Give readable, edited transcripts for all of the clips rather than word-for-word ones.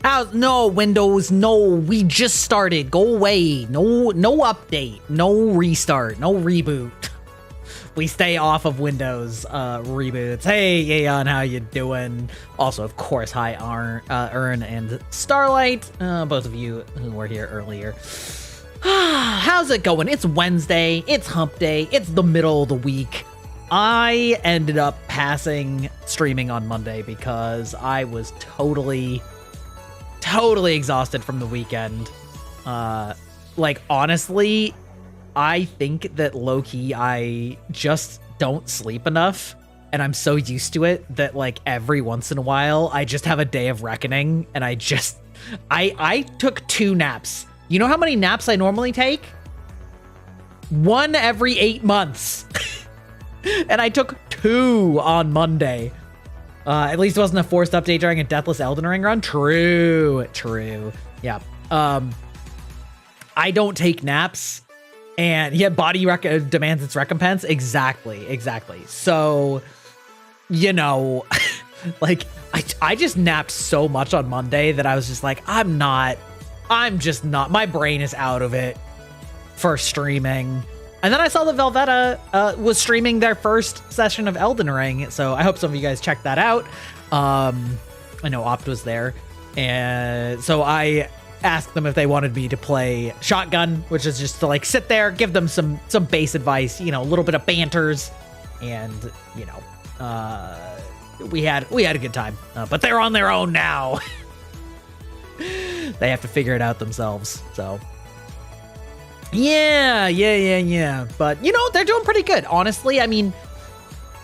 How's no Windows? No, we just started. Go away. No update. No restart. No reboot. We stay off of Windows reboots. Hey, Aeon, how you doing? Also, of course, hi, Ern and Starlight, both of you who were here earlier. How's it going? It's Wednesday. It's hump day. It's the middle of the week. I ended up passing streaming on Monday because I was totally exhausted from the weekend. Like, honestly, I think that low-key I just don't sleep enough, and I'm so used to it that, like, every once in a while I just have a day of reckoning, and I took 2 naps. You know how many naps I normally take? 1 every 8 months. And I took 2 on Monday. At least it wasn't a forced update during a Deathless Elden Ring run. True. Yeah. I don't take naps. And yeah, body demands its recompense. Exactly. So, you know, like, I just napped so much on Monday that I was just like, I'm just not, my brain is out of it for streaming. And then I saw that Velveta was streaming their first session of Elden Ring, so I hope some of you guys checked that out. I know Opt was there, and so I asked them if they wanted me to play Shotgun, which is just to, like, sit there, give them some base advice, you know, a little bit of banters, and, you know, we had a good time. But they're on their own now. They have to figure it out themselves, so. Yeah. But, you know, they're doing pretty good. Honestly, I mean,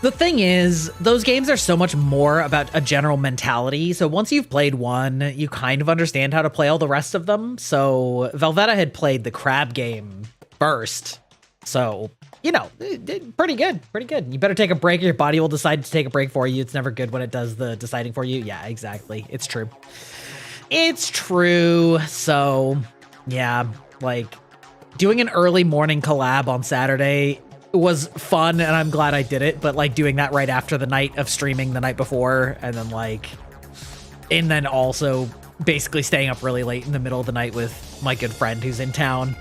the thing is, those games are so much more about a general mentality. So once you've played one, you kind of understand how to play all the rest of them. So Velveta had played the crab game first. So, you know, pretty good. You better take a break or your body will decide to take a break for you. It's never good when it does the deciding for you. Yeah, exactly. It's true. So, yeah, like, doing an early morning collab on Saturday was fun, and I'm glad I did it, but, like, doing that right after the night of streaming the night before, and then also basically staying up really late in the middle of the night with my good friend who's in town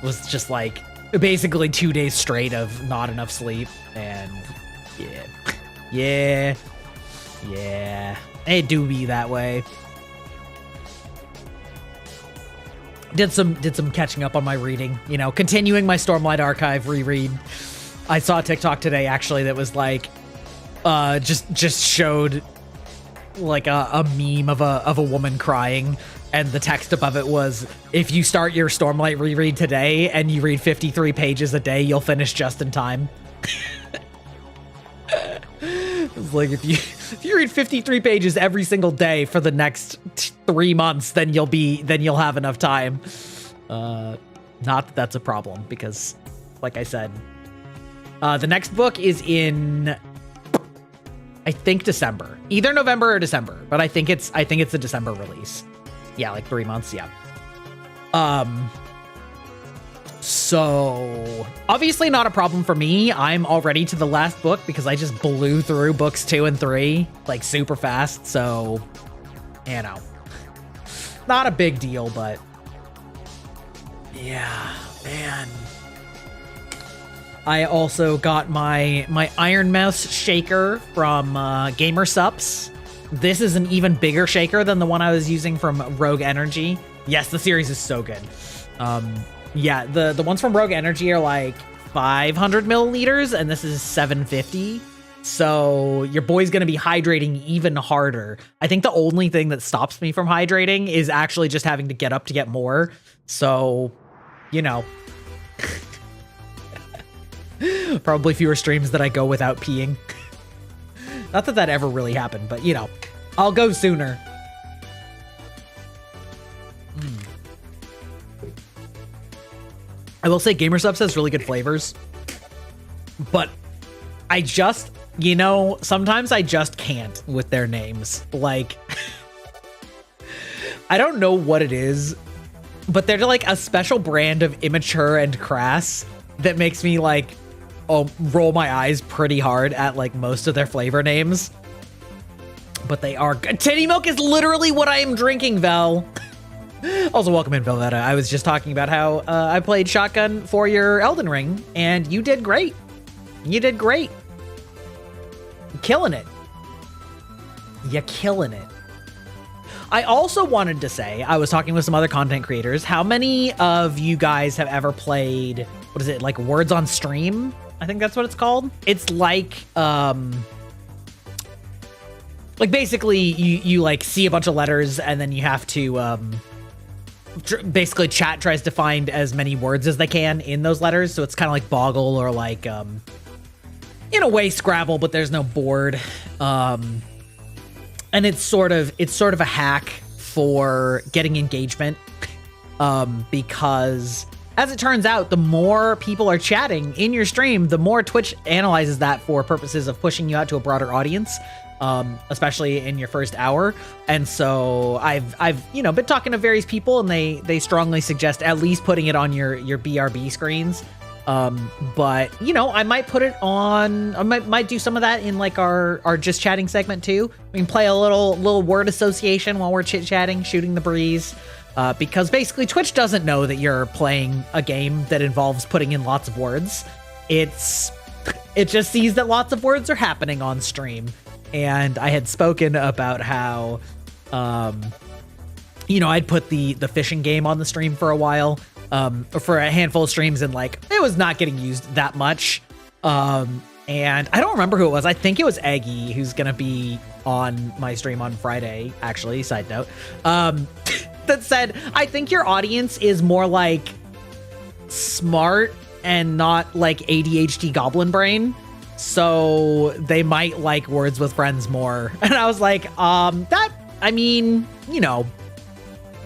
was just, like, basically 2 days straight of not enough sleep, and yeah, it do be that way. Did some catching up on my reading, you know, continuing my Stormlight Archive reread. I saw a TikTok today, actually, that was like, just showed like a meme of a woman crying, and the text above it was, if you start your Stormlight reread today and you read 53 pages a day, you'll finish just in time. It's like, if you read 53 pages every single day for the next 3 months, then you'll have enough time. Not that that's a problem, because, like I said, the next book is in, I think, December, either November or December, but I think it's a December release. Yeah, like 3 months. Yeah. So obviously not a problem for me. I'm already to the last book because I just blew through books 2 and 3 like super fast. So, you know, not a big deal, but yeah, man. I also got my Iron Mouse shaker from Gamer Sups. This is an even bigger shaker than the one I was using from Rogue Energy. Yes, the series is so good. Yeah, the ones from Rogue Energy are like 500 milliliters, and this is 750. So your boy's gonna be hydrating even harder. I think the only thing that stops me from hydrating is actually just having to get up to get more. So, you know, probably fewer streams that I go without peeing. Not that that ever really happened, but, you know, I'll go sooner. I will say Gamer Subs has really good flavors, but I just, you know, sometimes I just can't with their names. Like, I don't know what it is, but they're like a special brand of immature and crass that makes me like, roll my eyes pretty hard at like most of their flavor names. but they are good. Titty milk is literally what I am drinking, Vel. Also, welcome in, Velveta. I was just talking about how I played shotgun for your Elden Ring, and you did great. You did great. You're killing it. You're killing it. I also wanted to say, I was talking with some other content creators, how many of you guys have ever played, what is it, like Words on Stream? I think that's what it's called. It's like basically you like see a bunch of letters and then you have to, basically chat tries to find as many words as they can in those letters. So it's kind of like Boggle or like, in a way Scrabble, but there's no board. And it's sort of a hack for getting engagement, because as it turns out, the more people are chatting in your stream, the more Twitch analyzes that for purposes of pushing you out to a broader audience, especially in your first hour. And so I've been talking to various people, and they strongly suggest at least putting it on your BRB screens. But I might put it on, I might do some of that in like our just chatting segment too. We can play a little word association while we're chit-chatting, shooting the breeze. Because basically Twitch doesn't know that you're playing a game that involves putting in lots of words. It just sees that lots of words are happening on stream. And I had spoken about how, I'd put the fishing game on the stream for a while. For a handful of streams, and like it was not getting used that much. And I don't remember who it was. I think it was Eggy, who's gonna be on my stream on Friday, actually, side note, that said, I think your audience is more like smart and not like ADHD goblin brain. So they might like Words with Friends more. And I was like,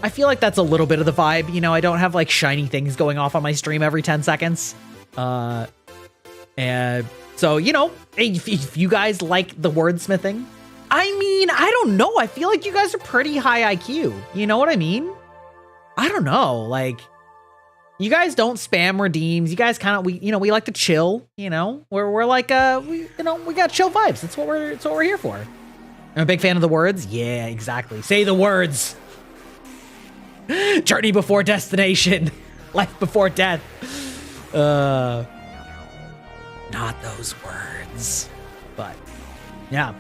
I feel like that's a little bit of the vibe. I don't have like shiny things going off on my stream every 10 seconds. And so, if you guys like the wordsmithing, I don't know. I feel like you guys are pretty high IQ. You know what I mean? I don't know. Like, you guys don't spam redeems. You guys kind of, we like to chill, we're like, we got chill vibes. That's what we're here for. I'm a big fan of the words. Yeah, exactly. Say the words. Journey before destination. Life before death. Not those words. But, yeah.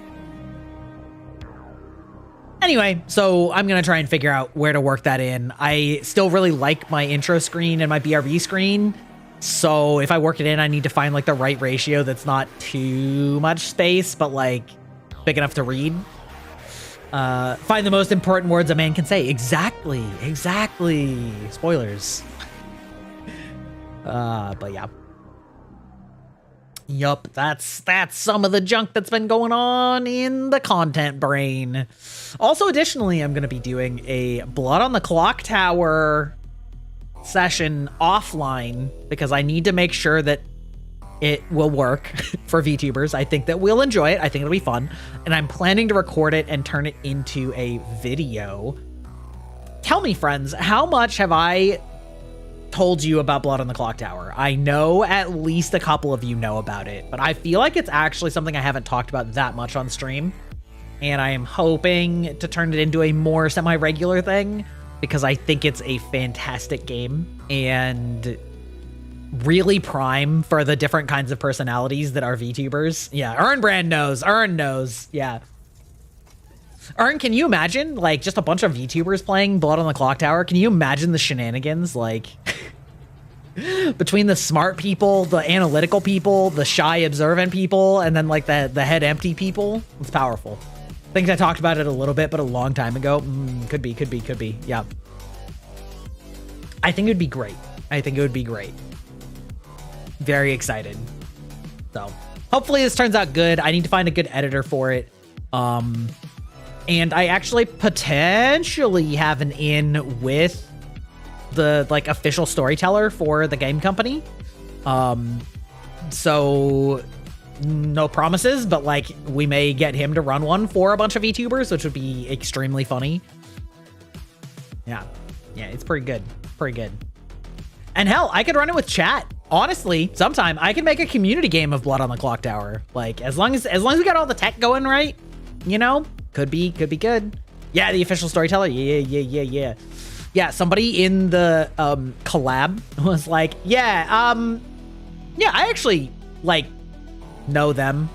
Anyway, so I'm going to try and figure out where to work that in. I still really like my intro screen and my BRB screen. So if I work it in, I need to find like the right ratio that's not too much space, but like big enough to read. Find the most important words a man can say. Exactly. Spoilers. But yeah. Yup, that's some of the junk that's been going on in the content brain. Also, additionally, I'm going to be doing a Blood on the Clock Tower session offline because I need to make sure that it will work for VTubers. I think that we'll enjoy it. I think it'll be fun. And I'm planning to record it and turn it into a video. Tell me, friends, how much have I told you about Blood on the Clock Tower? I know at least a couple of you know about it, but I feel like it's actually something I haven't talked about that much on stream. And I am hoping to turn it into a more semi-regular thing because I think it's a fantastic game and really prime for the different kinds of personalities that are VTubers. Yeah, Ernbrand knows. Ern knows. Yeah. Ern, can you imagine like just a bunch of VTubers playing Blood on the Clock Tower? Can you imagine the shenanigans like between the smart people, the analytical people, the shy observant people, and then like the head empty people? It's powerful. I think I talked about it a little bit, but a long time ago. Could be. Yeah. I think it would be great. Very excited. So hopefully this turns out good. I need to find a good editor for it. And I actually potentially have an in with the like official storyteller for the game company. So no promises, but like we may get him to run one for a bunch of VTubers, which would be extremely funny. Yeah, it's pretty good. And hell, I could run it with chat. Honestly, sometime I can make a community game of Blood on the Clock Tower. Like as long as we got all the tech going right, Could be good. Yeah, the official storyteller. Yeah, somebody in the collab was like, yeah, I actually like know them.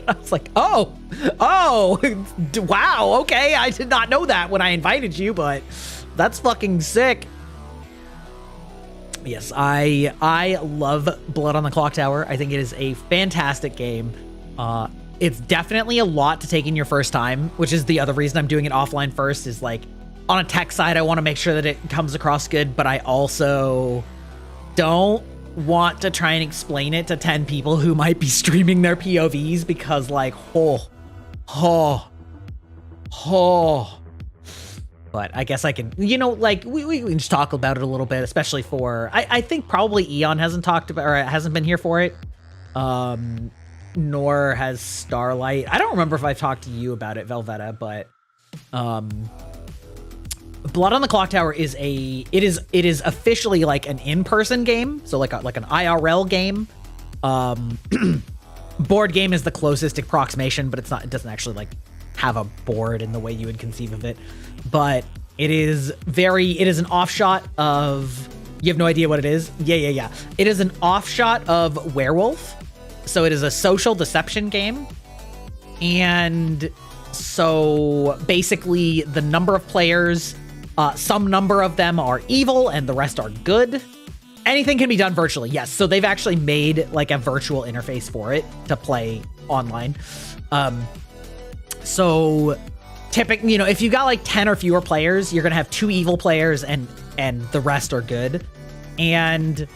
I was like, oh, wow, okay, I did not know that when I invited you, but that's fucking sick. Yes, I love Blood on the Clock Tower. I think it is a fantastic game. It's definitely a lot to take in your first time, which is the other reason I'm doing it offline first, is like on a tech side, I want to make sure that it comes across good, but I also don't want to try and explain it to 10 people who might be streaming their POVs because like, but I guess I can, you know, like we can just talk about it a little bit, especially for, I think probably Eon hasn't talked about, or hasn't been here for it. Nor has Starlight. I don't remember if I've talked to you about it, Velveta, but Blood on the Clock Tower is it is officially like an in-person game, so like an IRL game. Board game is the closest approximation, but it doesn't actually like have a board in the way you would conceive of it. But it is an offshot of, you have no idea what it is? Yeah. It is an offshot of Werewolf. So it is a social deception game. And so basically the number of players, some number of them are evil and the rest are good. Anything can be done virtually. Yes. So they've actually made like a virtual interface for it to play online. So typically, you know, if you got like 10 or fewer players, you're going to have 2 evil players and the rest are good. And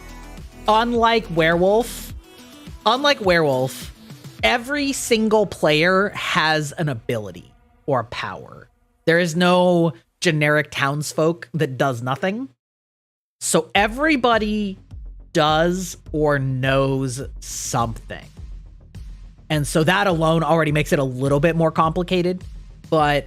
unlike Werewolf, every single player has an ability or power. There is no generic townsfolk that does nothing. So everybody does or knows something. And so that alone already makes it a little bit more complicated. But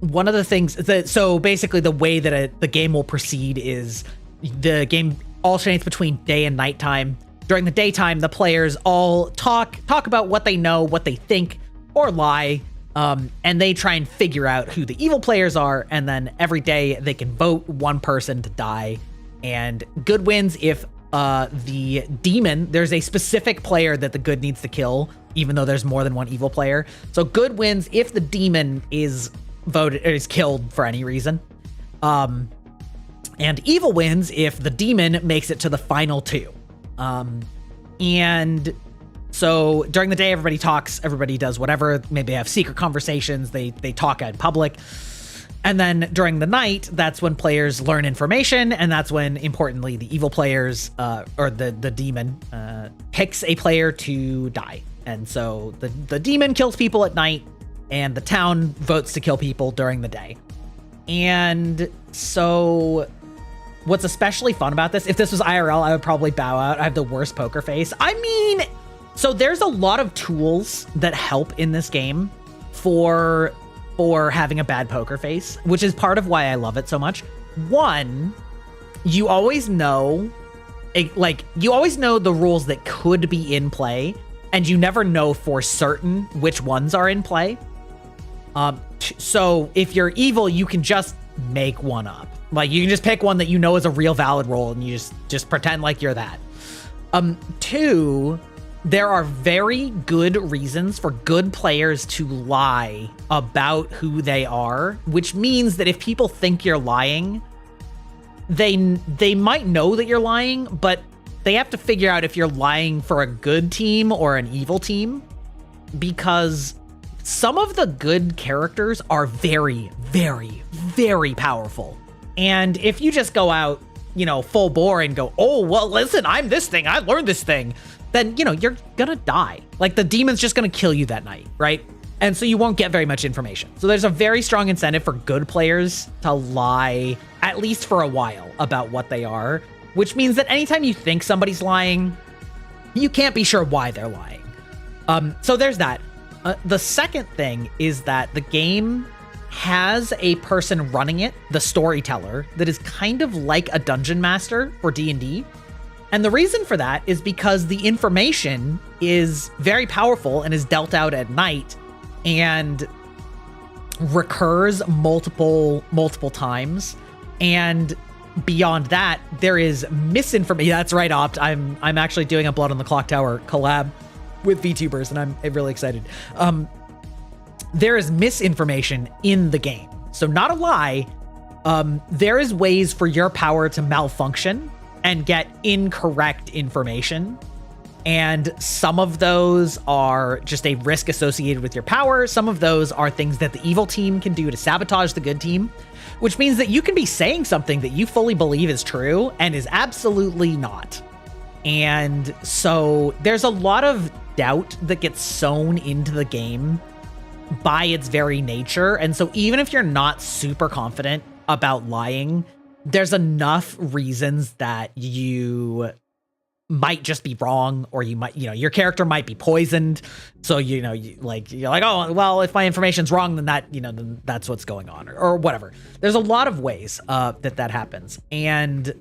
one of the things that, so basically the way that the game will proceed is the game alternates between day and nighttime. During the daytime, the players all talk about what they know, what they think, or lie, and they try and figure out who the evil players are, and then every day they can vote one person to die, and good wins if the demon, there's a specific player that the good needs to kill, even though there's more than one evil player. So good wins if the demon is voted or is killed for any reason. And evil wins if the demon makes it to the final 2. And so during the day, everybody talks, everybody does whatever. Maybe they have secret conversations. They talk out in public. And then during the night, that's when players learn information. And that's when, importantly, the evil players, or the demon, picks a player to die. And so the demon kills people at night and the town votes to kill people during the day. And so what's especially fun about this, if this was IRL, I would probably bow out. I have the worst poker face. I mean, so there's a lot of tools that help in this game for having a bad poker face, which is part of why I love it so much. One, you always know, you always know the rules that could be in play, and you never know for certain which ones are in play. So if you're evil, you can just make one up. Like, you can just pick one that you know is a real valid role, and you just pretend like you're that. 2, there are very good reasons for good players to lie about who they are, which means that if people think you're lying, they might know that you're lying, but they have to figure out if you're lying for a good team or an evil team, because some of the good characters are very, very, very powerful. And if you just go out, you know, full bore and go, oh, well, listen, I'm this thing, I learned this thing, then, you know, you're gonna die. Like, the demon's just gonna kill you that night, right? And so you won't get very much information. So there's a very strong incentive for good players to lie, at least for a while, about what they are, which means that anytime you think somebody's lying, you can't be sure why they're lying. So there's that. The second thing is that the game has a person running it, the storyteller, that is kind of like a dungeon master for D&D. And the reason for that is because the information is very powerful and is dealt out at night. And recurs multiple times, and beyond that, there is misinformation. That's right, Opt. I'm actually doing a Blood on the Clock Tower collab with VTubers, and I'm really excited. There is misinformation in the game. So not a lie, there is ways for your power to malfunction and get incorrect information. And some of those are just a risk associated with your power. Some of those are things that the evil team can do to sabotage the good team, which means that you can be saying something that you fully believe is true and is absolutely not. And so there's a lot of doubt that gets sown into the game by its very nature. And so even if you're not super confident about lying, there's enough reasons that you might just be wrong, or you might, your character might be poisoned. So, you're like, oh, well, if my information's wrong, then that, then that's what's going on, or whatever. There's a lot of ways that happens. And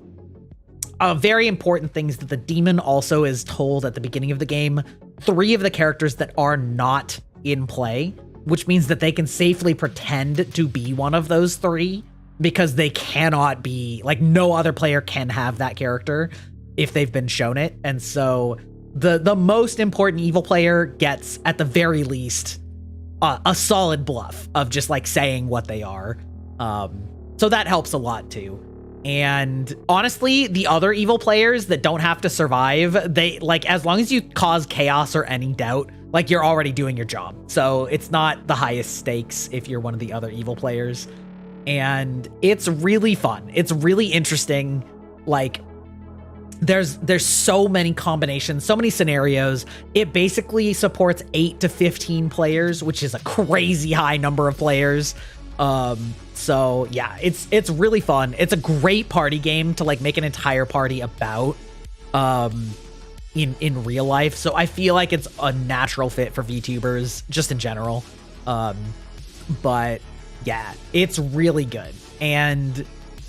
a very important thing is that the demon also is told at the beginning of the game 3 of the characters that are not in play, which means that they can safely pretend to be one of those 3, because they cannot be, like, no other player can have that character if they've been shown it. And so the most important evil player gets, at the very least, a solid bluff of just like saying what they are. So that helps a lot too. And honestly, the other evil players that don't have to survive, they, like, as long as you cause chaos or any doubt, like, you're already doing your job. So it's not the highest stakes if you're one of the other evil players. And it's really fun. It's really interesting. Like, there's so many combinations, so many scenarios. It basically supports 8 to 15 players, which is a crazy high number of players. So yeah, it's really fun. It's a great party game to like make an entire party about in real life. So I feel like it's a natural fit for VTubers just in general. But yeah, it's really good. And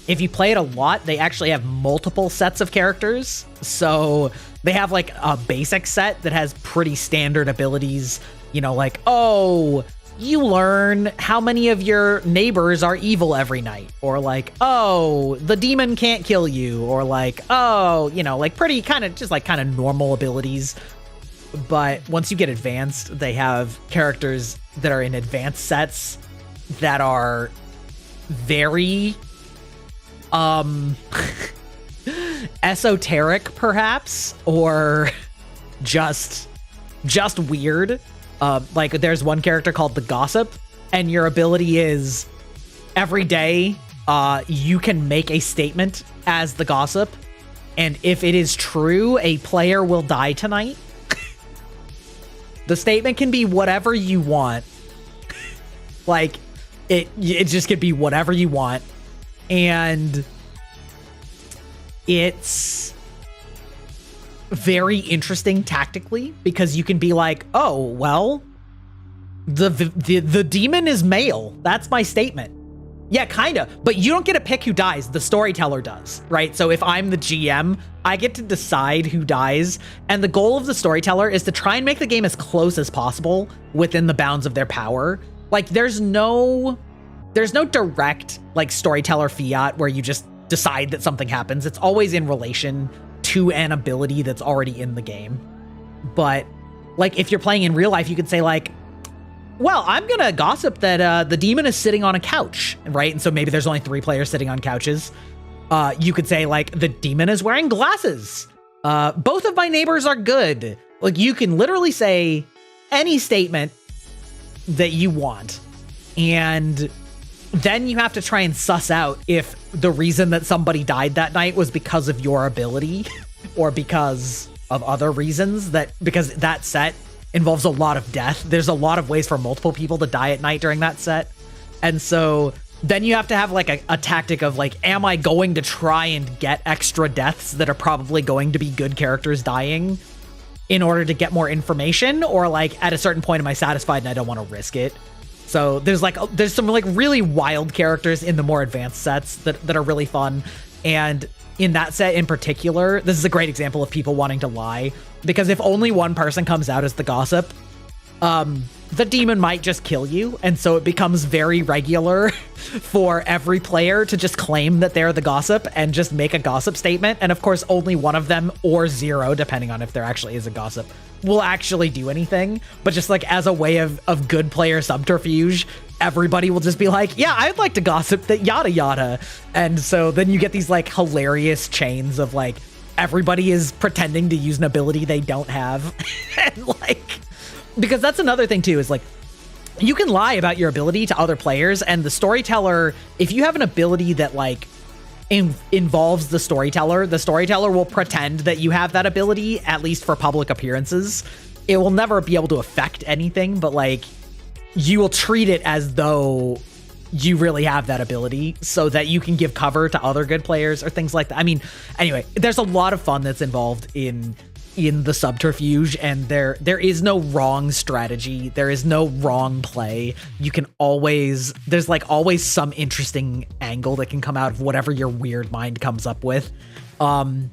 if you play it a lot, they actually have multiple sets of characters. So they have like a basic set that has pretty standard abilities, like, oh, you learn how many of your neighbors are evil every night, or like, oh, the demon can't kill you, or like, oh, like pretty kind of normal abilities. But once you get advanced, they have characters that are in advanced sets that are very esoteric perhaps, or just weird. Like there's one character called the Gossip, and your ability is every day you can make a statement as the Gossip, and if it is true, a player will die tonight. The statement can be whatever you want. Like it just could be whatever you want. And it's very interesting tactically, because you can be like, oh, well, the demon is male. That's my statement. Yeah, kind of. But you don't get to pick who dies. The storyteller does, right? So if I'm the GM, I get to decide who dies. And the goal of the storyteller is to try and make the game as close as possible within the bounds of their power. Like there's no direct like storyteller fiat where you just decide that something happens. It's always in relation to an ability that's already in the game. But like if you're playing in real life, you could say like, well, I'm gonna gossip that the demon is sitting on a couch, right? And so maybe there's only 3 players sitting on couches. You could say like, the demon is wearing glasses. Both of my neighbors are good. Like you can literally say any statement that you want. And then you have to try and suss out if the reason that somebody died that night was because of your ability or because of other reasons, because that set involves a lot of death. There's a lot of ways for multiple people to die at night during that set. And so then you have to have like a tactic of like, am I going to try and get extra deaths that are probably going to be good characters dying in order to get more information? Or like at a certain point, am I satisfied and I don't want to risk it? So there's some like really wild characters in the more advanced sets that are really fun. And in that set in particular, this is a great example of people wanting to lie, because if only one person comes out as the Gossip, the demon might just kill you. And so it becomes very regular for every player to just claim that they're the gossip and just make a gossip statement. And of course, only one of them or zero, depending on if there actually is a gossip, will actually do anything. But just like as a way of good player subterfuge, everybody will just be like, yeah, I'd like to gossip that yada yada. And so then you get these like hilarious chains of like, everybody is pretending to use an ability they don't have. And like, because that's another thing too, is like, you can lie about your ability to other players, and the storyteller, if you have an ability that like involves the storyteller will pretend that you have that ability, at least for public appearances. It will never be able to affect anything, but like, you will treat it as though you really have that ability so that you can give cover to other good players or things like that. I mean, anyway, there's a lot of fun that's involved in the subterfuge, and there is no wrong strategy. There is no wrong play. You can always, there's like always some interesting angle that can come out of whatever your weird mind comes up with. And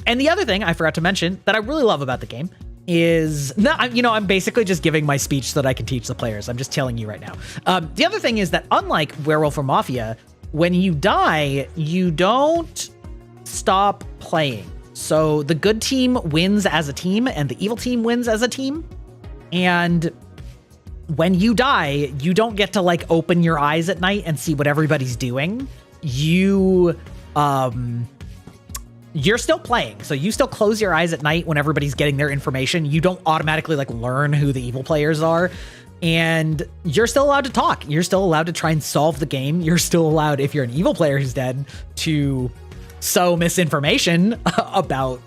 the other thing I forgot to mention that I really love about the game is, I'm basically just giving my speech so that I can teach the players. I'm just telling you right now. The other thing is that unlike Werewolf or Mafia, when you die, you don't stop playing. So the good team wins as a team and the evil team wins as a team. And when you die, you don't get to like open your eyes at night and see what everybody's doing. You're still playing. So you still close your eyes at night when everybody's getting their information. You don't automatically like learn who the evil players are. And you're still allowed to talk. You're still allowed to try and solve the game. You're still allowed, if you're an evil player who's dead, to sow misinformation about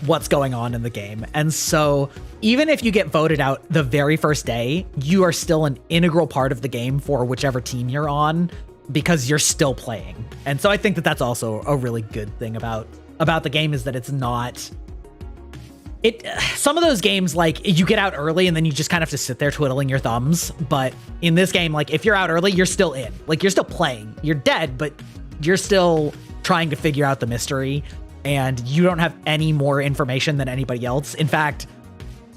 what's going on in the game. And so even if you get voted out the very first day, you are still an integral part of the game for whichever team you're on, because you're still playing. And so I think that that's also a really good thing about the game, is that it's not, some of those games, like you get out early and then you just kind of have to sit there twiddling your thumbs. But in this game, like if you're out early, you're still in, like you're still playing. You're dead, but you're still trying to figure out the mystery, and you don't have any more information than anybody else. In fact,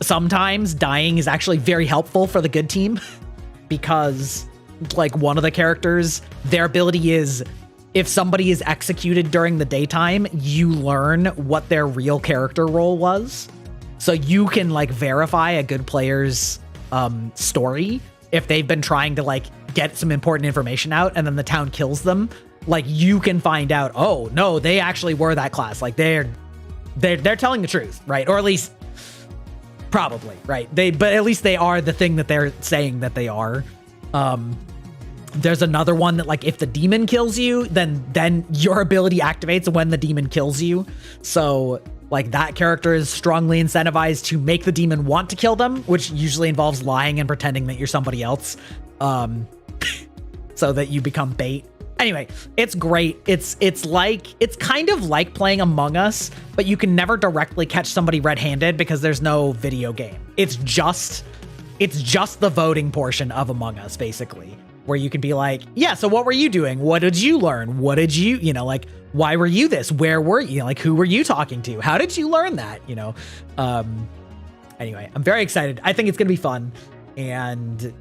sometimes dying is actually very helpful for the good team, because like one of the characters, their ability is, if somebody is executed during the daytime, you learn what their real character role was. So you can like verify a good player's story if they've been trying to like get some important information out and then the town kills them. Like you can find out, oh no, they actually were that class. Like they're telling the truth, right? Or at least probably, right? But at least they are the thing that they're saying that they are. There's another one that like if the demon kills you, then your ability activates when the demon kills you. So like that character is strongly incentivized to make the demon want to kill them, which usually involves lying and pretending that you're somebody else, so that you become bait. Anyway, it's great. It's kind of like playing Among Us, but you can never directly catch somebody red-handed because there's no video game. It's just the voting portion of Among Us, basically, where you can be like, yeah, so what were you doing? What did you learn? What did you, like, why were you this? Where were you? Like, who were you talking to? How did you learn that? Anyway, I'm very excited. I think it's going to be fun. And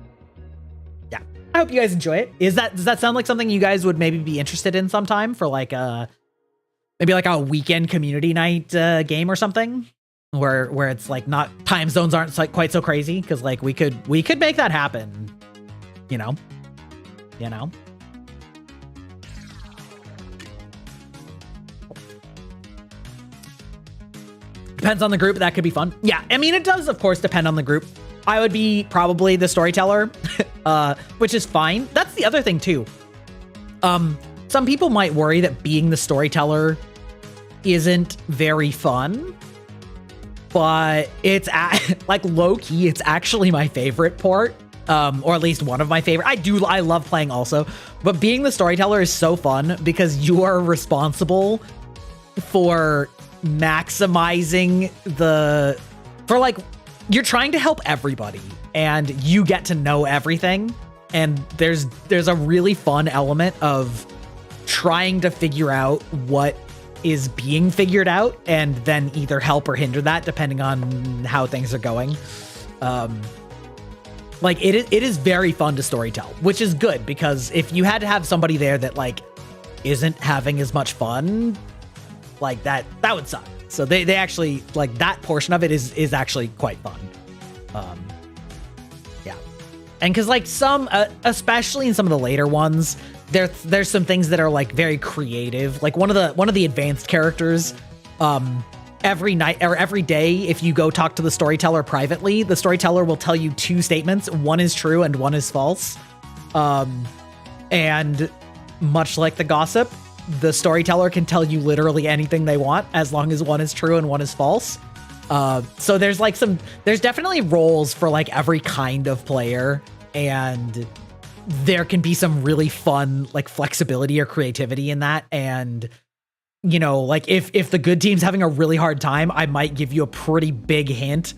yeah, I hope you guys enjoy it. Does that sound like something you guys would maybe be interested in sometime for like maybe like a weekend community night game or something? Where it's like not, time zones aren't like quite so crazy, because like we could make that happen, you know. Depends on the group. That could be fun. Yeah, I mean, it does of course depend on the group. I would be probably the storyteller, which is fine. That's the other thing too. Some people might worry that being the storyteller isn't very fun. But it's like low key, it's actually my favorite part, or at least one of my favorite. I love playing also, but being the storyteller is so fun because you are responsible for maximizing you're trying to help everybody and you get to know everything. And there's a really fun element of trying to figure out what is being figured out and then either help or hinder that depending on how things are going. Like it is very fun to storytell, which is good, because if you had to have somebody there that like isn't having as much fun, like that would suck. So they actually, like, that portion of it is actually quite fun. Yeah. And because like some, especially in some of the later ones, there's some things that are like very creative. Like one of the advanced characters, every night or every day, if you go talk to the storyteller privately, the storyteller will tell you two statements. One is true and one is false. And much like the gossip, the storyteller can tell you literally anything they want as long as one is true and one is false. So there's like there's definitely roles for like every kind of player, and there can be some really fun like flexibility or creativity in that. And you know, like if the good team's having a really hard time, I might give you a pretty big hint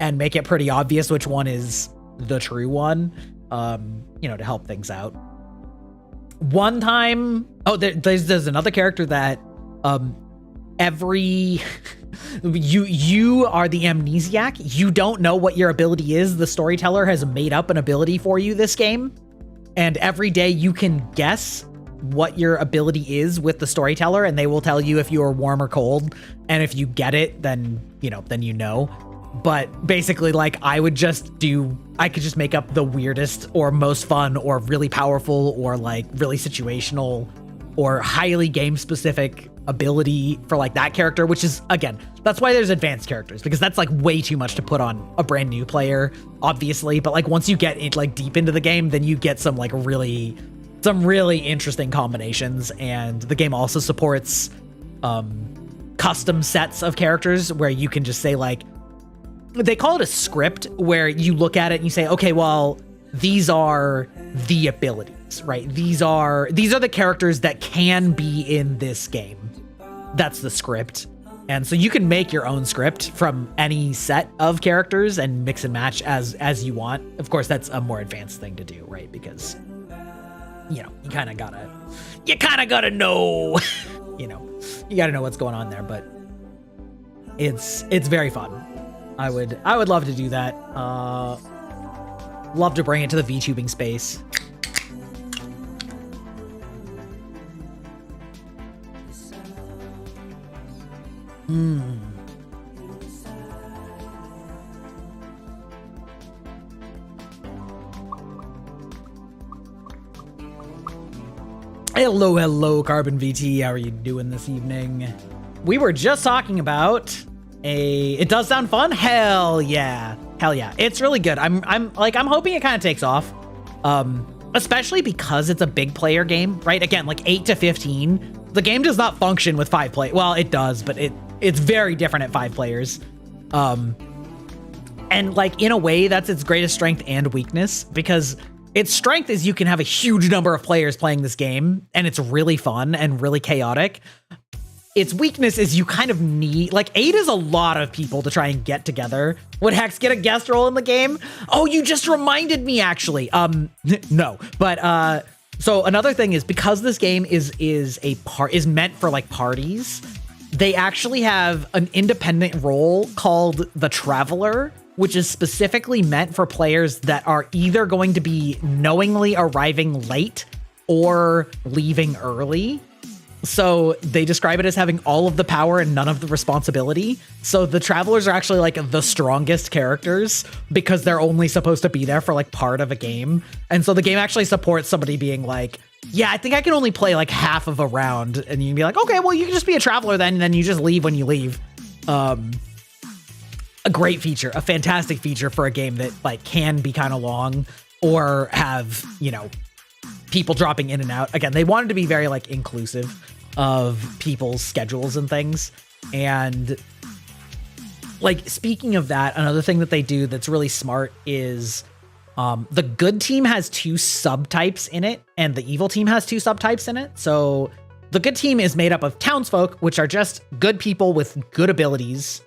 and make it pretty obvious which one is the true one, you know, to help things out. One time, there's another character that you are the amnesiac. You don't know what your ability is. The storyteller has made up an ability for you this game, and every day you can guess what your ability is with the storyteller, and they will tell you if you are warm or cold, and if you get it, then you know. But basically, like, I could just make up the weirdest or most fun or really powerful or like really situational or highly game specific ability for like that character, which is, again, that's why there's advanced characters, because that's like way too much to put on a brand new player, obviously. But like once you get it like deep into the game, then you get some really interesting combinations. And the game also supports custom sets of characters where you can just say, like, they call it a script, where you look at it and you say, okay, well, these are the abilities, right? These are the characters that can be in this game. That's the script. And so you can make your own script from any set of characters and mix and match as you want. Of course, that's a more advanced thing to do, right? Because, you know, you kind of gotta know, you know, you gotta know what's going on there. But it's very fun. I would love to do that. Love to bring it to the VTubing space. Hello, Carbon VT. How are you doing this evening? We were just talking about it does sound fun. Hell yeah. It's really good. I'm hoping it kind of takes off. Especially because it's a big player game, right? Again, like 8 to 15. The game does not function with 5 players. Well, it does, but it's very different at 5 players. And like in a way, that's its greatest strength and weakness, because its strength is you can have a huge number of players playing this game, and it's really fun and really chaotic. Its weakness is you kind of need, like, 8 is a lot of people to try and get together. Would Hex get a guest role in the game? Oh, you just reminded me, actually. No, but so another thing is, because this game is meant for like parties, they actually have an independent role called the Traveler, which is specifically meant for players that are either going to be knowingly arriving late or leaving early. So they describe it as having all of the power and none of the responsibility. So the Travelers are actually like the strongest characters because they're only supposed to be there for like part of a game. And so the game actually supports somebody being like, yeah, I think I can only play like half of a round. And you can be like, okay, well, you can just be a Traveler then, and then you just leave when you leave. A great feature, a fantastic feature for a game that like can be kind of long or have, you know, people dropping in and out. Again, they wanted to be very like inclusive of people's schedules and things. And like, speaking of that, another thing that they do that's really smart is the good team has 2 subtypes in it, and the evil team has 2 subtypes in it. So the good team is made up of townsfolk, which are just good people with good abilities,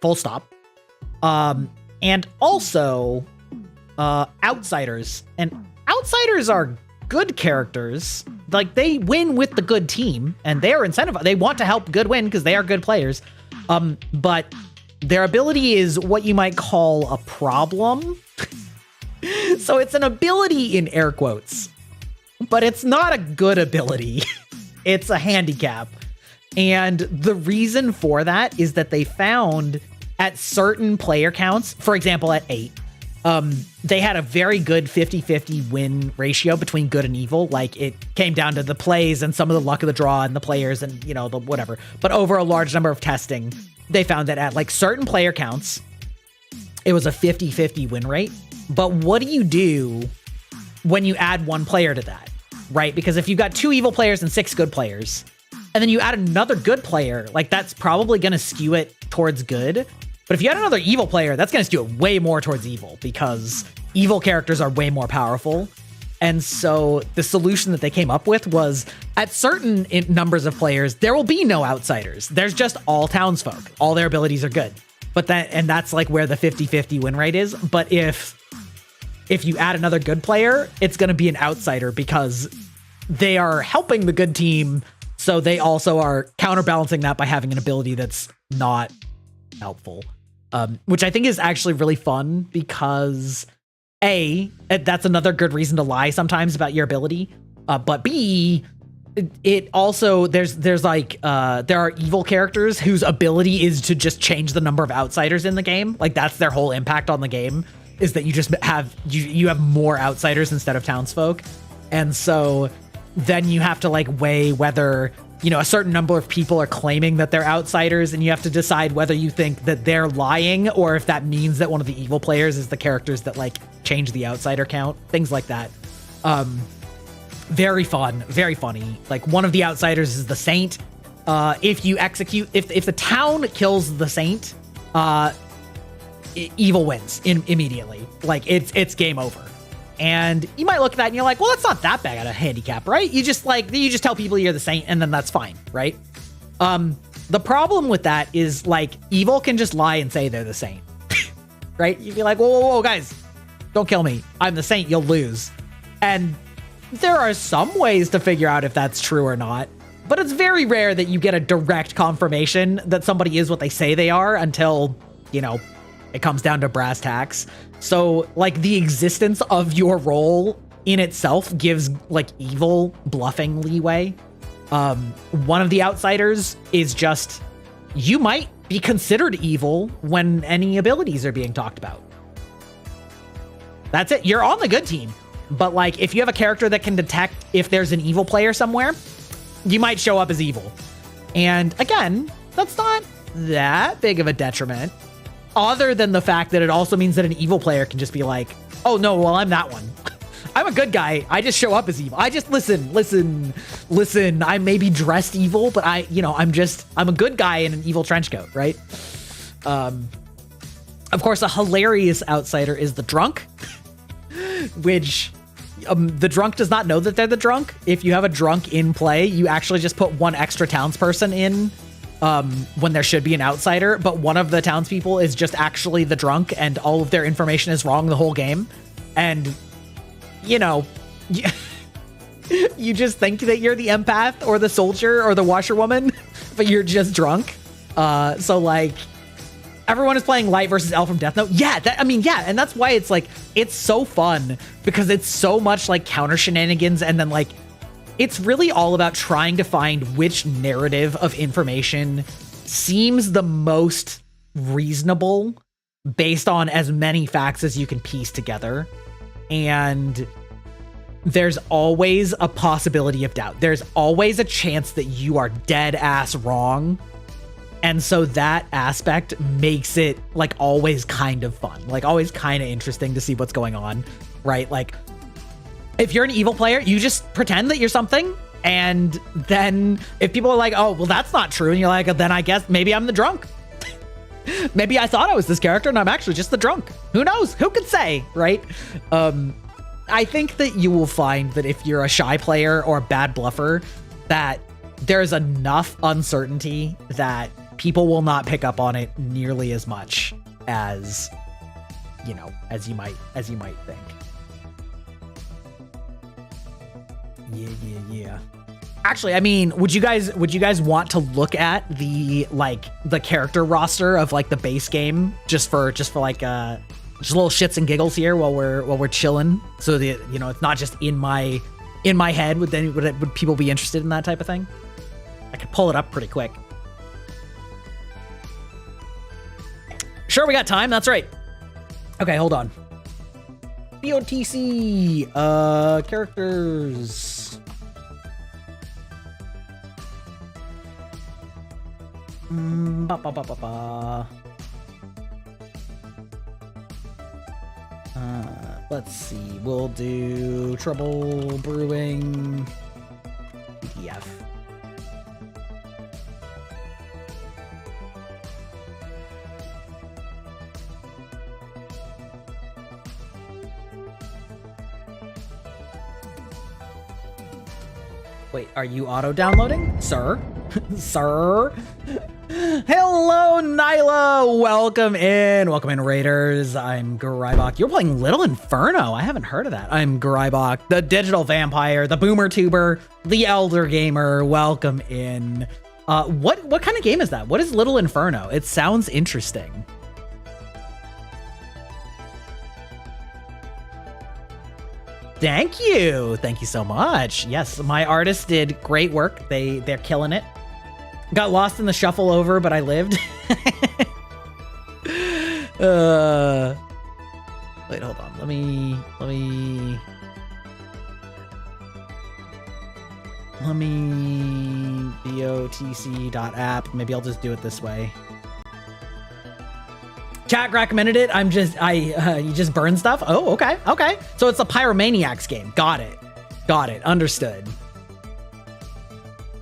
full stop. And also outsiders. And outsiders are good characters. Like, they win with the good team, and they are incentivized. They want to help good win because they are good players. But their ability is what you might call a problem. So it's an ability in air quotes, but it's not a good ability. It's a handicap. And the reason for that is that they found at certain player counts, for example, at 8, they had a very good 50-50 win ratio between good and evil. Like, it came down to the plays and some of the luck of the draw and the players and, you know, the whatever. But over a large number of testing, they found that at like certain player counts, it was a 50-50 win rate. But what do you do when you add one player to that, right? Because if you've got 2 evil players and 6 good players, and then you add another good player, like, that's probably going to skew it towards good. But if you add another evil player, that's going to skew it way more towards evil, because evil characters are way more powerful. And so the solution that they came up with was, at certain numbers of players, there will be no outsiders. There's just all townsfolk. All their abilities are good. But that's like where the 50-50 win rate is. But if you add another good player, it's going to be an outsider, because they are helping the good team. So they also are counterbalancing that by having an ability that's not helpful, which I think is actually really fun, because A, that's another good reason to lie sometimes about your ability. But B, it also, there's like, there are evil characters whose ability is to just change the number of outsiders in the game. Like, that's their whole impact on the game, is that you just have, you have more outsiders instead of townsfolk. And so then you have to like weigh whether, you know, a certain number of people are claiming that they're outsiders, and you have to decide whether you think that they're lying, or if that means that one of the evil players is the characters that like change the outsider count, things like that. Very fun, very funny. Like, one of the outsiders is the saint. If you execute, if the town kills the saint, evil wins immediately. Like, it's game over. And you might look at that and you're like, well, that's not that bad at a handicap, right? You just tell people you're the saint, and then that's fine, right? The problem with that is, like, evil can just lie and say they're the saint, right? You'd be like, whoa, guys, don't kill me. I'm the saint, you'll lose. And there are some ways to figure out if that's true or not, but it's very rare that you get a direct confirmation that somebody is what they say they are until, you know, it comes down to brass tacks. So, like, the existence of your role in itself gives, like, evil bluffing leeway. One of the outsiders is just, you might be considered evil when any abilities are being talked about. That's it. You're on the good team. But, like, if you have a character that can detect if there's an evil player somewhere, you might show up as evil. And again, that's not that big of a detriment, other than the fact that it also means that an evil player can just be like, oh no, well, I'm that one. I'm a good guy. I just show up as evil. I just listen. I may be dressed evil, but I'm a good guy in an evil trench coat, right? Of course, a hilarious outsider is the drunk, which the drunk does not know that they're the drunk. If you have a drunk in play, you actually just put one extra townsperson in when there should be an outsider, but one of the townspeople is just actually the drunk, and all of their information is wrong the whole game. And, you know, you just think that you're the empath or the soldier or the washerwoman, but you're just drunk. So, like, everyone is playing light versus L from Death Note. Yeah, and that's why it's, like, it's so fun, because it's so much, like, counter shenanigans, and then, like, it's really all about trying to find which narrative of information seems the most reasonable based on as many facts as you can piece together. And there's always a possibility of doubt. There's always a chance that you are dead ass wrong. And so that aspect makes it, like, always kind of fun, like, always kind of interesting to see what's going on, right? Like, if you're an evil player, you just pretend that you're something, and then if people are like, oh, well, that's not true, and you're like, then I guess maybe I'm the drunk. Maybe I thought I was this character, and I'm actually just the drunk. Who knows? Who could say, right? I think that you will find that if you're a shy player or a bad bluffer, that there's enough uncertainty that people will not pick up on it nearly as much as, you know, as you might think. Yeah. Actually, I mean, would you guys want to look at the, like, the character roster of, like, the base game just for like just little shits and giggles here while we're chilling. So the it's not just in my head. Would people be interested in that type of thing? I could pull it up pretty quick. Sure, we got time. That's right. Okay, hold on. BOTC characters. Let's see. We'll do Trouble Brewing PDF. Wait, are you auto-downloading? Sir? Sir? Hello, Nyla! Welcome in, Raiders. I'm Grybach. You're playing Little Inferno. I haven't heard of that. I'm Grybach, the digital vampire, the boomer tuber, the elder gamer. Welcome in. What kind of game is that? What is Little Inferno? It sounds interesting. Thank you so much. Yes, my artists did great work. They're killing it. Got lost in the shuffle over, but I lived. Wait, hold on. Let me botc.app. Maybe I'll just do it this way. Chat recommended it. You just burn stuff. Oh, okay. So it's a Pyromaniacs game. Got it. Understood.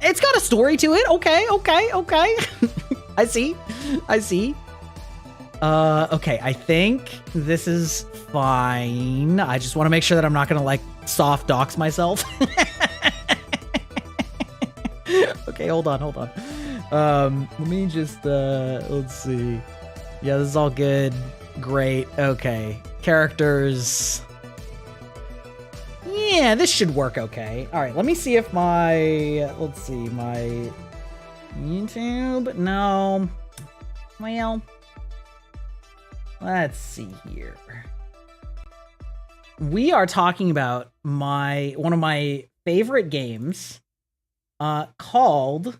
It's got a story to it. Okay. I see. Okay, I think this is fine. I just want to make sure that I'm not gonna like soft dox myself. Okay, hold on. Let me just let's see. Yeah, this is all good. Great. Okay. Characters. Yeah, this should work okay. All right, let me see if my YouTube. No. Well, let's see here. We are talking about one of my favorite games called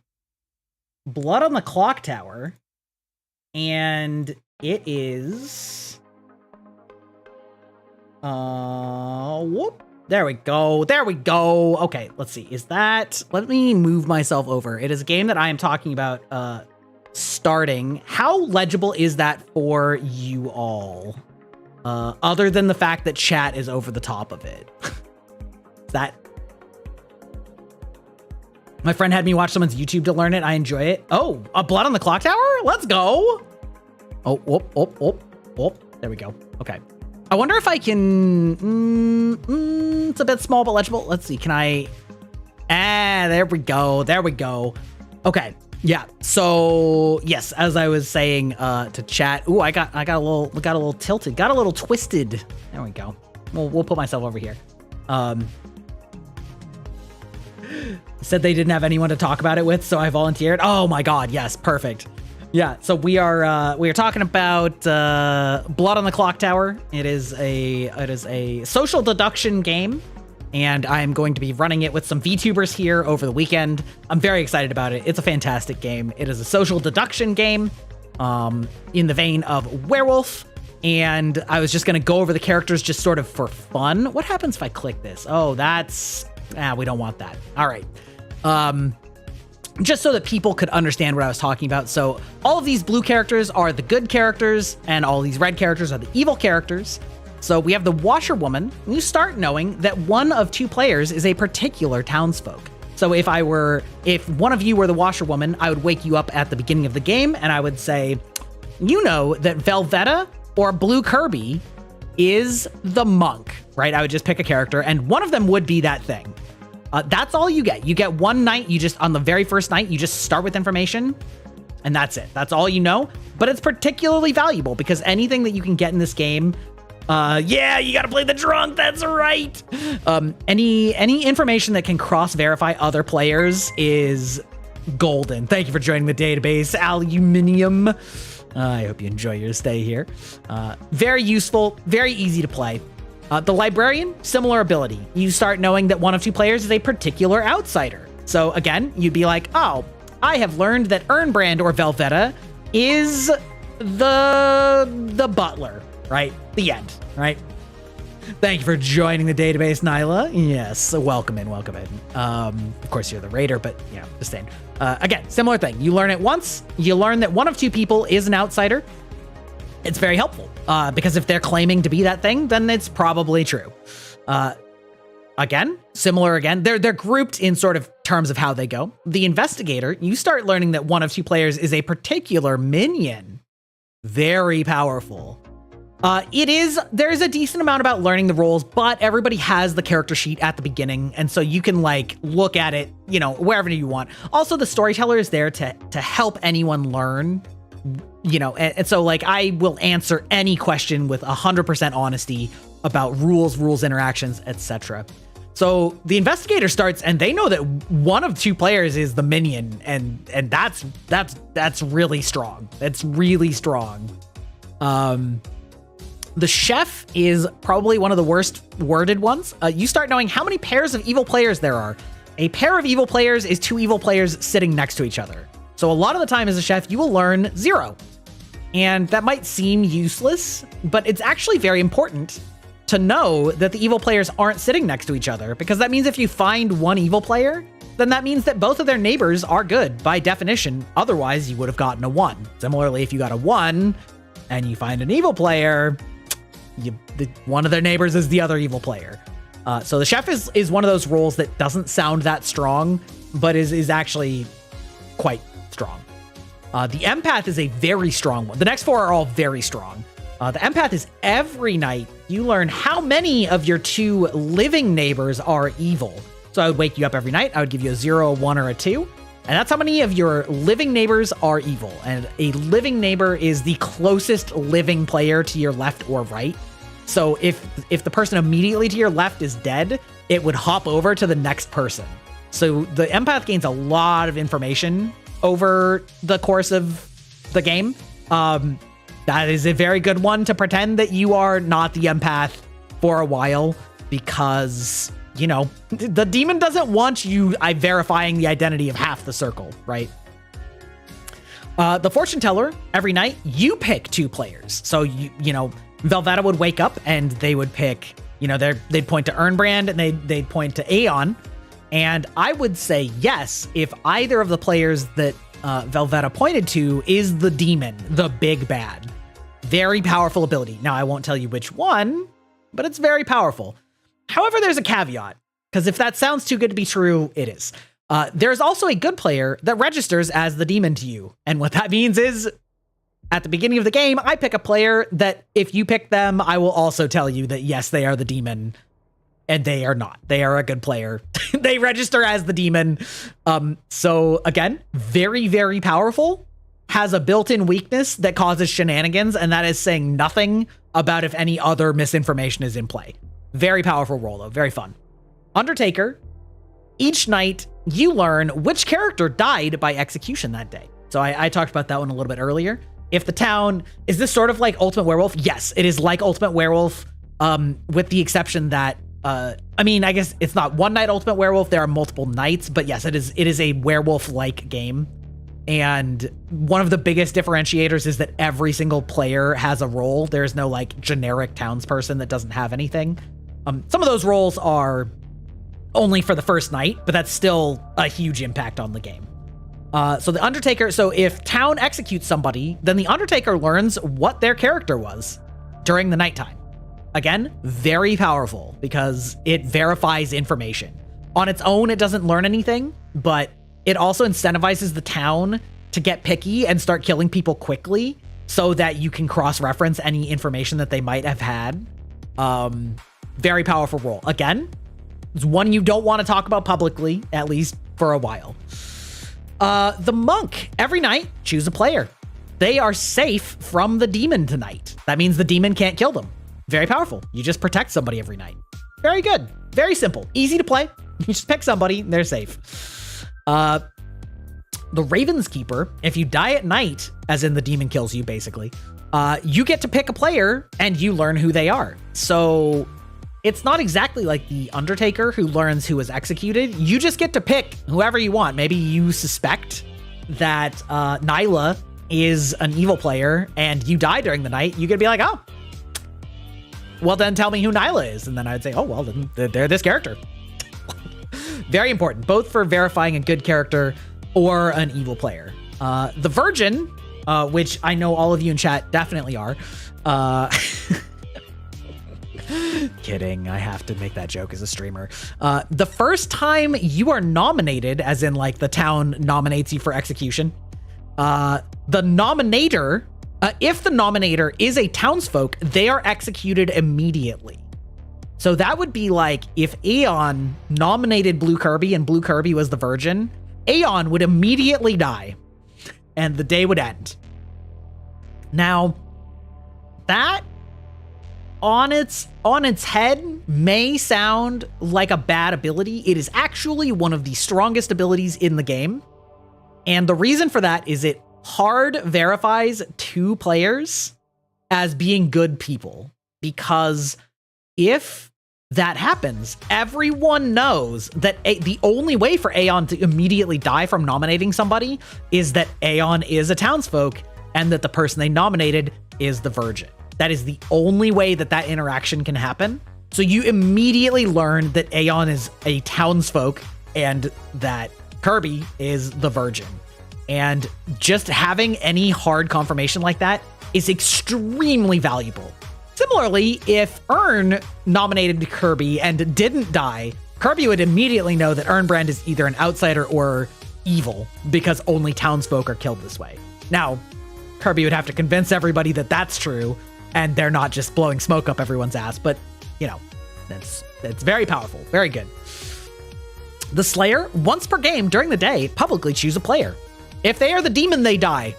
Blood on the Clock Tower. And it is whoop. There we go. Okay, let's see. Let me move myself over. It is a game that I am talking about starting. How legible is that for you all? Other than the fact that chat is over the top of it. My friend had me watch someone's YouTube to learn it. I enjoy it. Oh, a Blood on the Clock Tower? Let's go. Oh, whoop. There we go. Okay. I wonder if I can... it's a bit small, but legible. Let's see. Can I... there we go. Okay. Yeah. So, yes, as I was saying to chat... Ooh, I got a little tilted. Got a little twisted. There we go. We'll put myself over here. Said they didn't have anyone to talk about it with, so I volunteered. Oh my god, yes, perfect. Yeah, so we are talking about Blood on the Clock Tower. It is a social deduction game, and I'm going to be running it with some VTubers here over the weekend. I'm very excited about it. It's a fantastic game. It is a social deduction game in the vein of Werewolf, and I was just going to go over the characters just sort of for fun. What happens if I click this? Oh, that's... we don't want that. All right. Just so that people could understand what I was talking about. So all of these blue characters are the good characters, and all these red characters are the evil characters. So we have the washerwoman. You start knowing that one of two players is a particular townsfolk. So if one of you were the washerwoman, I would wake you up at the beginning of the game, and I would say, you know that Velveta or Blue Kirby is the monk, right? I would just pick a character, and one of them would be that thing. That's all you get. You get one night. On the very first night, you just start with information, and that's it. That's all you know. But it's particularly valuable because anything that you can get in this game, yeah, you gotta play the drunk. That's right. Any information that can cross-verify other players is golden. Thank you for joining the database, Aluminium. I hope you enjoy your stay here. Very useful, very easy to play. The librarian, similar ability. You start knowing that one of two players is a particular outsider. So again, you'd be like, oh, I have learned that Ernbrand or Velveta is the butler, right? The end, right? Thank you for joining the database, Nyla. Yes, welcome in, welcome in. Of course, you're the raider, but yeah, just saying. Again, similar thing. You learn it once. You learn that one of two people is an outsider. It's very helpful because if they're claiming to be that thing, then it's probably true. Again, similar again. They're grouped in sort of terms of how they go. The investigator, you start learning that one of two players is a particular minion. Very powerful. There's a decent amount about learning the roles, but everybody has the character sheet at the beginning. And so you can like look at it, you know, wherever you want. Also, the storyteller is there to help anyone learn, you know, and so like I will answer any question with 100% honesty about rules, interactions, etc. So the investigator starts and they know that one of two players is the minion, and that's really strong. That's really strong. The chef is probably one of the worst worded ones. You start knowing how many pairs of evil players there are. A pair of evil players is two evil players sitting next to each other. So a lot of the time as a chef, you will learn 0. And that might seem useless, but it's actually very important to know that the evil players aren't sitting next to each other, because that means if you find one evil player, then that means that both of their neighbors are good by definition. Otherwise, you would have gotten a 1. Similarly, if you got a 1 and you find an evil player, one of their neighbors is the other evil player. So the chef is one of those roles that doesn't sound that strong, but is actually quite strong. The empath is a very strong one. The next 4 are all very strong. The empath is every night you learn how many of your 2 living neighbors are evil. So I would wake you up every night. I would give you a 0, a 1, or a 2. And that's how many of your living neighbors are evil. And a living neighbor is the closest living player to your left or right. So if the person immediately to your left is dead, it would hop over to the next person. So the empath gains a lot of information over the course of the game. That is a very good one to pretend that you are not the empath for a while, because, you know, the demon doesn't want you verifying the identity of half the circle, right? The fortune teller, every night, you pick 2 players. So, you know, Velveta would wake up and they would pick, you know, they'd point to Ernbrand and they'd point to Aeon. And I would say yes if either of the players that Velveta pointed to is the demon, the big bad. Very powerful ability. Now, I won't tell you which one, but it's very powerful. However, there's a caveat, because if that sounds too good to be true, it is. There's also a good player that registers as the demon to you. And what that means is, at the beginning of the game, I pick a player that if you pick them, I will also tell you that yes, they are the demon. And they are not. They are a good player. They register as the demon. So again, very, very powerful. Has a built-in weakness that causes shenanigans, and that is saying nothing about if any other misinformation is in play. Very powerful role, though. Very fun. Undertaker. Each night, you learn which character died by execution that day. So I talked about that one a little bit earlier. If the town... Is this sort of like Ultimate Werewolf? Yes, it is like Ultimate Werewolf, with the exception that... I mean, I guess it's not one night Ultimate Werewolf. There are multiple nights, but yes, it is a werewolf-like game. And one of the biggest differentiators is that every single player has a role. There's no like generic townsperson that doesn't have anything. Some of those roles are only for the first night, but that's still a huge impact on the game. So the Undertaker, so if town executes somebody, then the Undertaker learns what their character was during the nighttime. Again, very powerful because it verifies information. On its own, it doesn't learn anything, but it also incentivizes the town to get picky and start killing people quickly so that you can cross-reference any information that they might have had. Very powerful role. Again, it's one you don't want to talk about publicly, at least for a while. The monk. Every night, choose a player. They are safe from the demon tonight. That means the demon can't kill them. Very powerful. You just protect somebody every night. Very good. Very simple. Easy to play. You just pick somebody, and they're safe. the Raven's Keeper, if you die at night, as in the demon kills you basically, you get to pick a player and you learn who they are. So it's not exactly like the Undertaker who learns who was executed. You just get to pick whoever you want. Maybe you suspect that Nyla is an evil player and you die during the night. You could be like, oh, well then tell me who Nyla is. And then I'd say, oh, well, then they're this character. Very important, both for verifying a good character or an evil player. The Virgin, which I know all of you in chat definitely are. Kidding, I have to make that joke as a streamer. The first time you are nominated, as in like the town nominates you for execution, the nominator, if the nominator is a townsfolk, they are executed immediately. So that would be like if Aeon nominated Blue Kirby and Blue Kirby was the Virgin, Aeon would immediately die and the day would end. Now, that on its head may sound like a bad ability. It is actually one of the strongest abilities in the game. And the reason for that is it hard verifies 2 players as being good people. Because if that happens, everyone knows that the only way for Aeon to immediately die from nominating somebody is that Aeon is a townsfolk and that the person they nominated is the Virgin. That is the only way that that interaction can happen. So you immediately learn that Aeon is a townsfolk and that Kirby is the Virgin. And just having any hard confirmation like that is extremely valuable. Similarly, if Ern nominated Kirby and didn't die, Kirby would immediately know that Ernbrand is either an outsider or evil because only townsfolk are killed this way. Now, Kirby would have to convince everybody that that's true and they're not just blowing smoke up everyone's ass, but you know, that's very powerful, very good. The Slayer, once per game during the day, publicly choose a player. If they are the demon, they die.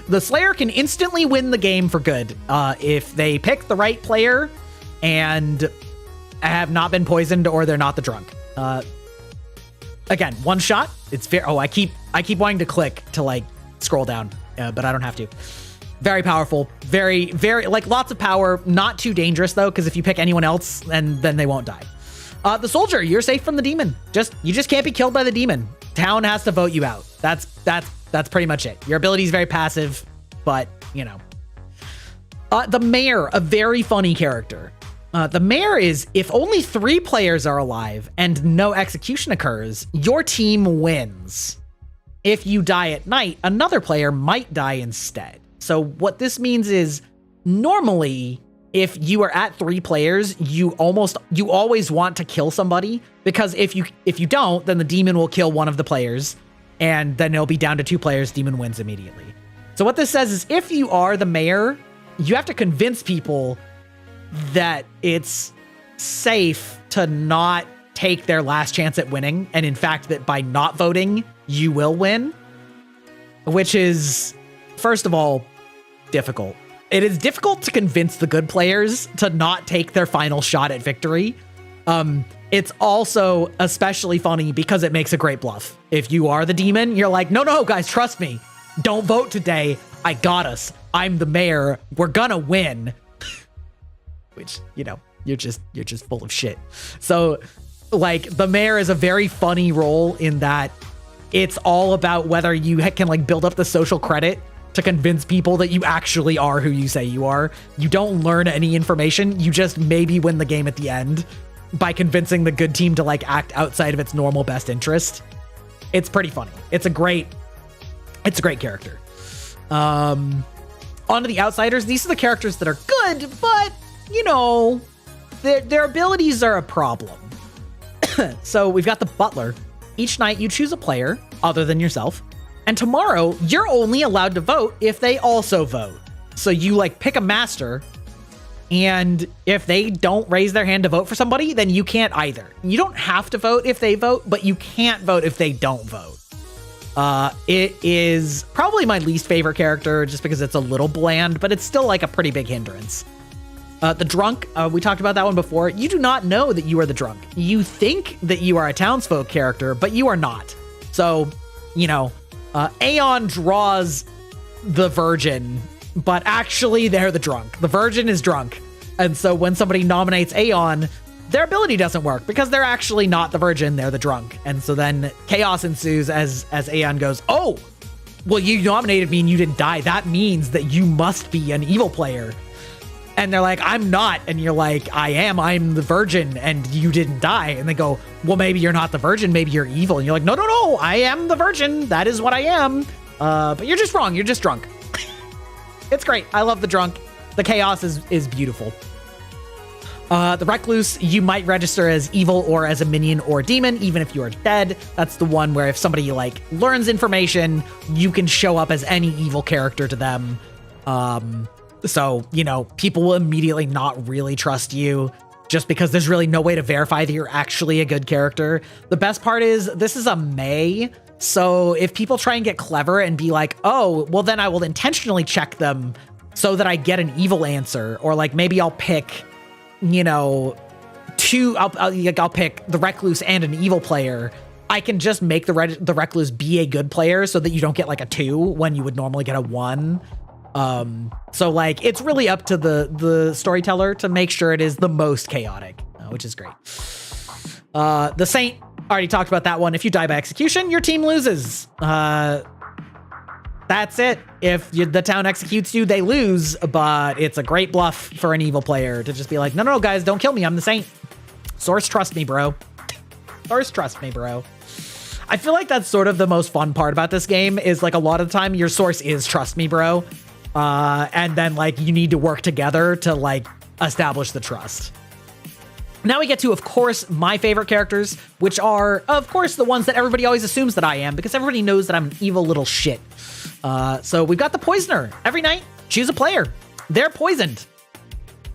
The Slayer can instantly win the game for good if they pick the right player and have not been poisoned or they're not the drunk. Again, one shot. It's very. Oh, I keep wanting to click to like scroll down, but I don't have to. Very powerful. Very like lots of power. Not too dangerous though, because if you pick anyone else, and then they won't die. The Soldier, you're safe from the demon. You just can't be killed by the demon. Town has to vote you out. That's pretty much it. Your ability is very passive, but, you know. The Mayor, a very funny character. The Mayor is, if only 3 players are alive and no execution occurs, your team wins. If you die at night, another player might die instead. So what this means is, normally, if you are at 3 players, you always want to kill somebody, because if you don't, then the demon will kill one of the players. And then it'll be down to 2 players, demon wins immediately. So what this says is if you are the mayor, you have to convince people that it's safe to not take their last chance at winning. And in fact, that by not voting, you will win. Which is, first of all, difficult. It is difficult to convince the good players to not take their final shot at victory. It's also especially funny because it makes a great bluff. If you are the demon, you're like, no, guys, trust me. Don't vote today. I got us. I'm the mayor. We're gonna win. Which, you know, you're just full of shit. So, like, the mayor is a very funny role in that it's all about whether you can, like, build up the social credit to convince people that you actually are who you say you are. You don't learn any information. You just maybe win the game at the end by convincing the good team to like act outside of its normal best interest. It's pretty funny. It's a great character. On to the outsiders. These are the characters that are good, but you know, their abilities are a problem. So we've got the Butler. Each night you choose a player other than yourself. And tomorrow you're only allowed to vote if they also vote. So you like pick a master, and if they don't raise their hand to vote for somebody, then you can't either. You don't have to vote if they vote, but you can't vote if they don't vote. It is probably my least favorite character just because it's a little bland, but it's still like a pretty big hindrance. The drunk, we talked about that one before. You do not know that you are the drunk. You think that you are a townsfolk character, but you are not. So you know, Aeon draws the virgin, but actually they're the drunk. The virgin is drunk. And so when somebody nominates Aeon, their ability doesn't work because they're actually not the virgin, they're the drunk. And so then chaos ensues as Aeon goes, oh, well, you nominated me and you didn't die. That means that you must be an evil player. And they're like, I'm not. And you're like, I am. I'm the virgin and you didn't die. And they go, well, maybe you're not the virgin. Maybe you're evil. And you're like, no, no, no. I am the virgin. That is what I am. But you're just wrong. You're just drunk. It's great. I love the drunk. The chaos is beautiful. The recluse, you might register as evil or as a minion or demon, even if you are dead. That's the one where if somebody like learns information, you can show up as any evil character to them. So, you know, people will immediately not really trust you just because there's really no way to verify that you're actually a good character. The best part is this is a May. So if people try and get clever and be like, oh, well, then I will intentionally check them so that I get an evil answer. Or like maybe I'll pick, you know, I'll pick the recluse and an evil player. I can just make the recluse be a good player so that you don't get like a 2 when you would normally get a 1. So like it's really up to the storyteller to make sure it is the most chaotic, which is great. The Saint, already talked about that one. If you die by execution, your team loses. That's it. If the town executes you, they lose, but it's a great bluff for an evil player to just be like, no, no, guys, don't kill me. I'm the Saint. Source, trust me, bro. Source, trust me, bro. I feel like that's sort of the most fun part about this game is like a lot of the time your source is trust me, bro. And then like you need to work together to like establish the trust. Now we get to, of course, my favorite characters, which are, of course, the ones that everybody always assumes that I am because everybody knows that I'm an evil little shit. So we've got the Poisoner. Every night, choose a player. They're poisoned.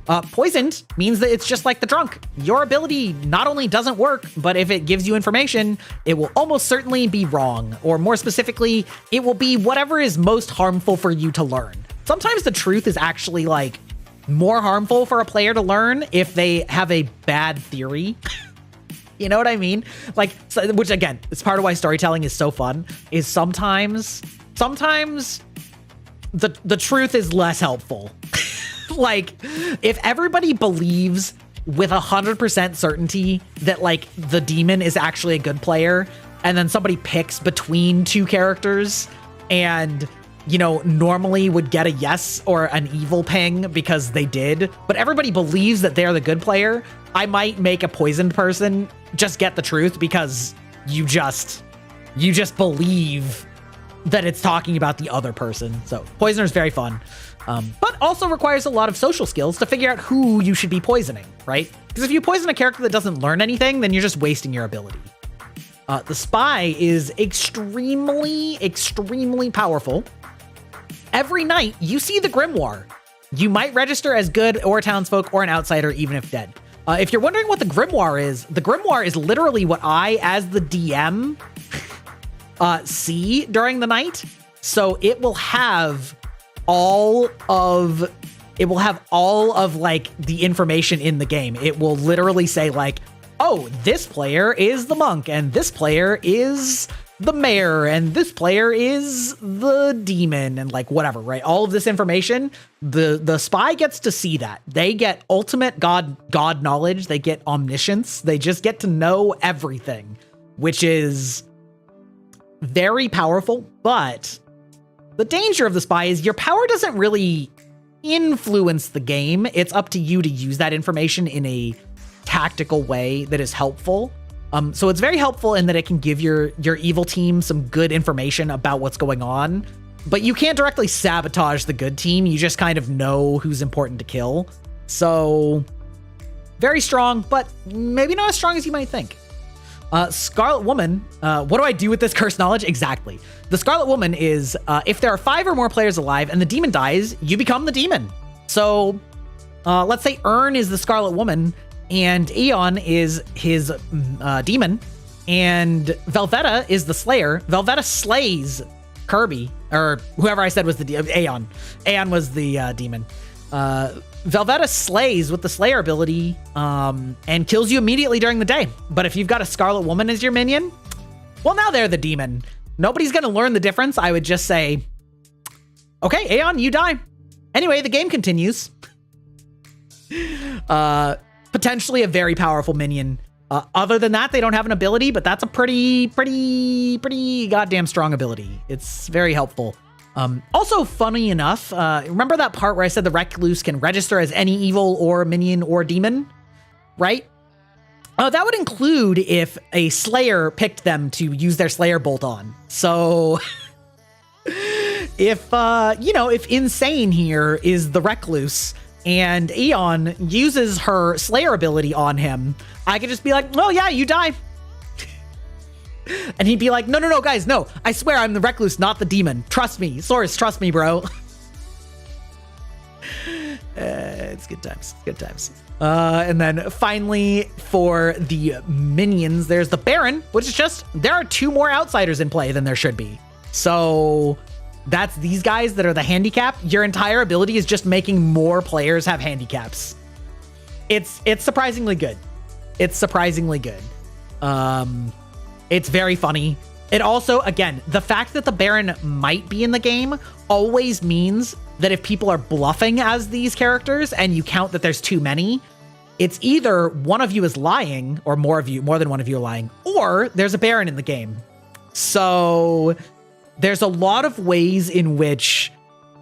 Poisoned means that it's just like the drunk. Your ability not only doesn't work, but if it gives you information, it will almost certainly be wrong. Or more specifically, it will be whatever is most harmful for you to learn. Sometimes the truth is actually like more harmful for a player to learn if they have a bad theory. You know what I mean? Like, so, which again, it's part of why storytelling is so fun, is sometimes the truth is less helpful. Like, if everybody believes with 100% certainty that like the demon is actually a good player, and then somebody picks between two characters and, you know, normally would get a yes or an evil ping because they did, but everybody believes that they're the good player, I might make a poisoned person just get the truth because you just believe that it's talking about the other person. So Poisoner is very fun, but also requires a lot of social skills to figure out who you should be poisoning, right? Because if you poison a character that doesn't learn anything, then you're just wasting your ability. The Spy is extremely, extremely powerful. Every night, you see the Grimoire. You might register as good or townsfolk or an outsider, even if dead. If you're wondering what the Grimoire is literally what I, as the DM, see during the night. So it will have all of like the information in the game. It will literally say like, oh, this player is the monk and this player is the mayor and this player is the demon and like whatever, right? All of this information, the spy gets to see that. They get ultimate god knowledge. They get omniscience. They just get to know everything, which is very powerful. But the danger of the spy is your power doesn't really influence the game. It's up to you to use that information in a tactical way that is helpful. So it's very helpful in that it can give your evil team some good information about what's going on, but you can't directly sabotage the good team. You just kind of know who's important to kill. So very strong, but maybe not as strong as you might think. Scarlet Woman, what do I do with this cursed knowledge? Exactly. The Scarlet Woman is, if there are 5 or more players alive and the demon dies, you become the demon. So let's say Ern is the Scarlet Woman and Aeon is his demon, and Velveta is the Slayer. Velveta slays Kirby, or whoever I said was the Aeon. Aeon was the demon. Velveta slays with the Slayer ability and kills you immediately during the day. But if you've got a Scarlet Woman as your minion, well, now they're the demon. Nobody's going to learn the difference. I would just say, okay, Aeon, you die. Anyway, the game continues. Potentially a very powerful minion. Other than that, they don't have an ability, but that's a pretty goddamn strong ability. It's very helpful. Also, funny enough, remember that part where I said the Recluse can register as any evil or minion or demon, right? That would include if a Slayer picked them to use their Slayer bolt on. So if, if Insane here is the Recluse and Aeon uses her Slayer ability on him, I could just be like, oh yeah, you die. And he'd be like, no, guys, no. I swear I'm the Recluse, not the demon. Trust me. Source, trust me, bro. It's good times. Good times. And then finally, for the minions, there's the Baron, which is just, there are 2 more outsiders in play than there should be. So that's these guys that are the handicap. Your entire ability is just making more players have handicaps. It's surprisingly good. It's surprisingly good. It's very funny. It also, again, the fact that the Baron might be in the game always means that if people are bluffing as these characters and you count that there's too many, it's either one of you is lying or more than one of you are lying, or there's a Baron in the game. So there's a lot of ways in which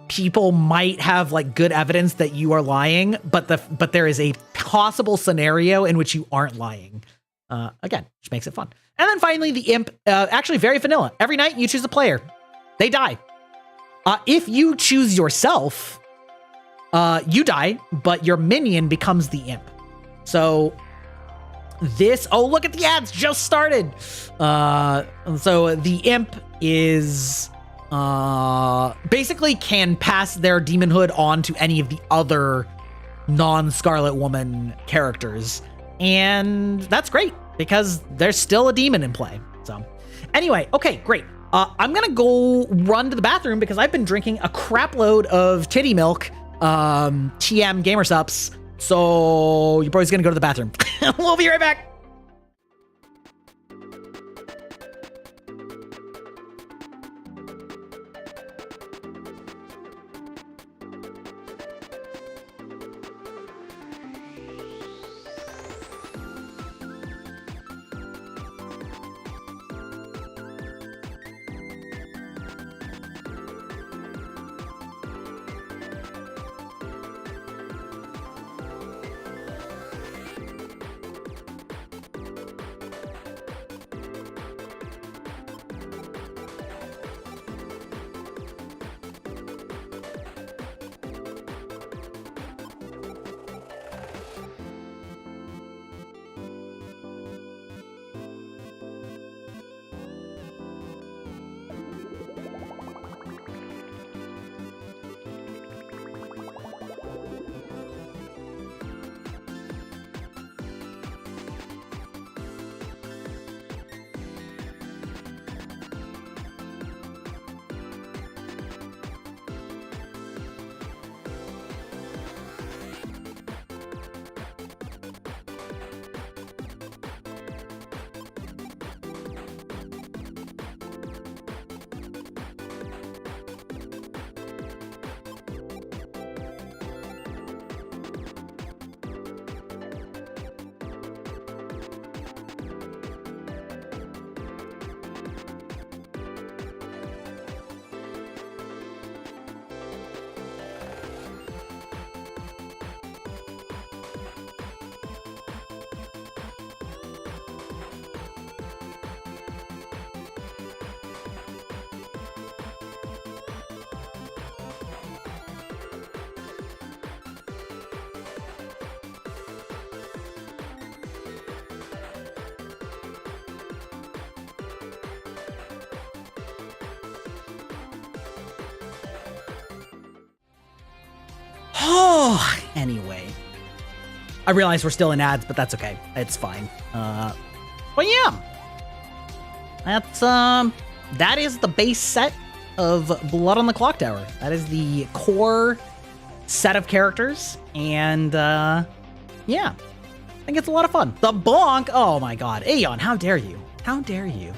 people might have like good evidence that you are lying, but there is a possible scenario in which you aren't lying. Again, which makes it fun. And then finally, the Imp, actually very vanilla. Every night you choose a player. They die. If you choose yourself, you die, but your minion becomes the Imp. So this, oh, look at the ads just started. So the Imp is basically can pass their demonhood on to any of the other non-Scarlet Woman characters. And that's great because there's still a demon in play. So anyway, okay, great. I'm going to go run to the bathroom because I've been drinking a crap load of titty milk, TM Gamersups. So your boy's going to go to the bathroom. We'll be right back. Oh, anyway. I realize we're still in ads, but that's okay. It's fine. Well, yeah. That's, that is the base set of Blood on the Clock Tower. That is the core set of characters. And, yeah. I think it's a lot of fun. The bonk! Oh my god. Aeon, how dare you? How dare you?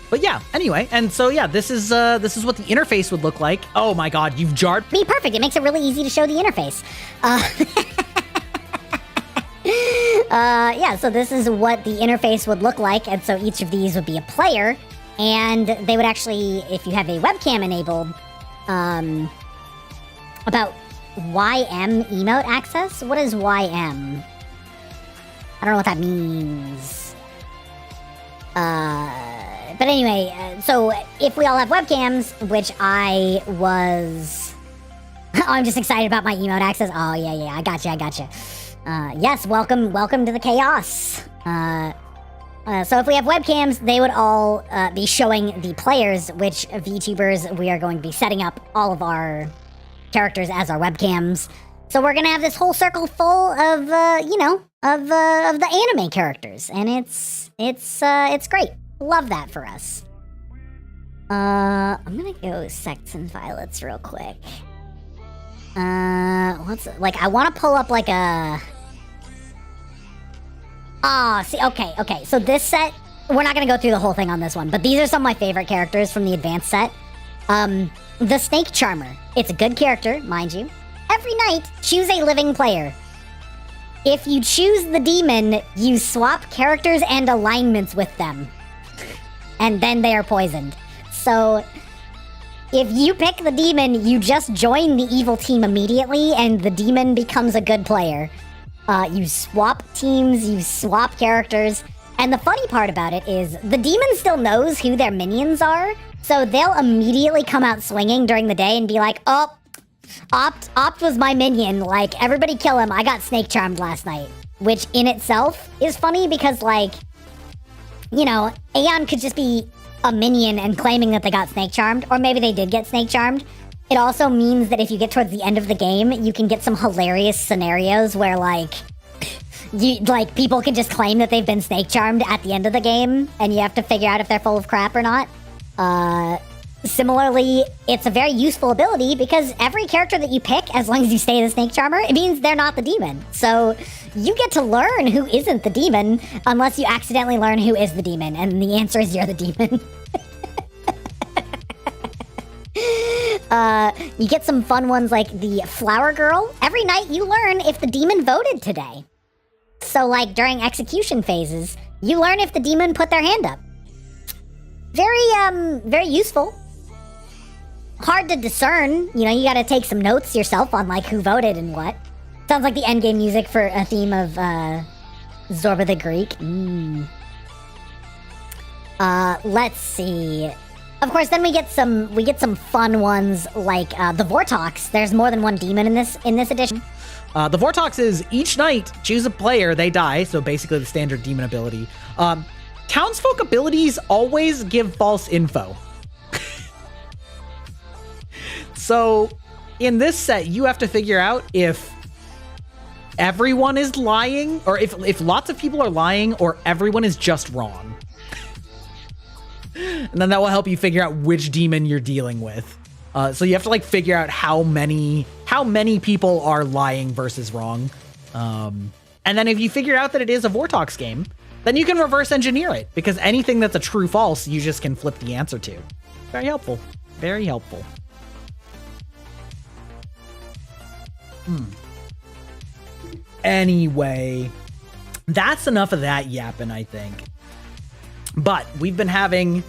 But yeah, anyway, and so yeah, this is what the interface would look like. Oh my god, you've jarred me. Perfect. It makes it really easy to show the interface. Yeah, so this is what the interface would look like, and so each of these would be a player, and they would actually, if you have a webcam enabled, about YM emote access? What is YM? I don't know what that means. But anyway, so if we all have webcams, which I was... oh, I'm just excited about my emote access. Oh, yeah, I gotcha. Yes, welcome to the chaos. So if we have webcams, they would all be showing the players, which VTubers we are going to be setting up all of our characters as our webcams. So we're gonna have this whole circle full of, of the anime characters, and it's great. Love that for us. I'm gonna go Sects and Violets real quick. I want to pull up like a... see, okay. So this set, we're not gonna go through the whole thing on this one, but these are some of my favorite characters from the advanced set. The Snake Charmer. It's a good character, mind you. Every night, choose a living player. If you choose the demon, you swap characters and alignments with them. And then they are poisoned. So, if you pick the demon, you just join the evil team immediately, and the demon becomes a good player. You swap teams, you swap characters, and the funny part about it is, the demon still knows who their minions are, so they'll immediately come out swinging during the day and be like, oh, Opt was my minion, like, everybody kill him, I got snake charmed last night. Which in itself is funny because, like, Aeon could just be a minion and claiming that they got snake charmed, or maybe they did get snake charmed. It also means that if you get towards the end of the game, you can get some hilarious scenarios where, like, people can just claim that they've been snake charmed at the end of the game, and you have to figure out if they're full of crap or not. Similarly, it's a very useful ability because every character that you pick, as long as you stay the snake charmer, it means they're not the demon. So you get to learn who isn't the demon unless you accidentally learn who is the demon, and the answer is you're the demon. You get some fun ones like the Flower Girl. Every night you learn if the demon voted today. So, like, during execution phases, you learn if the demon put their hand up. Very useful. Hard to discern. You gotta take some notes yourself on, like, who voted and what. Sounds like the endgame music for a theme of, Zorba the Greek. Let's see. Of course, then we get some fun ones like, the Vortox. There's more than one demon in this edition. The Vortox is each night, choose a player, they die, so basically the standard demon ability. Townsfolk abilities always give false info. So, in this set, you have to figure out if everyone is lying, or if lots of people are lying, or everyone is just wrong. And then that will help you figure out which demon you're dealing with. So you have to, like, figure out how many people are lying versus wrong. And then if you figure out that it is a Vortox game, then you can reverse engineer it, because anything that's a true false, you just can flip the answer to. Very helpful. Very helpful. Anyway, that's enough of that yapping, I think. But we've been having...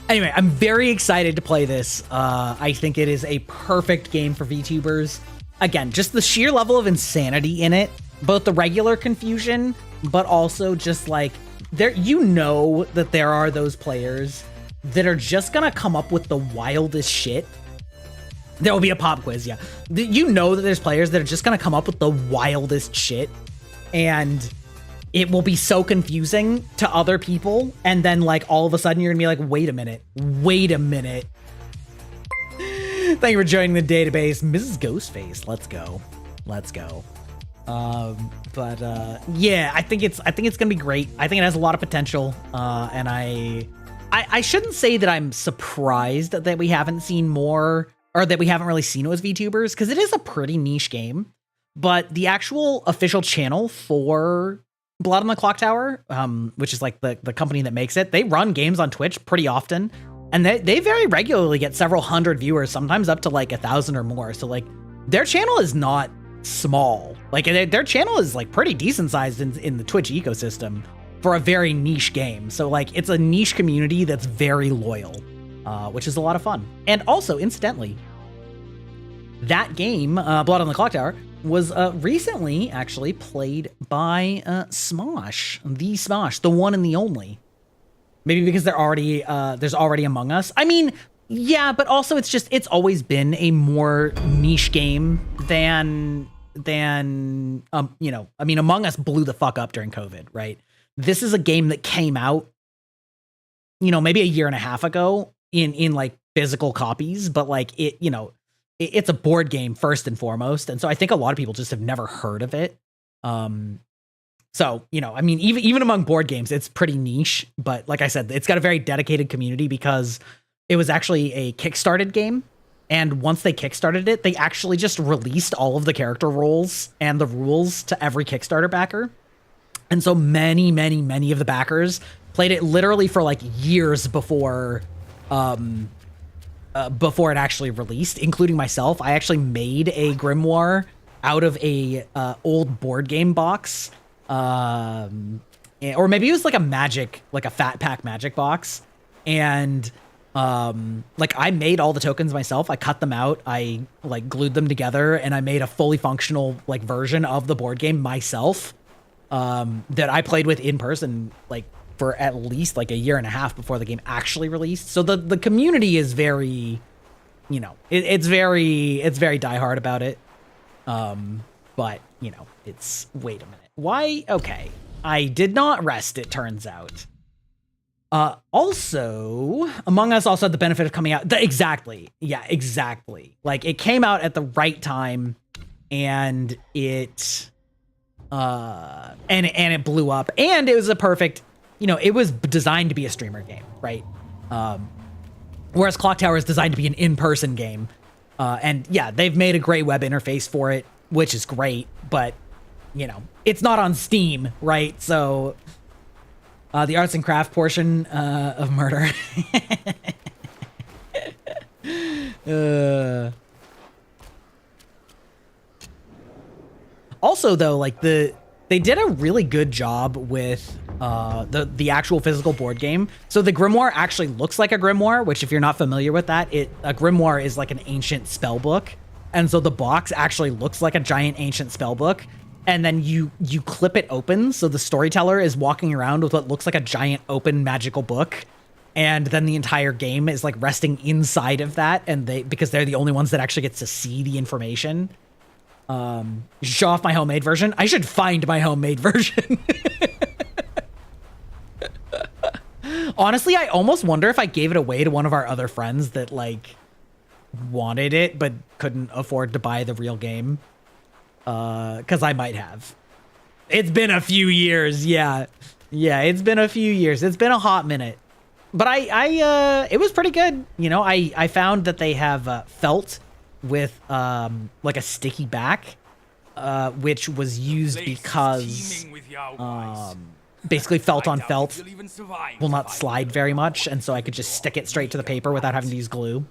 Anyway, I'm very excited to play this. I think it is a perfect game for VTubers. Again, just the sheer level of insanity in it. Both the regular confusion, but also just, like, that there are those players that are just gonna come up with the wildest shit. There will be a pop quiz, yeah. That there's players that are just gonna come up with the wildest shit, and it will be so confusing to other people, and then, like, all of a sudden you're gonna be like, wait a minute. Thank you for joining the database, Mrs. Ghostface. Let's go. Yeah, I think it's gonna be great. I think it has a lot of potential, and I shouldn't say that I'm surprised that we haven't seen more, or that we haven't really seen it as VTubers, because it is a pretty niche game. But the actual official channel for Blood on the Clock Tower, which is like the company that makes it, they run games on Twitch pretty often, and they very regularly get several hundred viewers, sometimes up to like 1,000 or more. So like their channel is not small. Like their channel is like pretty decent sized in the Twitch ecosystem for a very niche game. So like it's a niche community that's very loyal, which is a lot of fun. And also, incidentally, that game, Blood on the Clock Tower, was recently actually played by Smosh, the one and the only. Maybe because there's already Among Us. I mean, yeah, but also it's always been a more niche game than you know, I mean, Among Us blew the fuck up during COVID, right? This is a game that came out, you know, maybe a year and a half ago in like physical copies, but like it, you know, it's a board game first and foremost. And so I think a lot of people just have never heard of it. So, you know, I mean, even among board games, it's pretty niche, but like I said, it's got a very dedicated community because it was actually a Kickstarted game. And once they Kickstarted it, they actually just released all of the character roles and the rules to every Kickstarter backer. And so many of the backers played it literally for like years before it actually released, including myself. I actually made a grimoire out of a old board game box, or maybe it was like a fat pack magic box, and like I made all the tokens myself. I cut them out, I like glued them together, and I made a fully functional like version of the board game myself, that I played with in person like for at least like a year and a half before the game actually released. So the community is very, you know, it's very diehard about it. But you know, wait a minute. Why? Okay. I did not rest, it turns out. Also, Among Us also had the benefit of coming out. Exactly. Yeah, exactly. Like it came out at the right time, and it blew up, and it was a perfect, you know, it was designed to be a streamer game, right? Whereas Clock Tower is designed to be an in-person game. And yeah, they've made a great web interface for it, which is great, but you know, it's not on Steam, right? So the arts and craft portion of murder. Also, though, like they did a really good job with the actual physical board game. So the grimoire actually looks like a grimoire, which if you're not familiar with that, a grimoire is like an ancient spell book. And so the box actually looks like a giant ancient spell book. And then you clip it open, so the storyteller is walking around with what looks like a giant open magical book, and then the entire game is like resting inside of that, and because they're the only ones that actually gets to see the information. Show off my homemade version. I should find my homemade version. Honestly, I almost wonder if I gave it away to one of our other friends that like wanted it but couldn't afford to buy the real game. Because I might have. It's been a few years, yeah. Yeah, it's been a few years. It's been a hot minute. But it was pretty good. You know, I found that they have felt with like a sticky back, which was used because basically felt on felt will not slide very much, and so I could just stick it straight to the paper without having to use glue.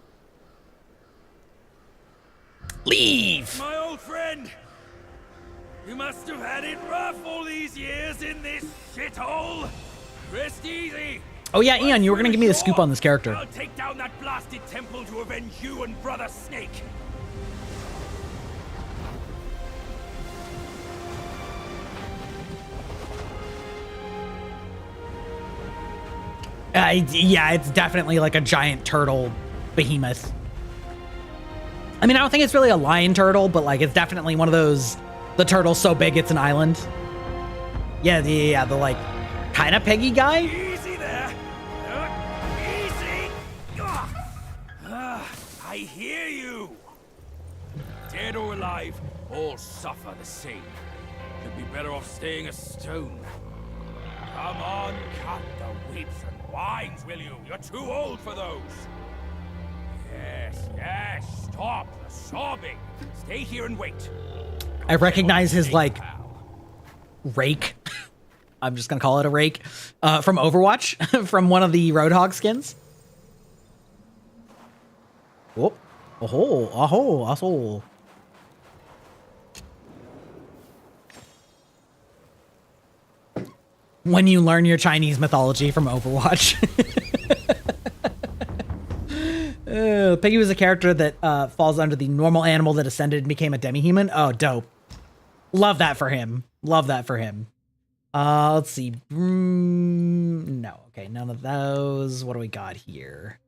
Leave! My old friend! You must have had it rough all these years in this shithole. Rest easy. Oh yeah, Ian, you were gonna give me the scoop on this character. I'll take down that blasted temple to avenge you and Brother Snake. Yeah, it's definitely like a giant turtle behemoth. I mean, I don't think it's really a lion turtle, but like it's definitely one of those. The turtle's so big it's an island. Yeah, the like kind of peggy guy. Easy there. Easy. I hear you. Dead or alive, all suffer the same. You'd be better off staying a stone. Come on, cut the whips and wines, will you? You're too old for those. Yes, stop the sobbing. Stay here and wait. I recognize his, like, rake. I'm just gonna call it a rake, from Overwatch, from one of the Roadhog skins. Whoop. Asshole. When you learn your Chinese mythology from Overwatch. Piggy was a character that falls under the normal animal that ascended and became a demi-human. Oh, dope. Love that for him. Love that for him. Let's see. No. Okay, none of those. What do we got here?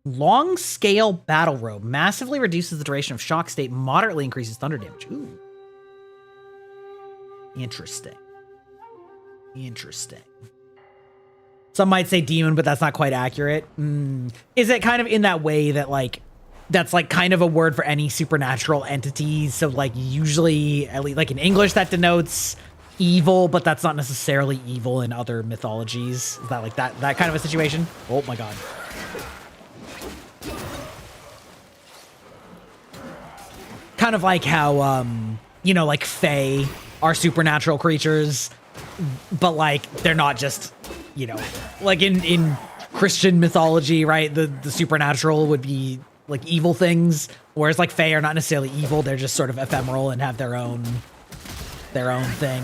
Long scale battle robe. Massively reduces the duration of shock state. Moderately increases thunder damage. Ooh. Interesting. Interesting. Some might say demon, but that's not quite accurate. Is it kind of in that way that, like, that's like kind of a word for any supernatural entity? So like usually, at least like in English, that denotes evil, but that's not necessarily evil in other mythologies. Is that like that kind of a situation? Oh my god. Kind of like how, you know, like Fae are supernatural creatures, but like they're not just, you know, like in Christian mythology, right? The supernatural would be like evil things, whereas like Fae are not necessarily evil. They're just sort of ephemeral and have their own thing.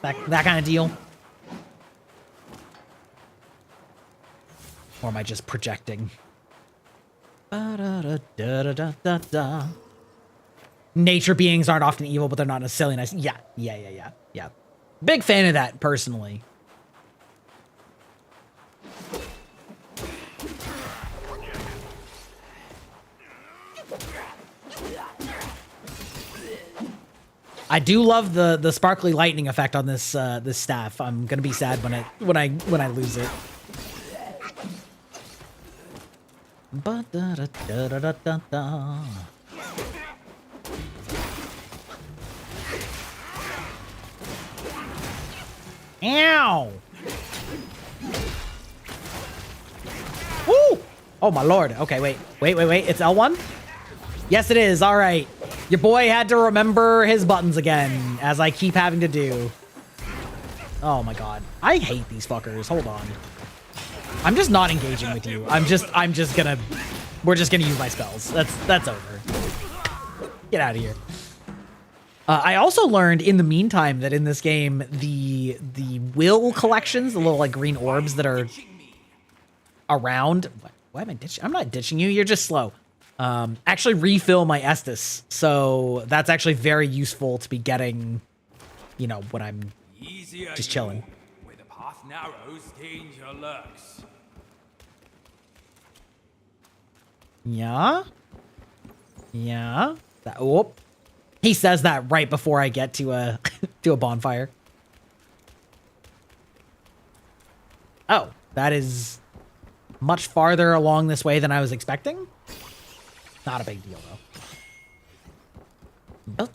That kind of deal. Or am I just projecting? Nature beings aren't often evil, but they're not necessarily nice. Yeah. Big fan of that, personally. I do love the sparkly lightning effect on this this staff. I'm gonna be sad when I lose it. Ow! Woo! Oh my lord. Okay, wait. It's L1? Yes, it is. All right. Your boy had to remember his buttons again, as I keep having to do. Oh my god. I hate these fuckers. Hold on. I'm just not engaging with you. I'm just gonna... We're just gonna use my spells. That's over. Get out of here. I also learned in the meantime that in this game, the will collections, the little like green orbs that are around... Why am I ditching? I'm not ditching you. You're just slow. Actually refill my Estus. So that's actually very useful to be getting, you know, when I'm just chilling. Where the path narrows, danger lurks. Yeah. Oh, he says that right before I get to a to a bonfire. Oh, that is much farther along this way than I was expecting. Not a big deal, though.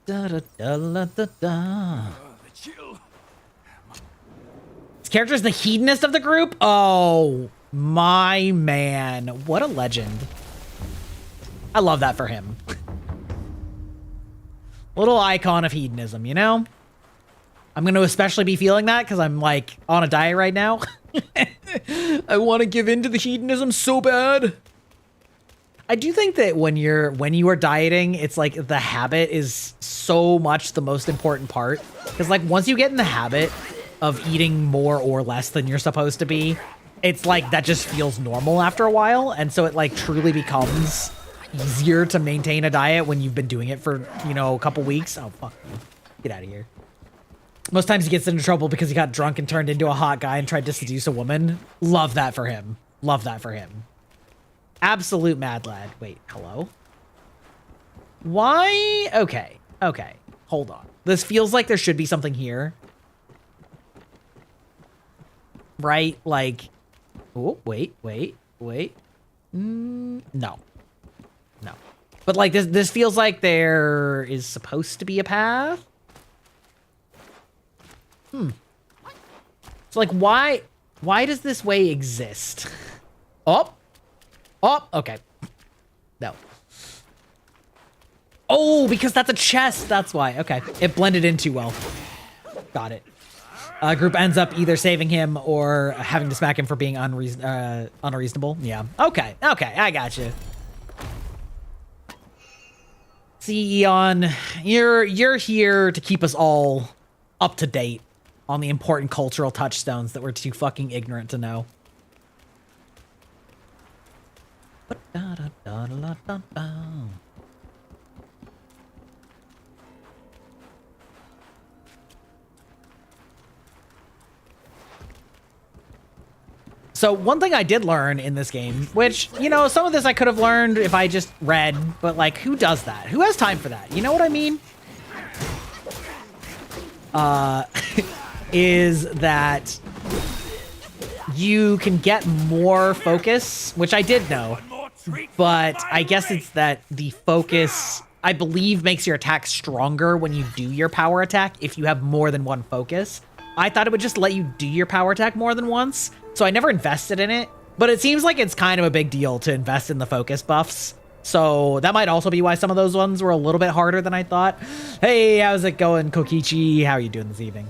This character's the hedonist of the group? Oh, my man. What a legend. I love that for him. Little icon of hedonism, you know? I'm going to especially be feeling that because I'm, like, on a diet right now. I want to give in to the hedonism so bad. I do think that when you are dieting, it's like the habit is so much the most important part. Because like once you get in the habit of eating more or less than you're supposed to be, it's like that just feels normal after a while. And so it like truly becomes easier to maintain a diet when you've been doing it for, you know, a couple weeks. Oh, fuck you. Get out of here. Most times he gets into trouble because he got drunk and turned into a hot guy and tried to seduce a woman. Love that for him. Love that for him. Absolute mad lad. Wait, hello? Why? Okay. Hold on. This feels like there should be something here. Right? Like... Oh, wait. No. But like this feels like there is supposed to be a path. So like why does this way exist? Oh, okay. No. Oh, because that's a chest. That's why. Okay. It blended in too well. Got it. Group ends up either saving him or having to smack him for being unreasonable. Yeah. Okay. Okay. I got you. See, Eon, you're here to keep us all up to date on the important cultural touchstones that we're too fucking ignorant to know. So one thing I did learn in this game, which, you know, some of this I could have learned if I just read, but like, who does that? Who has time for that? You know what I mean? Is that you can get more focus, which I did know, but I guess it's that the focus, I believe, makes your attack stronger when you do your power attack if you have more than one focus. I thought it would just let you do your power attack more than once, so I never invested in it, but it seems like it's kind of a big deal to invest in the focus buffs. So that might also be why some of those ones were a little bit harder than I thought. Hey, how's it going, Kokichi? How are you doing this evening?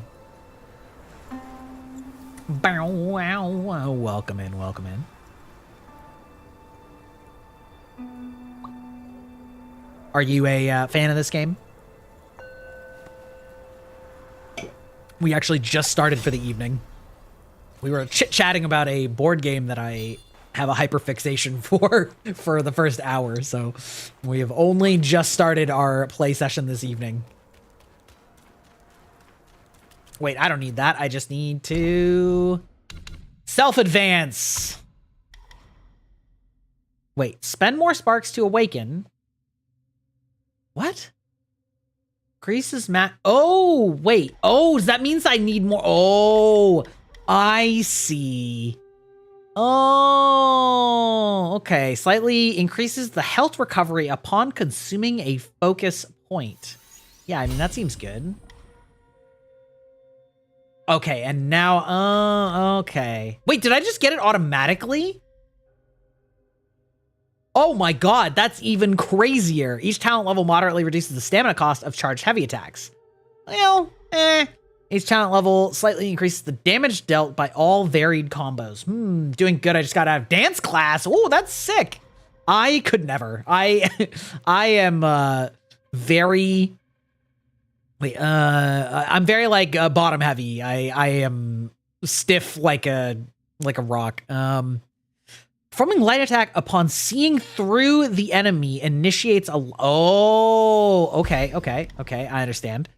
Bow, wow, wow. Welcome in, welcome in. Are you a fan of this game? We actually just started for the evening. We were chit-chatting about a board game that I have a hyperfixation for the first hour, so we have only just started our play session this evening. Wait, I don't need that. I just need to self-advance. Wait, spend more sparks to awaken. What? Increases oh, wait. Oh, that means I need more. Oh, I see. Oh, okay. Slightly increases the health recovery upon consuming a focus point. Yeah, I mean, that seems good. Okay, and now, okay. Wait, did I just get it automatically? Oh my god, that's even crazier. Each talent level moderately reduces the stamina cost of charged heavy attacks. Well, Each talent level slightly increases the damage dealt by all varied combos. Doing good. I just got out of dance class. Oh, that's sick. I could never. I am very... Wait, I'm very like bottom heavy. I am stiff like a rock. Performing light attack upon seeing through the enemy initiates a... Oh, okay. I understand.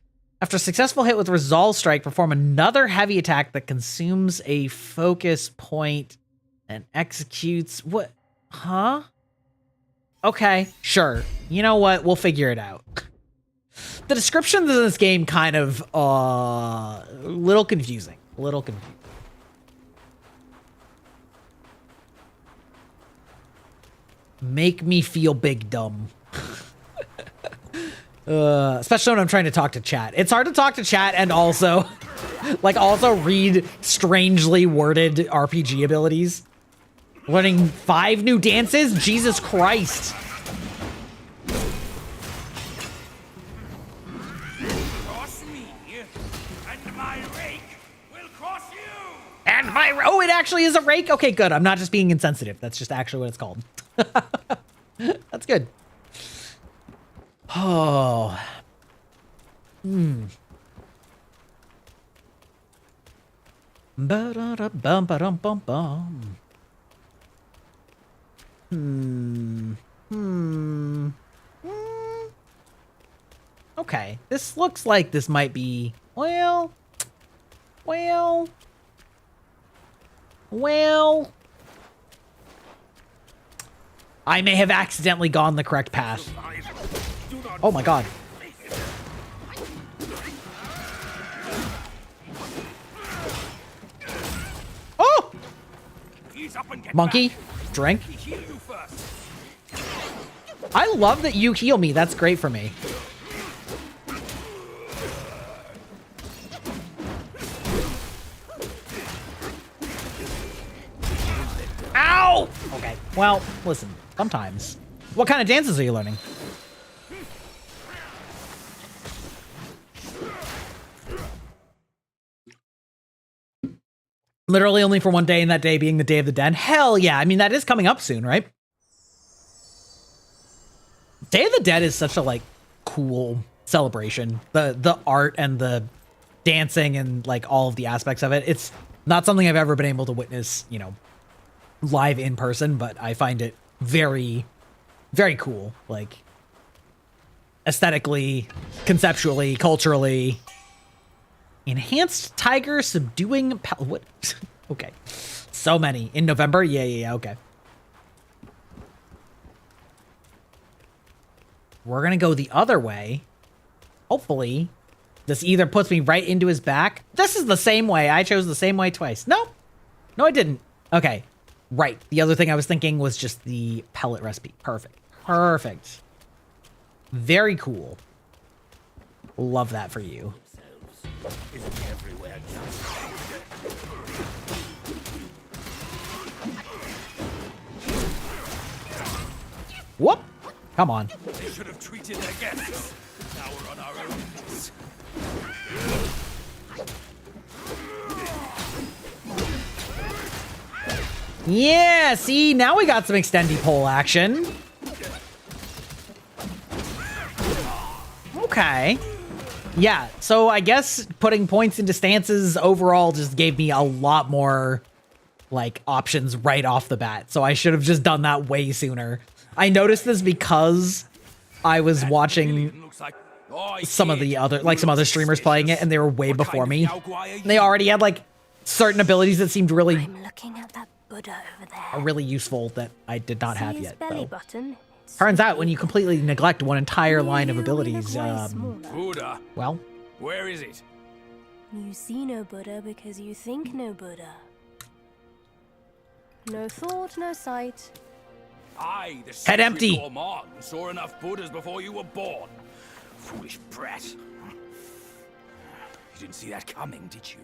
After a successful hit with Resolve Strike, perform another heavy attack that consumes a focus point and executes... What? Huh? Okay, sure. You know what? We'll figure it out. The descriptions in this game kind of, a little confusing. A little confusing. Make me feel big dumb. Especially when I'm trying to talk to chat. It's hard to talk to chat and also, also read strangely worded RPG abilities. Learning 5 new dances? Jesus Christ. Cross me, and my rake will cross you. And my... Oh, it actually is a rake? Okay, good. I'm not just being insensitive. That's just actually what it's called. That's good. Oh. Ba-da-da-bum-ba-dum-bum-bum. Okay, this looks like this might be... Well... I may have accidentally gone the correct path. Oh my god. Oh! Monkey, drink. I love that you heal me. That's great for me. Ow! Okay, well, listen, sometimes. What kind of dances are you learning? Literally only for one day, and that day being the Day of the Dead. Hell yeah. I mean, that is coming up soon, right? Day of the Dead is such a, like, cool celebration. The art and the dancing and, like, all of the aspects of it. It's not something I've ever been able to witness, you know, live in person, but I find it very, very cool. Like, aesthetically, conceptually, culturally. Enhanced tiger subduing what? Okay. So many. In November? Yeah, okay. We're gonna go the other way. Hopefully, this either puts me right into his back. This is the same way. I chose the same way twice. No, I didn't. Okay, right. The other thing I was thinking was just the pellet recipe. Perfect. Very cool. Love that for you. Whoop! Come on. They should have treated their guests. Now we're on our own. Yeah, see, now we got some extendy pole action. Okay. Yeah, so I guess putting points into stances overall just gave me a lot more, like, options right off the bat. So I should have just done that way sooner. I noticed this because I was watching some of the other, like, some other streamers playing it, and they were way before me. They already had, like, certain abilities that seemed really, I'm looking at that Buddha over there. really useful that I did not have yet, belly though. button? Turns out when you completely neglect one entire line of abilities, Buddha, well, where is it? You see no Buddha because you think no Buddha. No thought, no sight. I, the Head empty. secret gourmand, saw enough Buddhas before you were born. Foolish brat. You didn't see that coming, did you?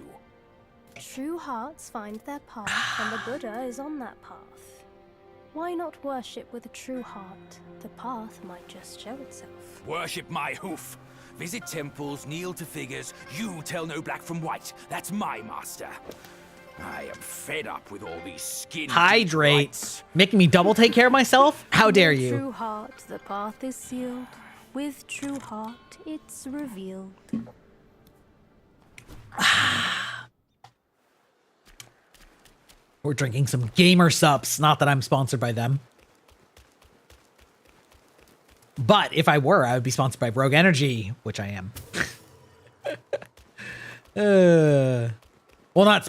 True hearts find their path, and the Buddha is on that path. Why not worship with a true heart? The path might just show itself. Worship my hoof. Visit temples, kneel to figures. You tell no black from white. That's my master. I am fed up with all these skin. hydrate. Making me double take care of myself? How dare you? True heart, the path is sealed. With true heart, it's revealed. We're drinking some gamer sups. Not that I'm sponsored by them. But if I were, I would be sponsored by Rogue Energy, which I am. Well, not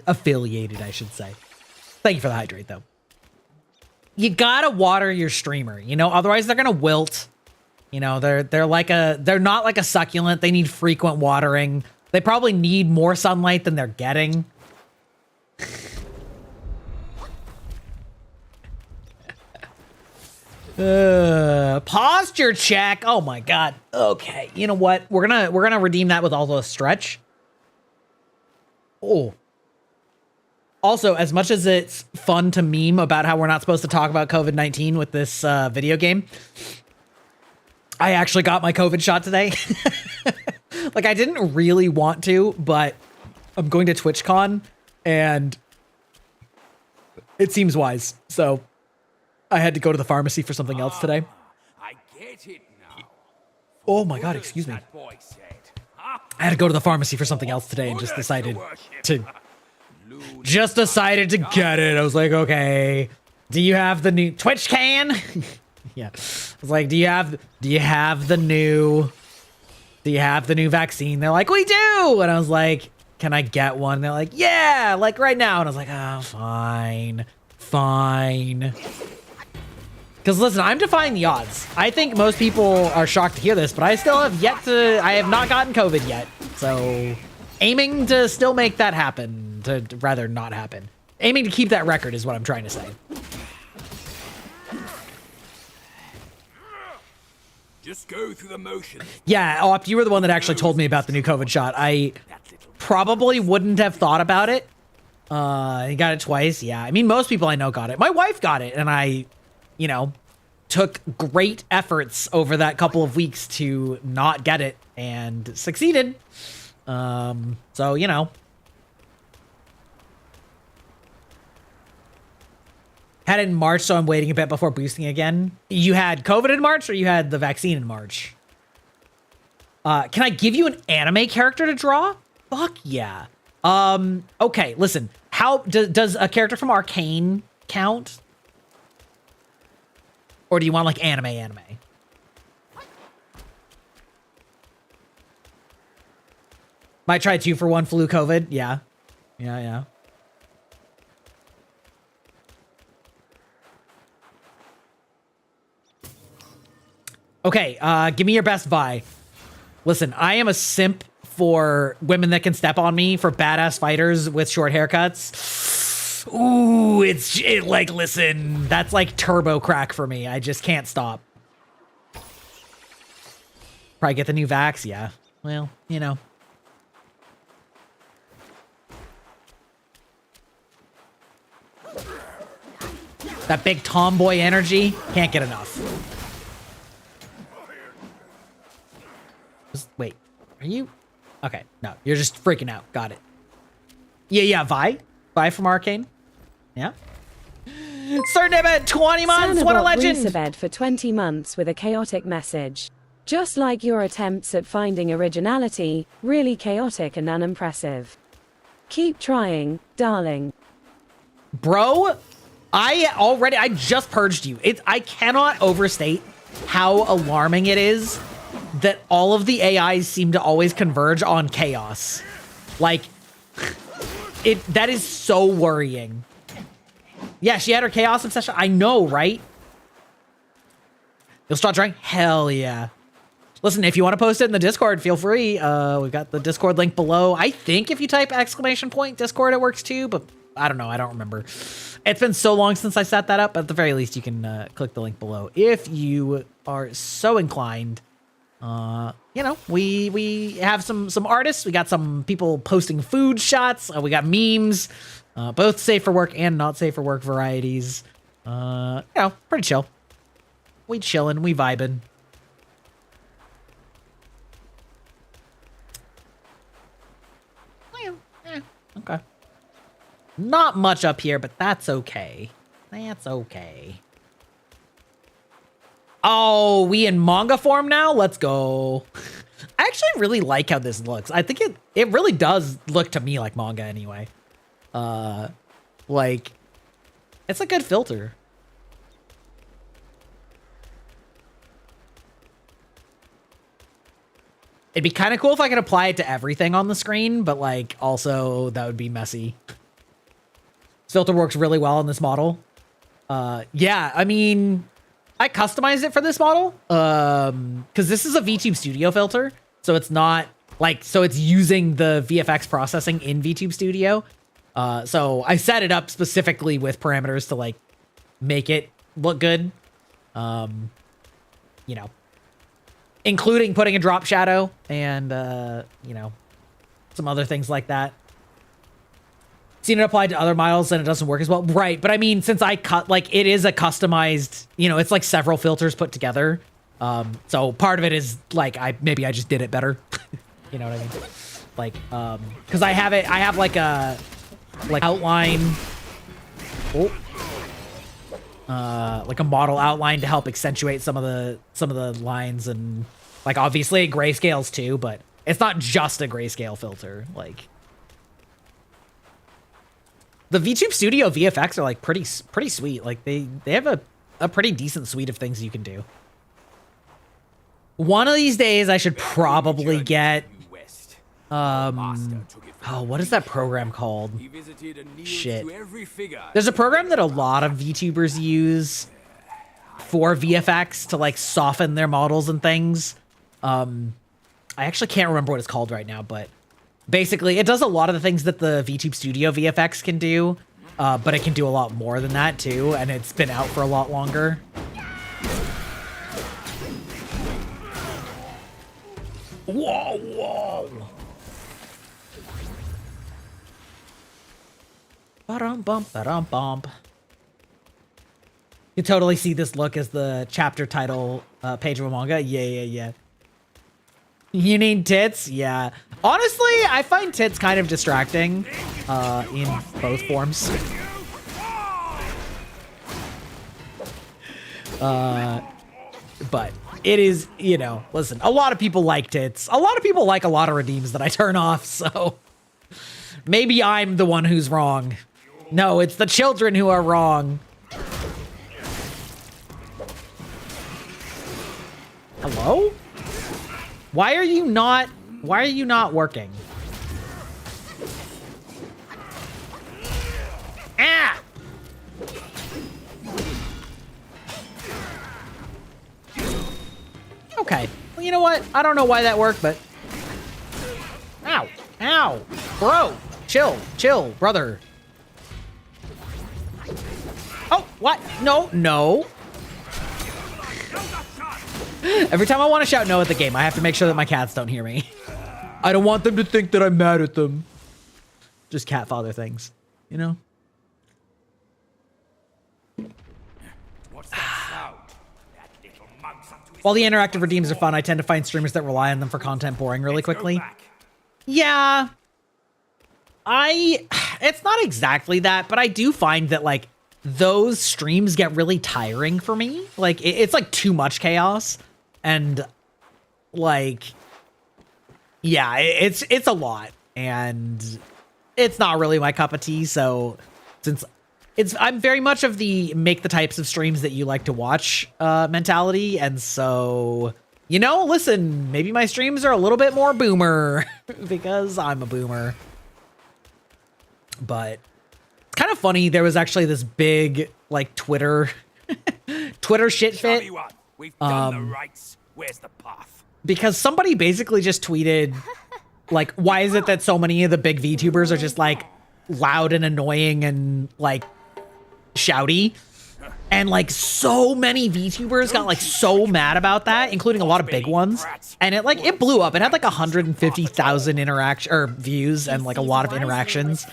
affiliated, I should say. Thank you for the hydrate, though. You gotta water your streamer, you know, otherwise they're gonna wilt. You know, they're not like a succulent. They need frequent watering. They probably need more sunlight than they're getting. Posture check. Oh my god. Okay. You know what? We're gonna redeem that with all stretch. Oh. Also, as much as it's fun to meme about how we're not supposed to talk about COVID-19 with this video game, I actually got my COVID shot today. Like, I didn't really want to, but I'm going to TwitchCon, and it seems wise. So I had to go to the pharmacy for something else today. I get it now. Oh my god, excuse me. I had to go to the pharmacy for something else today and just decided to get it. I was like, okay, do you have the new Twitch can? Yeah. I was like, do you have the new vaccine? They're like, we do. And I was like, can I get one? And they're like, yeah, like right now. And I was like, oh, fine. Because listen, I'm defying the odds. I think most people are shocked to hear this, but I have not gotten COVID yet. So aiming to still make that happen, to rather not happen. Aiming to keep that record is what I'm trying to say. Just go through the motions. Yeah, Opt, you were the one that actually told me about the new COVID shot. I probably wouldn't have thought about it. I got it twice. Yeah, I mean, most people I know got it. My wife got it, and I, you know, took great efforts over that couple of weeks to not get it and succeeded. So, you know, Had it in March, so I'm waiting a bit before boosting again. You had COVID in March or you had the vaccine in March? Can I give you an anime character to draw? Fuck yeah. Okay, listen. How does a character from Arcane count? Or do you want like anime? Might try 2-for-1 flu COVID. Yeah. Yeah. Okay, give me your best Vi. Listen, I am a simp for women that can step on me, for badass fighters with short haircuts. Ooh, like, listen, that's like turbo crack for me. I just can't stop. Probably get the new vax, yeah. Well, you know. That big tomboy energy, can't get enough. Wait, are you? Okay, no, you're just freaking out. Got it. Yeah, Vi from Arcane. Yeah. Starting at 20 months, what a legend! Bed for 20 months with a chaotic message. Just like your attempts at finding originality, really chaotic and unimpressive. Keep trying, darling. Bro, I just purged you. I cannot overstate how alarming it is that all of the AIs seem to always converge on chaos. Like, that is so worrying. Yeah, she had her chaos obsession. I know, right? You'll start trying? Hell yeah. Listen, if you want to post it in the Discord, feel free. We've got the Discord link below. I think if you type !Discord, it works too, but I don't know. I don't remember. It's been so long since I set that up. At the very least, you can click the link below if you are so inclined. You know, we have some artists. We got some people posting food shots. We got memes, both safe for work and not safe for work varieties. You know, pretty chill. We chillin', we vibin'. Okay. Not much up here, but that's okay. That's okay. Oh, we in manga form now? Let's go. I actually really like how this looks. I think it really does look to me like manga anyway. Like, it's a good filter. It'd be kind of cool if I could apply it to everything on the screen, but like, also that would be messy. This filter works really well on this model. Yeah, I mean, I customized it for this model because this is a VTube Studio filter. So it's not like, so it's using the VFX processing in VTube Studio. So I set it up specifically with parameters to like make it look good. You know, including putting a drop shadow and, you know, some other things like that. Seen it applied to other models and it doesn't work as well. Right. But I mean, since I cut, like, it is a customized, you know, it's like several filters put together. So part of it is like, maybe I just did it better. You know what I mean? Like, cause I have like a, like outline, like a model outline to help accentuate some of the lines, and like obviously grayscales too, but it's not just a grayscale filter. Like, the VTube Studio VFX are like pretty sweet. Like they have a pretty decent suite of things you can do. One of these days I should probably get oh, what is that program called? Shit. There's a program that a lot of VTubers use for VFX to like soften their models and things. I actually can't remember what it's called right now, but basically it does a lot of the things that the VTube Studio VFX can do, but it can do a lot more than that too, and it's been out for a lot longer. Whoa. Ba-dum-bump. You totally see this look as the chapter title page of a manga. Yeah. You need tits? Yeah. Honestly, I find tits kind of distracting in both forms. But it is, you know, listen, a lot of people like tits. A lot of people like a lot of redeems that I turn off, so maybe I'm the one who's wrong. No, it's the children who are wrong. Hello? Why are you not working? Ah! Okay. Well, you know what? I don't know why that worked, but... Ow. Ow. Bro. Chill, brother. Oh, what? No, no. Every time I want to shout no at the game, I have to make sure that my cats don't hear me. I don't want them to think that I'm mad at them. Just cat father things, you know? What's that sound? That little mug's up to his While the interactive redeems are fun, I tend to find streamers that rely on them for content boring really quickly. Yeah. It's not exactly that, but I do find that, like, those streams get really tiring for me. Like, it's like too much chaos. And, like, yeah, it's a lot. And it's not really my cup of tea, so since I'm very much of the make the types of streams that you like to watch mentality, and so, you know, listen, maybe my streams are a little bit more boomer because I'm a boomer. But it's kind of funny, there was actually this big, like, Twitter shit fit. We've done the rights. Where's the path? Because somebody basically just tweeted, like, why is it that so many of the big VTubers are just, like, loud and annoying and, like, shouty? And, like, so many VTubers got, like, so mad about that, including a lot of big ones. And it blew up. It had, like, 150,000 views and, like, a lot of interactions.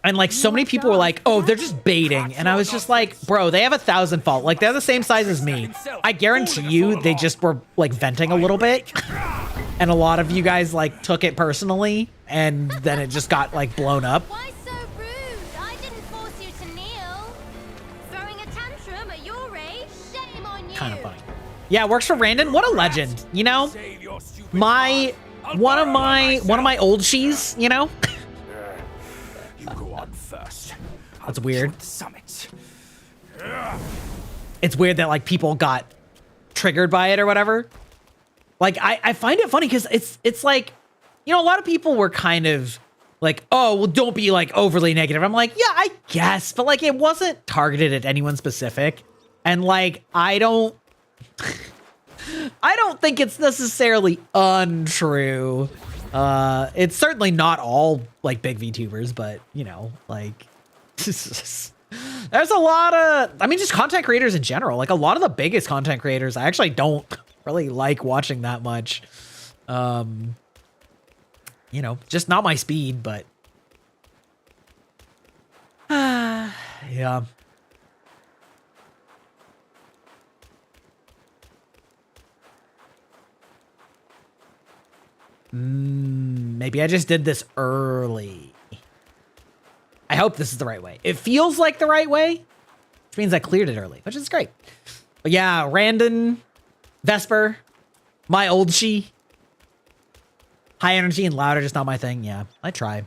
And, like, so many people were like, oh, they're just baiting. And I was just like, bro, they have 1,000 fault. Like, they're the same size as me. I guarantee you they just were, like, venting a little bit. And a lot of you guys, like, took it personally. And then it just got, like, blown up. Why so rude? I didn't force you to kneel. Throwing a tantrum at your age? Shame on you. Kind of funny. Yeah, it works for Randon. What a legend, you know? Save your stupid One of my old shees, you know? You go on first. That's weird. The summit. It's weird that, like, people got triggered by it or whatever. Like, I find it funny because it's like, you know, a lot of people were kind of like, oh, well, don't be, like, overly negative. I'm like, yeah, I guess, but, like, it wasn't targeted at anyone specific. And, like, I don't think it's necessarily untrue. It's certainly not all, like, big VTubers, but, you know, like, there's a lot of, I mean, just content creators in general. Like, a lot of the biggest content creators, I actually don't really like watching that much. You know, just not my speed, but yeah. Maybe I just did this early. I hope this is the right way. It feels like the right way, which means I cleared it early, which is great. But yeah, Randon, Vesper, my old she. High energy and loud are just not my thing. Yeah, I try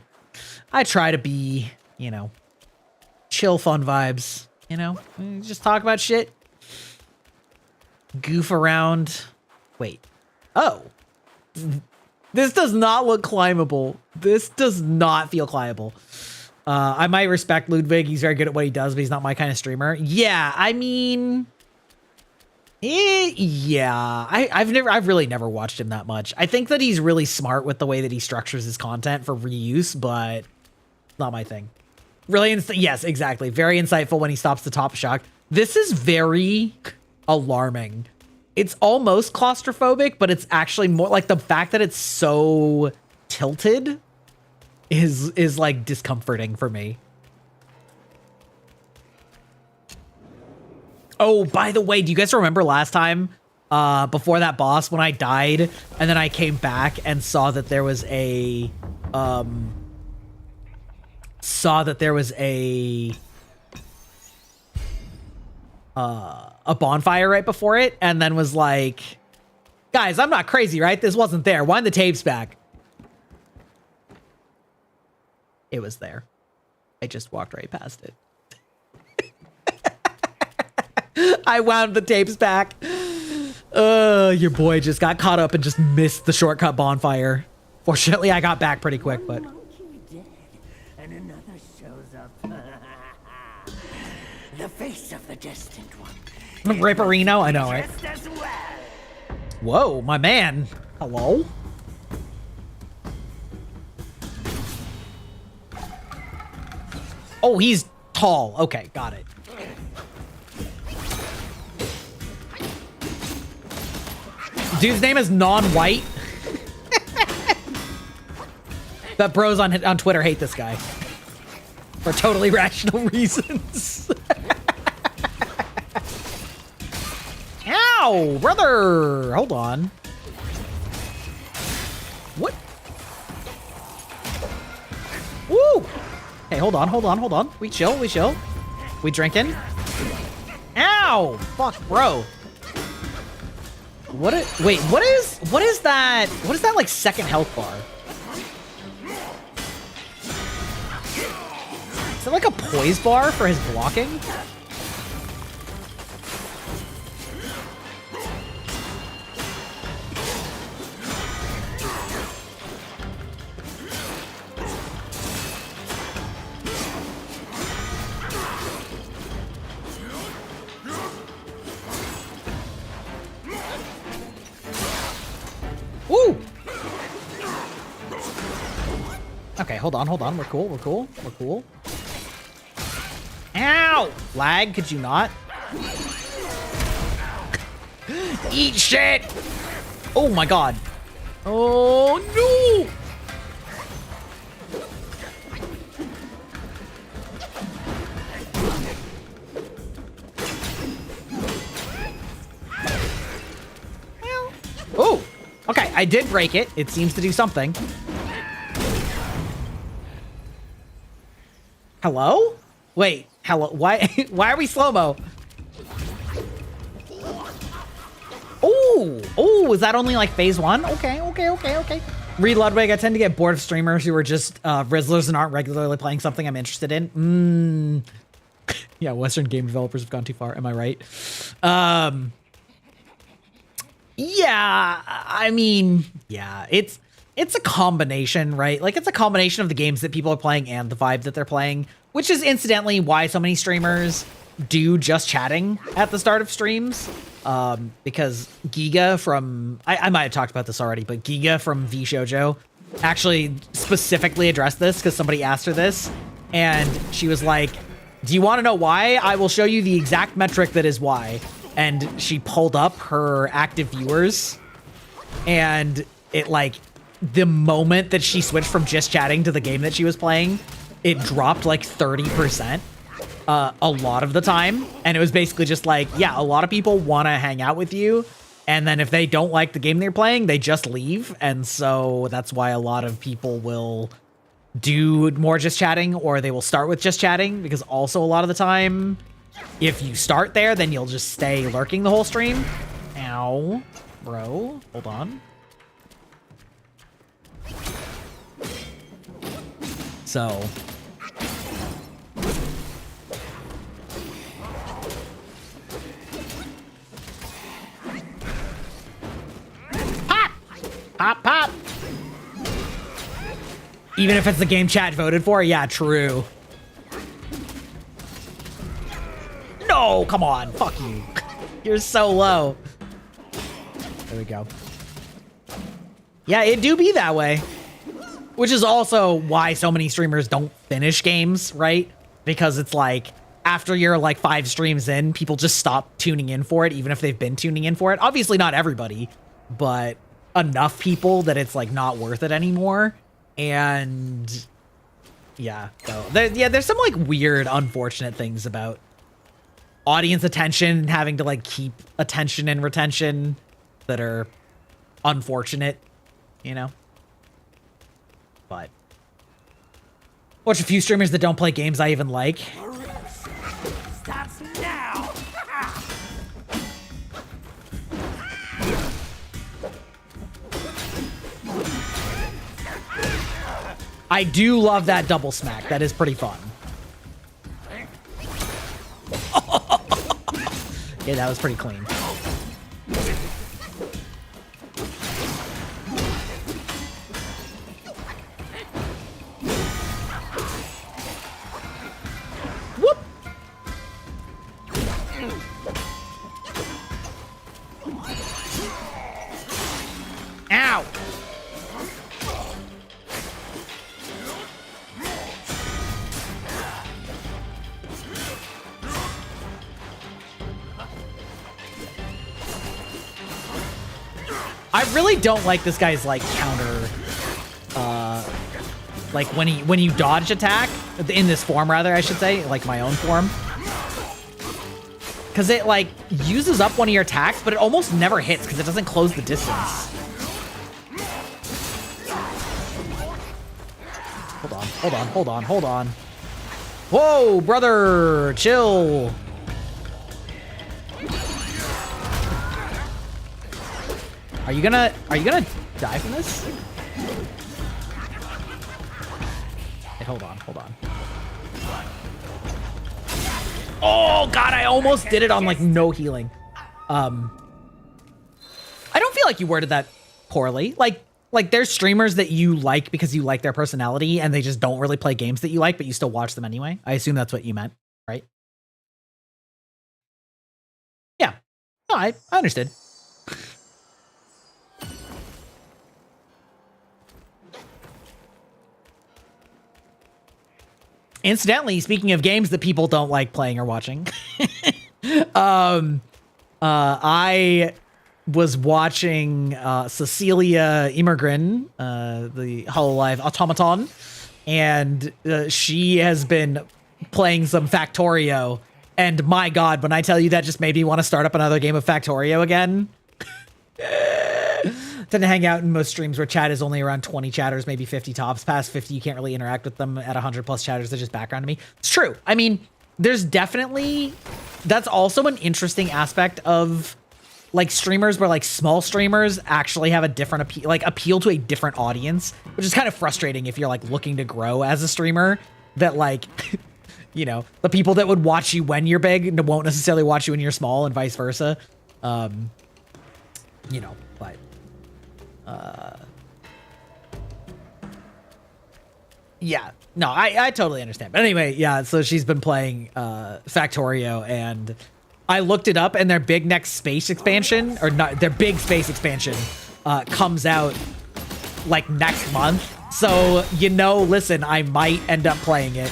to be, you know, chill, fun vibes, you know, just talk about shit, goof around. Wait. Oh. This does not look climbable. This does not feel climbable. I might respect Ludwig. He's very good at what he does, but he's not my kind of streamer. Yeah, I mean, yeah. I've really never watched him that much. I think that he's really smart with the way that he structures his content for reuse, but not my thing. Really, yes, exactly. Very insightful when he stops the top shock. This is very alarming. It's almost claustrophobic, but it's actually more like the fact that it's so tilted is like discomforting for me. Oh, by the way, do you guys remember last time before that boss when I died and then I came back and saw that there was a a bonfire right before it, and then was like, guys, I'm not crazy, right? This wasn't there. Wind the tapes back. It was there. I just walked right past it. I wound the tapes back. Your boy just got caught up and just missed the shortcut bonfire. Fortunately, I got back pretty quick, but... And another shows up. The face of the distant one. Ripperino? I know, right? Just as well. Whoa, my man. Hello? Oh, he's tall. Okay, got it. Dude's name is non-white. But bros on Twitter hate this guy. For totally rational reasons. Ow, brother. Hold on. What? Woo! Hey, hold on. We chill. We drinking. Ow! Fuck, bro. What is that? What is that, like, second health bar? Is it like a poise bar for his blocking? Woo! Okay, hold on. We're cool. Ow! Lag, could you not? Eat shit! Oh my god. Oh no! Oh! Okay, I did break it. It seems to do something. Hello? Wait, hello? Why are we slow-mo? Oh, is that only like phase one? Okay. Reed Ludwig, I tend to get bored of streamers who are just Rizzlers and aren't regularly playing something I'm interested in. Yeah, Western game developers have gone too far. Am I right? Yeah, I mean, yeah, it's a combination, right? Like, it's a combination of the games that people are playing and the vibe that they're playing, which is incidentally why so many streamers do just chatting at the start of streams. Because Giga from, I might have talked about this already, but Giga from VShojo actually specifically addressed this because somebody asked her this, and she was like, do you want to know why? I will show you the exact metric that is why. And she pulled up her active viewers, and it, like, the moment that she switched from just chatting to the game that she was playing, it dropped like 30% a lot of the time. And it was basically just like, yeah, a lot of people want to hang out with you, and then if they don't like the game they're playing, they just leave. And so that's why a lot of people will do more just chatting, or they will start with just chatting, because also a lot of the time, if you start there, then you'll just stay lurking the whole stream. Ow, bro, hold on. So pop. Even if it's the game chat voted for, yeah, true. No, come on, fuck you. You're so low. There we go. Yeah, it do be that way. Which is also why so many streamers don't finish games, right? Because it's like, after you're like 5 streams in, people just stop tuning in for it, even if they've been tuning in for it. Obviously not everybody, but enough people that it's like not worth it anymore. And yeah, so there's some like weird, unfortunate things about audience attention, having to like keep attention and retention that are unfortunate, you know? But watch a few streamers that don't play games I even like. Starts now. I do love that double smack. That is pretty fun. Yeah, that was pretty clean. Whoop! Ow! I really don't like this guy's like counter, like when you dodge attack in this form, rather I should say, like my own form, because it like uses up one of your attacks, but it almost never hits because it doesn't close the distance. Hold on. Whoa, brother, chill. Are you gonna die from this? Hey, hold on. Oh god, I almost did it on like no healing. I don't feel like you worded that poorly. Like there's streamers that you like because you like their personality and they just don't really play games that you like, but you still watch them anyway. I assume that's what you meant, right? Yeah. No, I understood. Incidentally, speaking of games that people don't like playing or watching, I was watching Cecilia Immergren, the Hololive automaton, and she has been playing some Factorio. And my god, when I tell you that just made me want to start up another game of Factorio again. Tend to hang out in most streams where chat is only around 20 chatters, maybe 50 tops. Past 50, you can't really interact with them. At 100 plus chatters, they're just background to me. It's true. I mean, there's definitely, that's also an interesting aspect of like streamers where like small streamers actually have a different appeal to a different audience, which is kind of frustrating if you're like looking to grow as a streamer, that like, you know, the people that would watch you when you're big won't necessarily watch you when you're small and vice versa. You know, but yeah, no, I totally understand. But anyway, yeah, so she's been playing Factorio, and I looked it up, and their big next space expansion, or not, their big space expansion comes out like next month. So, you know, listen, I might end up playing it.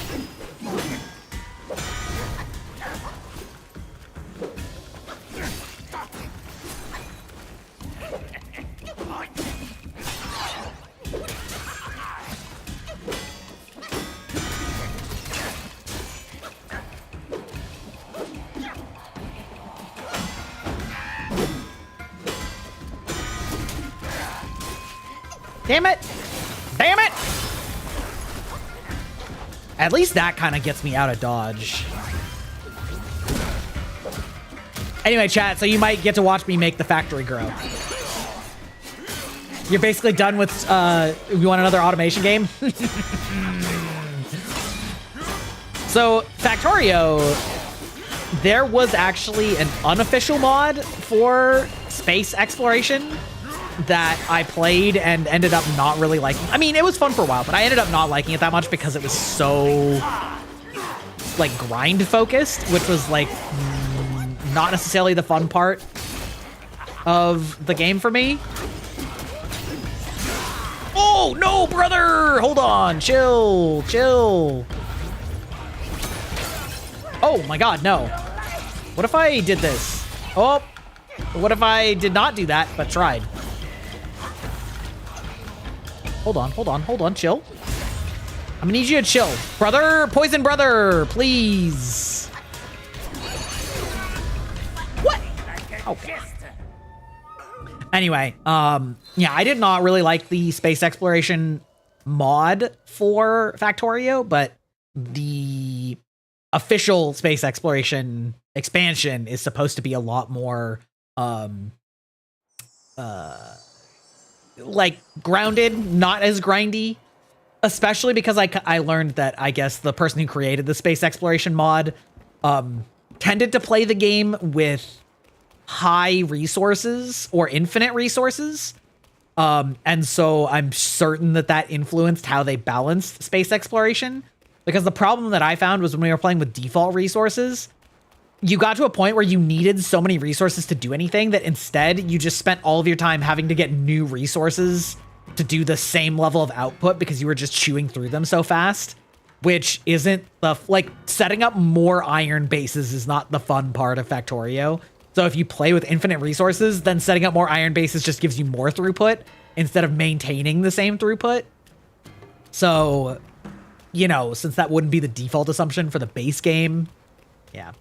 Damn it! Damn it! At least that kind of gets me out of dodge. Anyway, chat, so you might get to watch me make the factory grow. You're basically done with, you want another automation game? So, Factorio, there was actually an unofficial mod for space exploration that I played and ended up not really liking. I mean, it was fun for a while, but I ended up not liking it that much because it was so like grind focused, which was like not necessarily the fun part of the game for me. Oh no, brother! Hold on, chill. Oh my god, no. What if I did this? Oh, what if I did not do that, but tried? Hold on, chill. I'm gonna need you to chill. Brother, poison brother, please. What? Okay. Anyway, yeah, I did not really like the space exploration mod for Factorio, but the official space exploration expansion is supposed to be a lot more, like grounded, not as grindy. especially because I learned that I guess the person who created the space exploration mod tended to play the game with high resources or infinite resources. And so I'm certain that that influenced how they balanced space exploration. Because the problem that I found was when we were playing with default resources, you got to a point where you needed so many resources to do anything that instead you just spent all of your time having to get new resources to do the same level of output because you were just chewing through them so fast, which isn't the, like, setting up more iron bases is not the fun part of Factorio. So if you play with infinite resources, then setting up more iron bases just gives you more throughput instead of maintaining the same throughput. So, you know, since that wouldn't be the default assumption for the base game, yeah.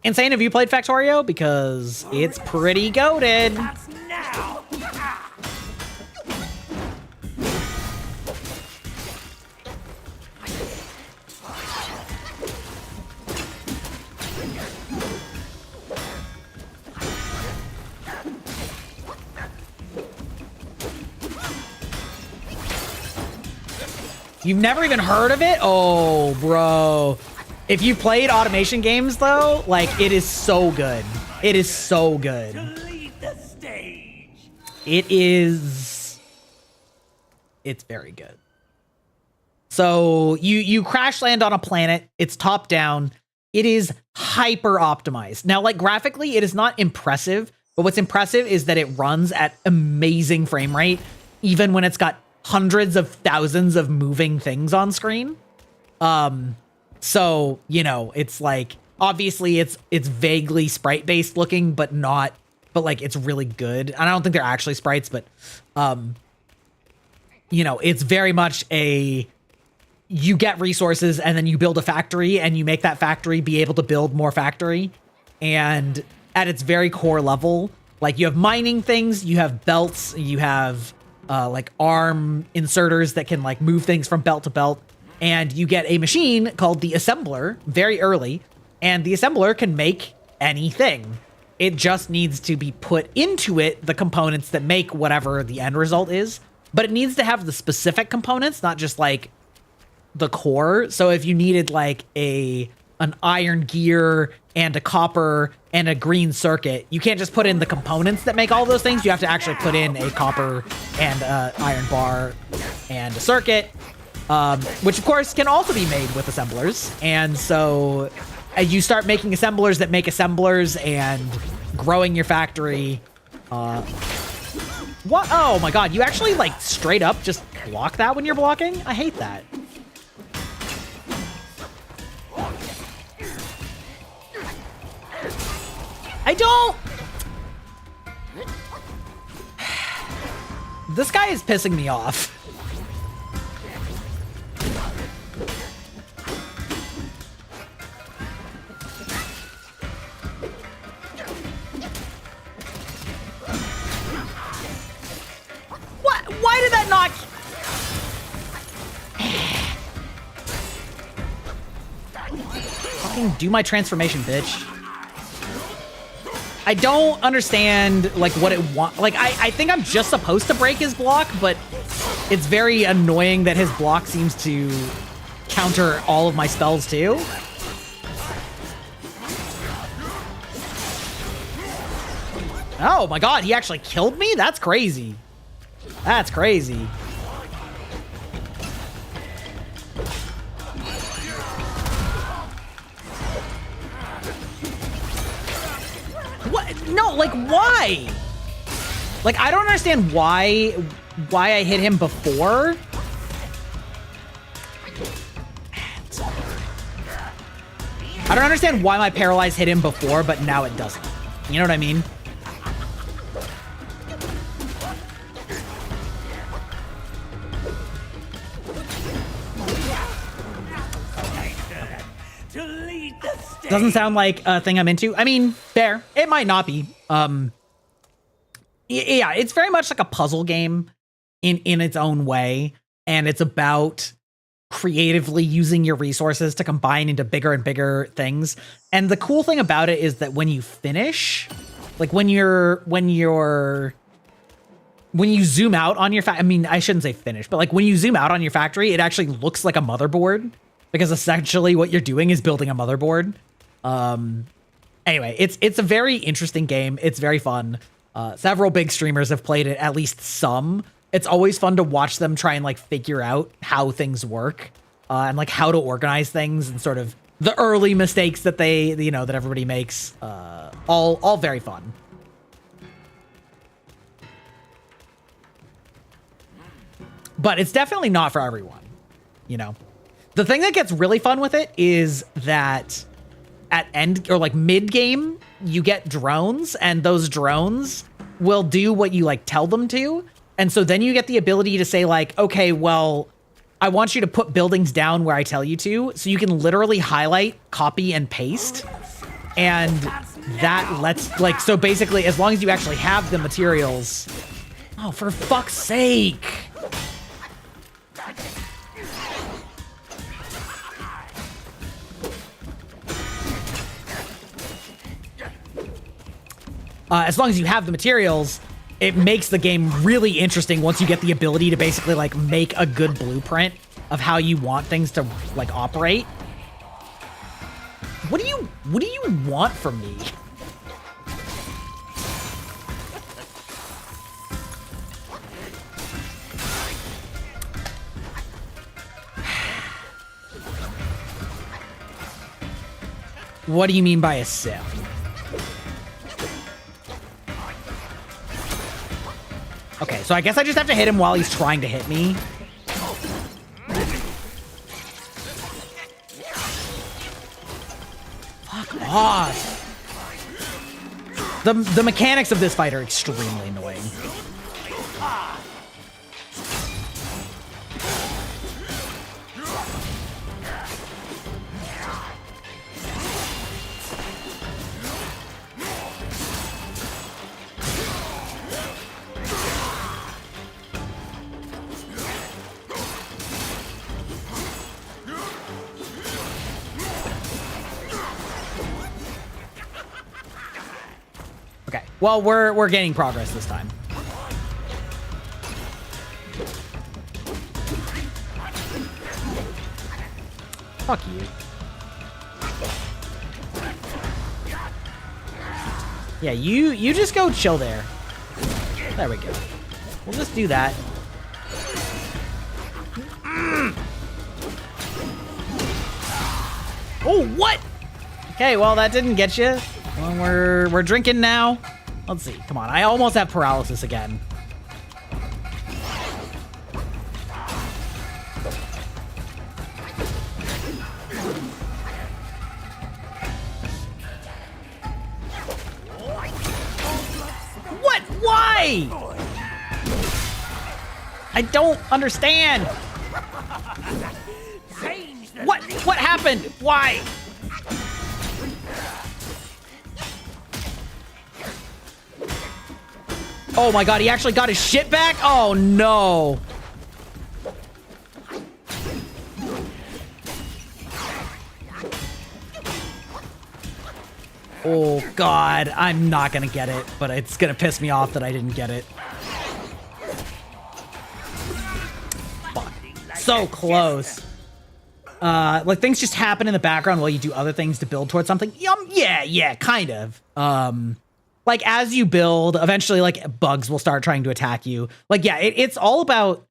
Insane, have you played Factorio? Because it's pretty goated. That's now! You've never even heard of it? Oh, bro. If you played automation games, though, like, it is so good. It is so good. To lead the stage! It is... It's very good. So, you crash land on a planet. It's top down. It is hyper optimized. Now, like, graphically, it is not impressive. But what's impressive is that it runs at amazing frame rate, even when it's got hundreds of thousands of moving things on screen. So, you know, it's like, obviously it's vaguely sprite based looking, but like it's really good. And I don't think they're actually sprites, but, you know, it's very much you get resources and then you build a factory and you make that factory be able to build more factory. And at its very core level, like you have mining things, you have belts, you have, like arm inserters that can like move things from belt to belt. And you get a machine called the assembler very early, and the assembler can make anything. It just needs to be put into it, the components that make whatever the end result is, but it needs to have the specific components, not just like the core. So if you needed like an iron gear and a copper and a green circuit, you can't just put in the components that make all those things. You have to actually put in a copper and iron bar and a circuit. Which of course can also be made with assemblers. And so as you start making assemblers that make assemblers and growing your factory, what? Oh my God, you actually like straight up just block that when you're blocking? I hate that. I don't. This guy is pissing me off. Why did that not... Fucking do my transformation, bitch. I don't understand, like, what it wants. Like, I think I'm just supposed to break his block, but it's very annoying that his block seems to counter all of my spells, too. Oh my God, he actually killed me? That's crazy. That's crazy. What? No, like, why? Like, I don't understand why I hit him before. I don't understand why my paralyze hit him before, but now it doesn't. You know what I mean? Doesn't sound like a thing I'm into. I mean, fair. It might not be. Yeah, it's very much like a puzzle game in its own way. And it's about creatively using your resources to combine into bigger and bigger things. And the cool thing about it is that when you finish, like when you're when you zoom out on your I mean, I shouldn't say finished, but like when you zoom out on your factory, it actually looks like a motherboard because essentially what you're doing is building a motherboard. Anyway, it's a very interesting game. It's very fun. Several big streamers have played it, at least some. It's always fun to watch them try and like figure out how things work, and like how to organize things and sort of the early mistakes that they, you know, that everybody makes. All very fun. But it's definitely not for everyone, you know. The thing that gets really fun with it is that at end or like mid game, you get drones, and those drones will do what you like tell them to. And so then you get the ability to say like, okay, well, I want you to put buildings down where I tell you to. So you can literally highlight, copy, and paste. And that lets like, so basically as long as you actually have the materials. Oh, for fuck's sake. As long as you have the materials, it makes the game really interesting once you get the ability to basically like make a good blueprint of how you want things to like operate. What do you want from me? What do you mean by a sim? Okay, so I guess I just have to hit him while he's trying to hit me. Fuck off. The mechanics of this fight are extremely annoying. Okay, well, we're gaining progress this time. Fuck you. Yeah, you just go chill there. There we go. We'll just do that. Oh, what? Okay, well, that didn't get you. Well, we're drinking now. Let's see. Come on. I almost have paralysis again. What? Why? I don't understand. What happened? Why? Oh my god, he actually got his shit back? Oh no. Oh god, I'm not gonna get it, but it's gonna piss me off that I didn't get it. Fuck. So close. Like things just happen in the background while you do other things to build towards something. Yeah, kind of. Like as you build, eventually like bugs will start trying to attack you. Like, yeah, it's all about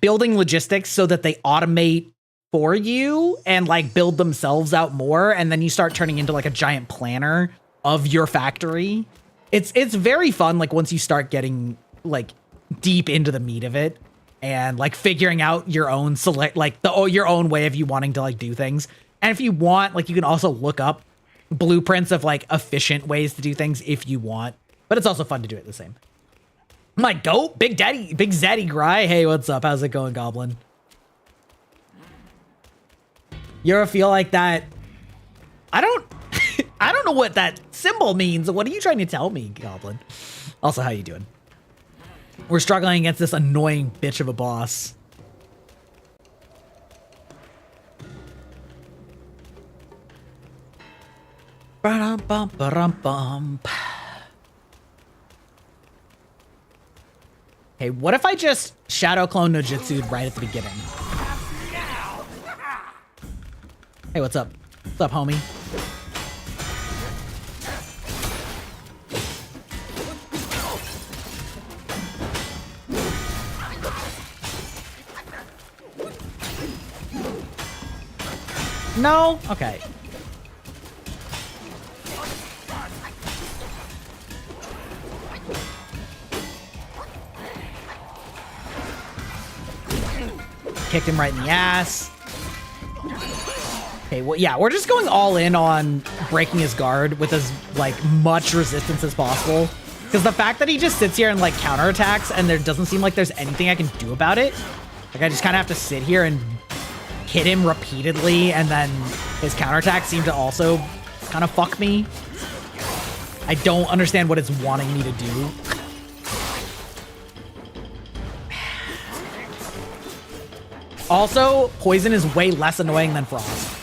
building logistics so that they automate for you and like build themselves out more. And then you start turning into like a giant planner of your factory. It's very fun. Like once you start getting like deep into the meat of it and like figuring out your own your own way of you wanting to like do things. And if you want, like you can also look up blueprints of like efficient ways to do things if you want, but it's also fun to do it the same. My goat, Big Zaddy Gry. Hey, what's up? How's it going, Goblin? You ever feel like that? I don't know what that symbol means. What are you trying to tell me, Goblin? Also, how you doing? We're struggling against this annoying bitch of a boss. Okay, Okay, what if I just Shadow Clone no Jutsu'd right at the beginning? Hey, what's up? What's up, homie? No? Okay. Kicked him right in the ass. Okay, well, yeah, we're just going all in on breaking his guard with as, like, much resistance as possible. Because the fact that he just sits here and, like, counterattacks and there doesn't seem like there's anything I can do about it. Like, I just kind of have to sit here and hit him repeatedly, and then his counterattacks seem to also kind of fuck me. I don't understand what it's wanting me to do. Also, poison is way less annoying than frost.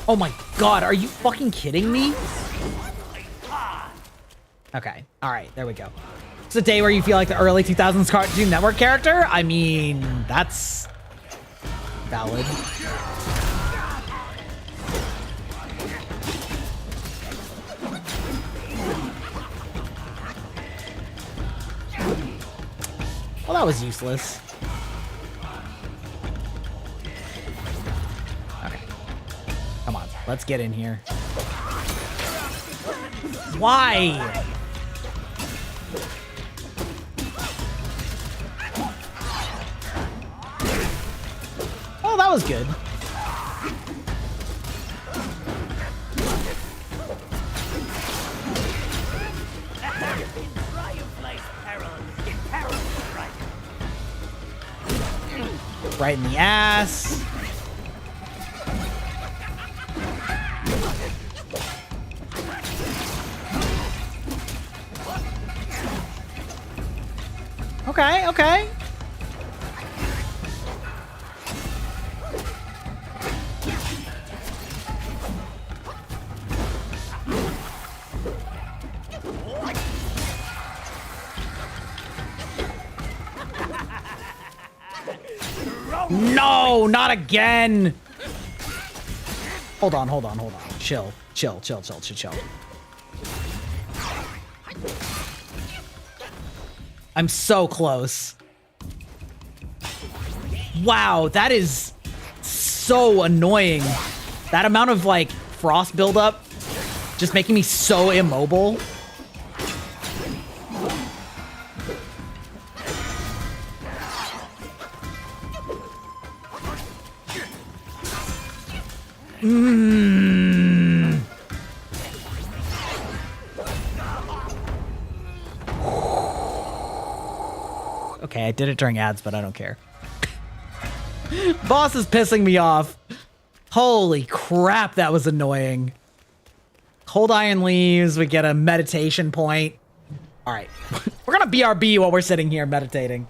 Oh my god, are you fucking kidding me? Okay, alright, there we go. It's a day where you feel like the early 2000s Cartoon Network character? I mean, that's valid. Well, that was useless. Okay. Come on, let's get in here. Why? Oh, that was good. Right in the ass. Okay, okay. No, not again. Hold on, hold on, hold on. Chill, chill, chill, chill, chill, chill. I'm so close. Wow, that is so annoying. That amount of, like, frost buildup just making me so immobile. Okay, I did it during ads, but I don't care. Boss is pissing me off. Holy crap, that was annoying. Cold Iron leaves, we get a meditation point. All right, we're gonna BRB while we're sitting here meditating.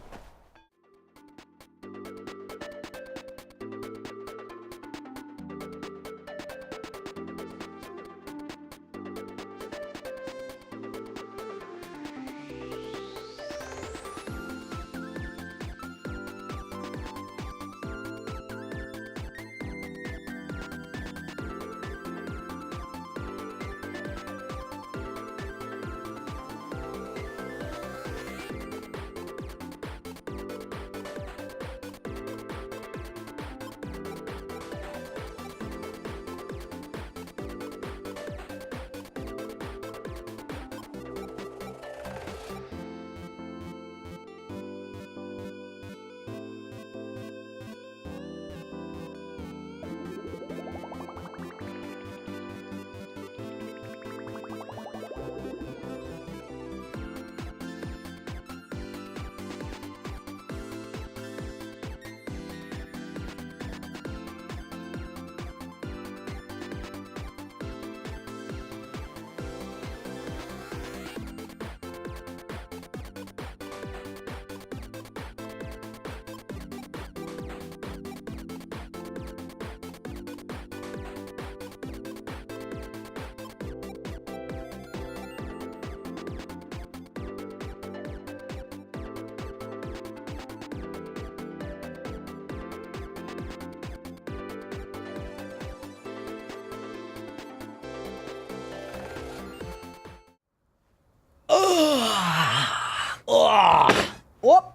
Ugh. Whoop.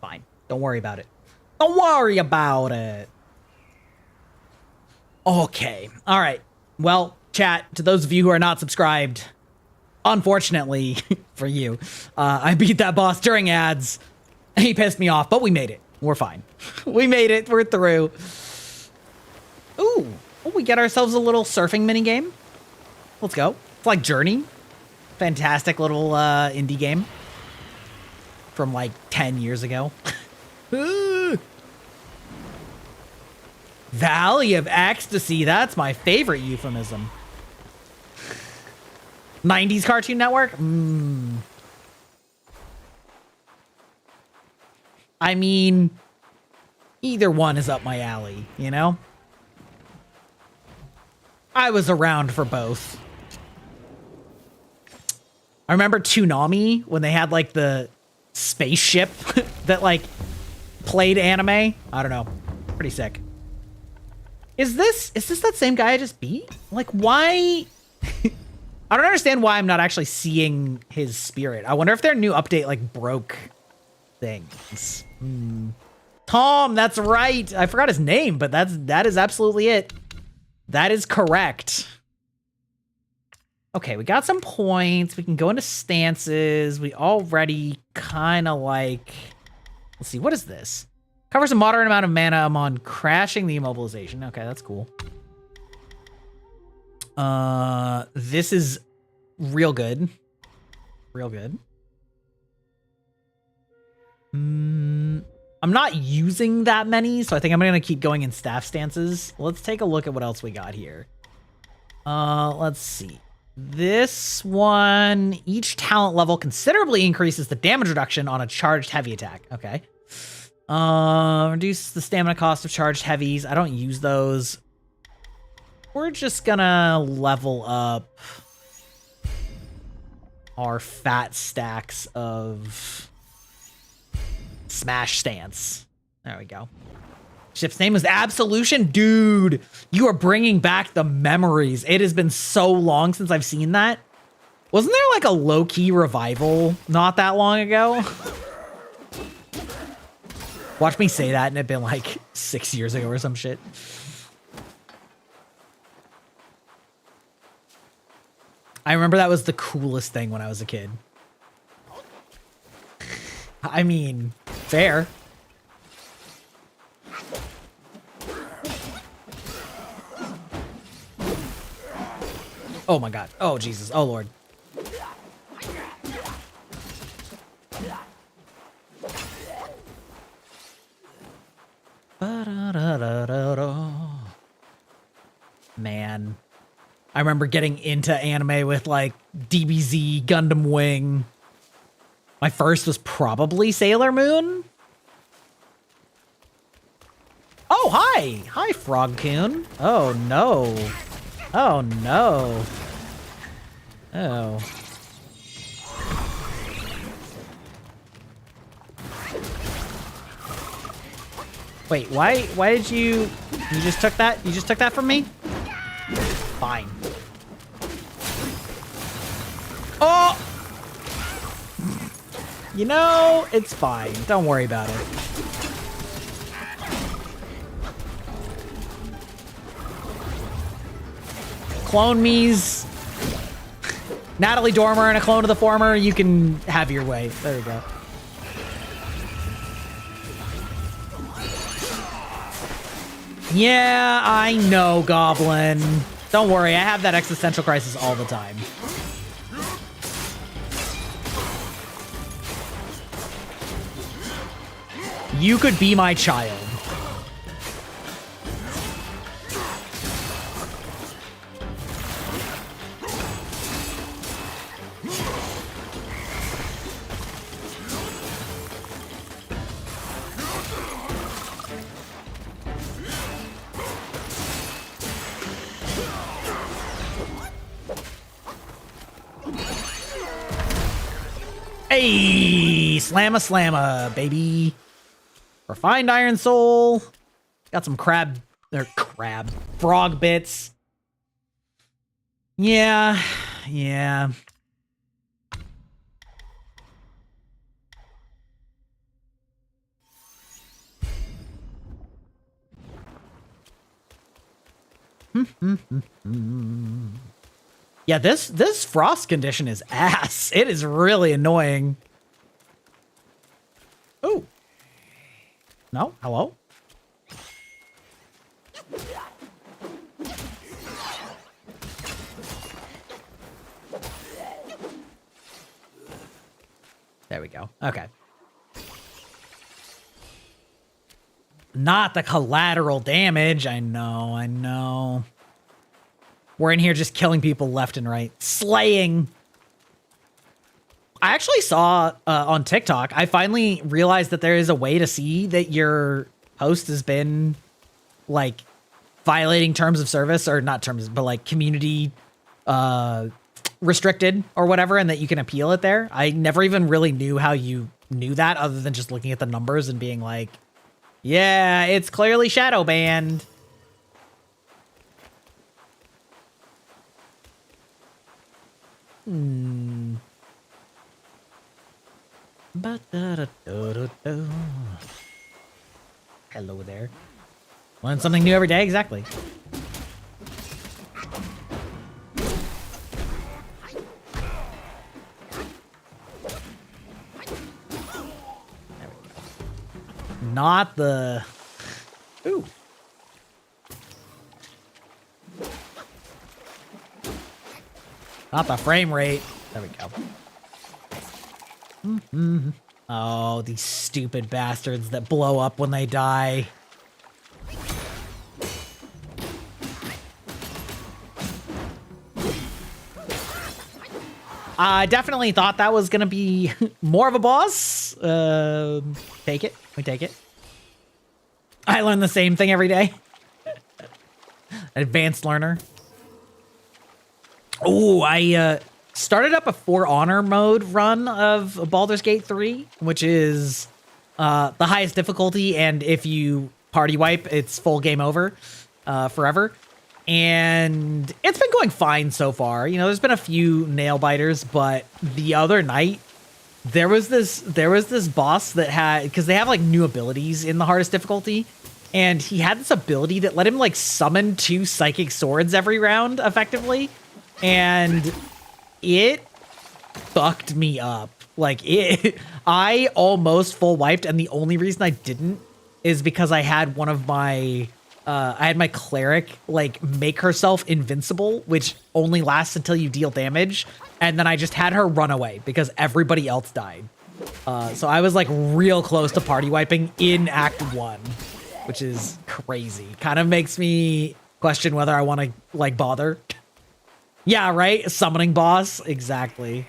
Fine. Don't worry about it. Don't worry about it. Okay. All right. Well, chat, to those of you who are not subscribed, unfortunately for you, I beat that boss during ads. He pissed me off, but we made it. We're fine. We made it. We're through. Ooh. Oh, we get ourselves a little surfing mini game. Let's go. It's like Journey. Fantastic little indie game from like 10 years ago. Valley of Ecstasy. That's my favorite euphemism. 90s Cartoon Network? I mean, either one is up my alley, you know? I was around for both. I remember Toonami when they had like the spaceship that like played anime. I don't know. Pretty sick. Is this that same guy I just beat? Like, why? I don't understand why I'm not actually seeing his spirit. I wonder if their new update like broke things. Tom, that's right. I forgot his name, but that is absolutely it. That is correct. Okay, we got some points. We can go into stances. We already kind of like... Let's see, what is this? Covers a moderate amount of mana upon crashing the immobilization. Okay, that's cool. This is real good. Real good. I'm not using that many, so I think I'm going to keep going in staff stances. Let's take a look at what else we got here. Let's see. This one, each talent level considerably increases the damage reduction on a charged heavy attack. Okay. Reduce the stamina cost of charged heavies. I don't use those. We're just gonna level up our fat stacks of smash stance. There we go. Ship's name is Absolution. Dude, you are bringing back the memories. It has been so long since I've seen that. Wasn't there like a low-key revival not that long ago? Watch me say that and it'd been like 6 years ago or some shit. I remember that was the coolest thing when I was a kid. I mean, fair. Oh my god. Oh Jesus. Oh Lord. Man. I remember getting into anime with like DBZ, Gundam Wing. My first was probably Sailor Moon. Oh, hi. Hi, Frog-kun. Oh, no. Oh, no. Oh. Wait, why did you just took that? You just took that from me? Fine. Oh! You know, it's fine. Don't worry about it. Clone me's Natalie Dormer and a clone of the former. You can have your way. There you go. Yeah, I know, Goblin. Don't worry, I have that existential crisis all the time. You could be my child. Hey, slamma slamma, baby. Refined Iron Soul. Got some frog bits. Yeah. Yeah, this frost condition is ass. It is really annoying. Oh. No? Hello? There we go. Okay. Not the collateral damage. I know. We're in here just killing people left and right. Slaying. I actually saw on TikTok, I finally realized that there is a way to see that your host has been, like, violating terms of service, or not terms, but, like, community restricted or whatever, and that you can appeal it there. I never even really knew how you knew that, other than just looking at the numbers and being like, yeah, it's clearly shadow banned. Hello there. Learn something new every day, exactly. Not the... Ooh. Not the frame rate. There we go. Oh, these stupid bastards that blow up when they die. I definitely thought that was gonna be more of a boss. Take it. We take it. I learn the same thing every day. Advanced learner. Oh, I started up a For Honor mode run of Baldur's Gate 3, which is the highest difficulty, and if you party wipe, it's full game over forever. And it's been going fine so far. You know, there's been a few nail biters, but the other night there was this boss that had, because they have like new abilities in the hardest difficulty, and he had this ability that let him like summon 2 psychic swords every round effectively, and it fucked me up. Like I almost full wiped, and the only reason I didn't is because I had one of my I had my cleric like make herself invincible, which only lasts until you deal damage, and then I just had her run away because everybody else died. So I was like real close to party wiping in Act 1, which is crazy. Kind of makes me question whether I want to like bother. Yeah, right? Summoning boss. Exactly.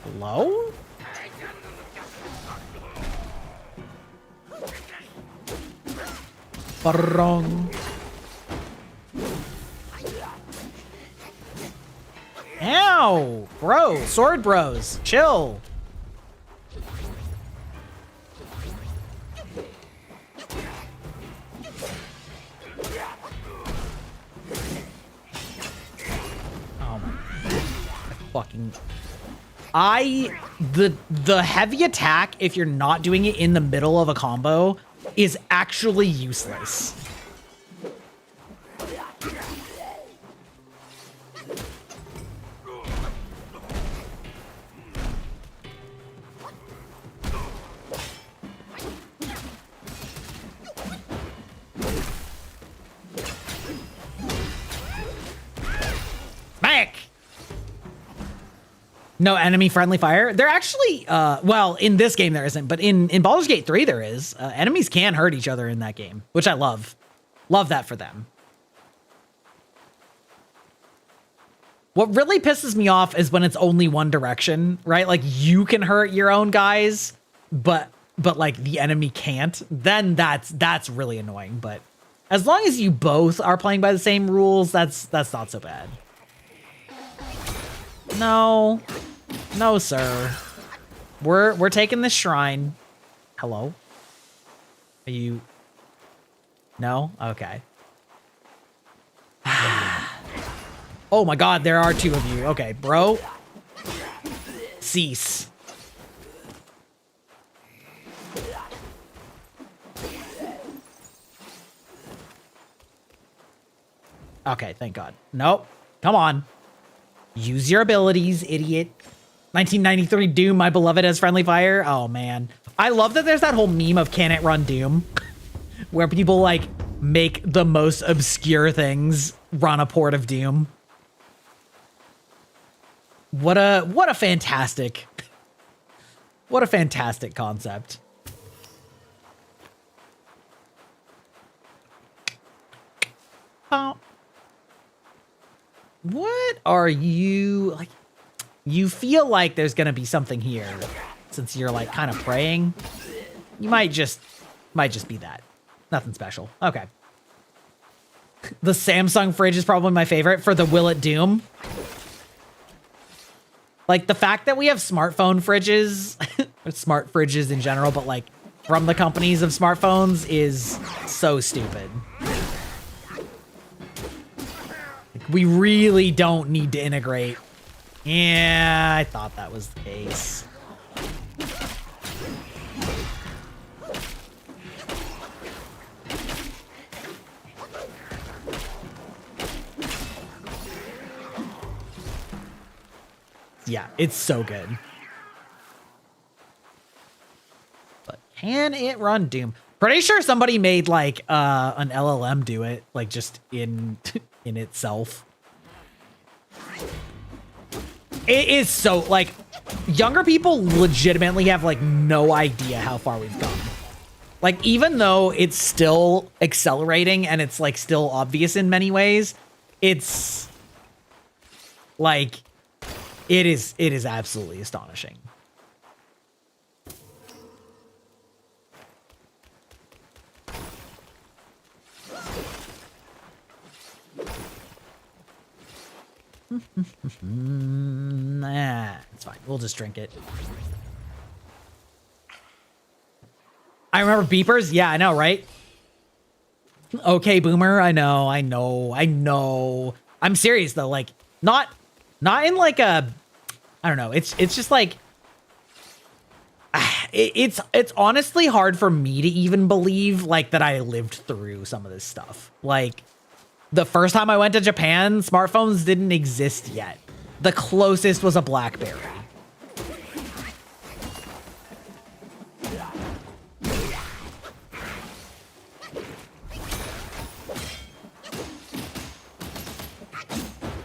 Hello? Barong. Ow! Bro, sword bros, chill. Oh my fucking... The heavy attack, if you're not doing it in the middle of a combo, is actually useless. Back! No enemy friendly fire. They're actually, well, in this game there isn't, but in Baldur's Gate 3 there is. Enemies can hurt each other in that game, which I love. Love that for them. What really pisses me off is when it's only one direction, right? Like you can hurt your own guys, but like the enemy can't. Then that's really annoying. But as long as you both are playing by the same rules, that's not so bad. No. No, sir. We're taking this shrine. Hello? Are you... No? Okay. Oh my god, there are 2 of you. Okay, bro. Cease. Okay, thank God. Nope. Come on. Use your abilities, idiot. 1993 Doom, my beloved as friendly fire. Oh, man. I love that there's that whole meme of can it run Doom? Where people, like, make the most obscure things run a port of Doom. What a fantastic... What a fantastic concept. What are you like? You feel like there's gonna be something here, since you're like kind of praying. You might just be that. Nothing special. Okay. The Samsung fridge is probably my favorite for the Will It Doom. Like the fact that we have smartphone fridges, or smart fridges in general, but like from the companies of smartphones is so stupid. We really don't need to integrate. Yeah, I thought that was the case. Yeah, it's so good. But can it run Doom? Pretty sure somebody made like an LLM do it, like just in in itself. It is so like younger people legitimately have like no idea how far we've gone. Like even though it's still accelerating and it's like still obvious in many ways, it's like it is absolutely astonishing. Nah, it's fine. We'll just drink it. I remember beepers. Yeah, I know, right? Okay, boomer. I know. I'm serious though. Like, not in like a, I don't know. It's just like, it's honestly hard for me to even believe like that I lived through some of this stuff. Like, the first time I went to Japan, smartphones didn't exist yet. The closest was a BlackBerry.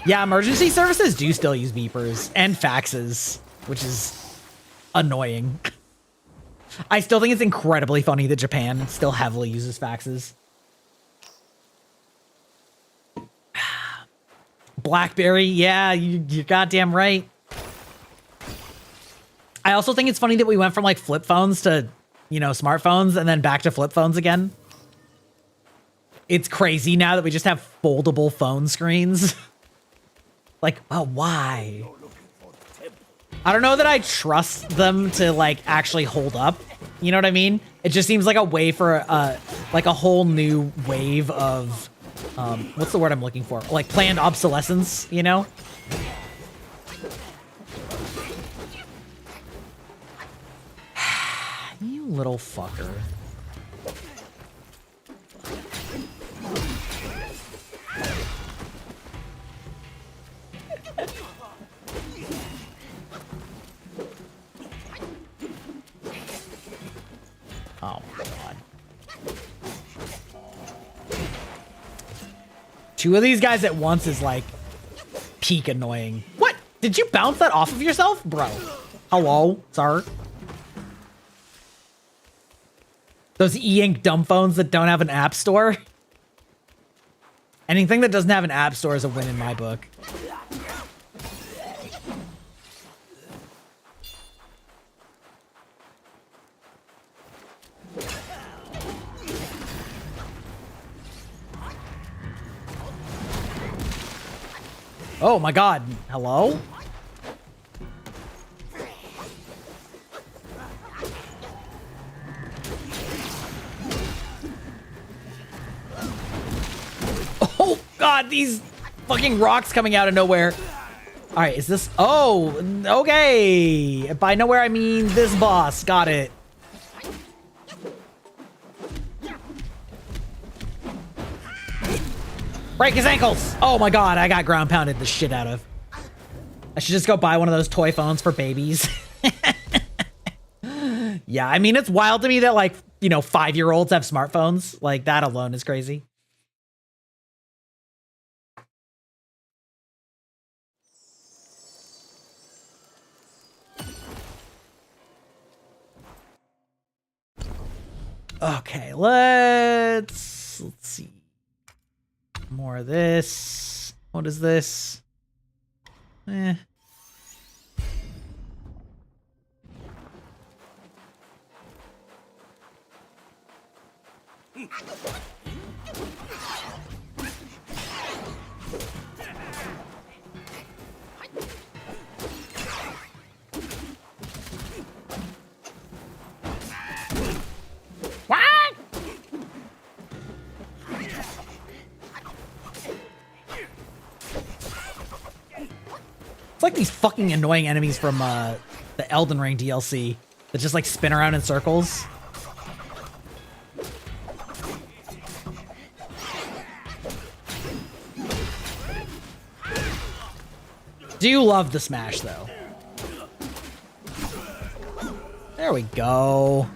Yeah, emergency services do still use beepers and faxes, which is annoying. I still think it's incredibly funny that Japan still heavily uses faxes. BlackBerry, yeah, you're goddamn right. I also think it's funny that we went from like flip phones to, you know, smartphones and then back to flip phones again. It's crazy now that we just have foldable phone screens. Like, oh, why? I don't know that I trust them to like actually hold up. You know what I mean? It just seems like a way for like a whole new wave of what's the word I'm looking for? Like planned obsolescence, you know? You little fucker. Oh my god. Two of these guys at once is like peak annoying. What? Did you bounce that off of yourself? Bro. Hello, sir? Those e-ink dumb phones that don't have an app store? Anything that doesn't have an app store is a win in my book. Oh my god. Hello? Oh god, these fucking rocks coming out of nowhere. Alright, is this... Oh, okay. By nowhere, I mean this boss. Got it. Break his ankles! Oh my god, I got ground pounded the shit out of. I should just go buy one of those toy phones for babies. Yeah, I mean, it's wild to me that, like, you know, 5-year-olds have smartphones. Like, that alone is crazy. Okay, let's see. More of this. What is this? Eh. What? It's like these fucking annoying enemies from the Elden Ring DLC that just like spin around in circles. Do love the smash though. There we go.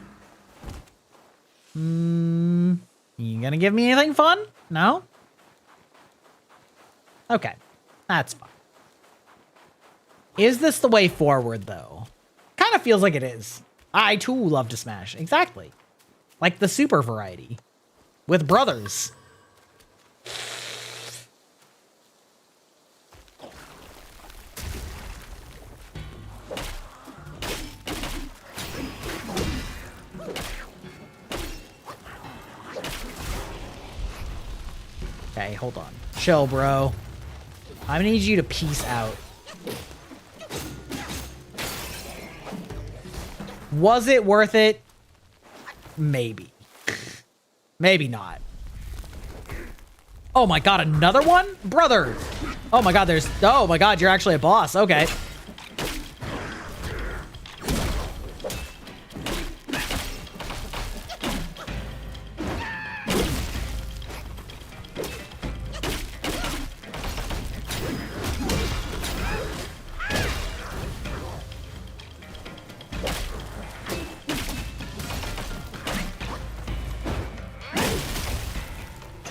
You gonna give me anything fun? No? Okay, that's fine. Is this the way forward though? Kind of feels like it is. I too love to smash. Exactly. Like the super variety. With brothers. Okay, hold on. Chill, bro. I need you to peace out. Was it worth it? Maybe. Maybe not. Oh my god, another one? Brother! Oh my god, there's... Oh my god, you're actually a boss. Okay.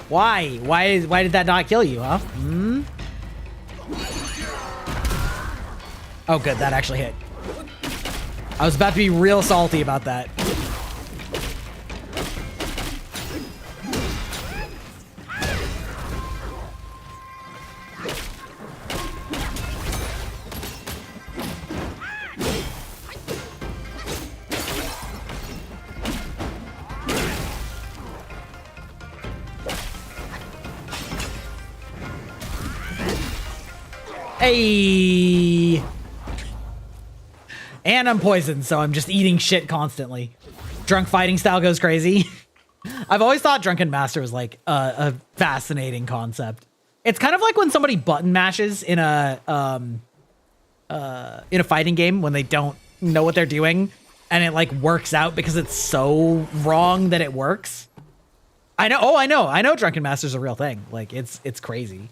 Why? Why did that not kill you, huh? Hmm? Oh, good. That actually hit. I was about to be real salty about that. Hey! And I'm poisoned, so I'm just eating shit constantly. Drunk fighting style goes crazy. I've always thought Drunken Master was like a fascinating concept. It's kind of like when somebody button mashes in a fighting game when they don't know what they're doing and it like works out because it's so wrong that it works. I know. Oh, I know Drunken Master's a real thing. Like it's crazy.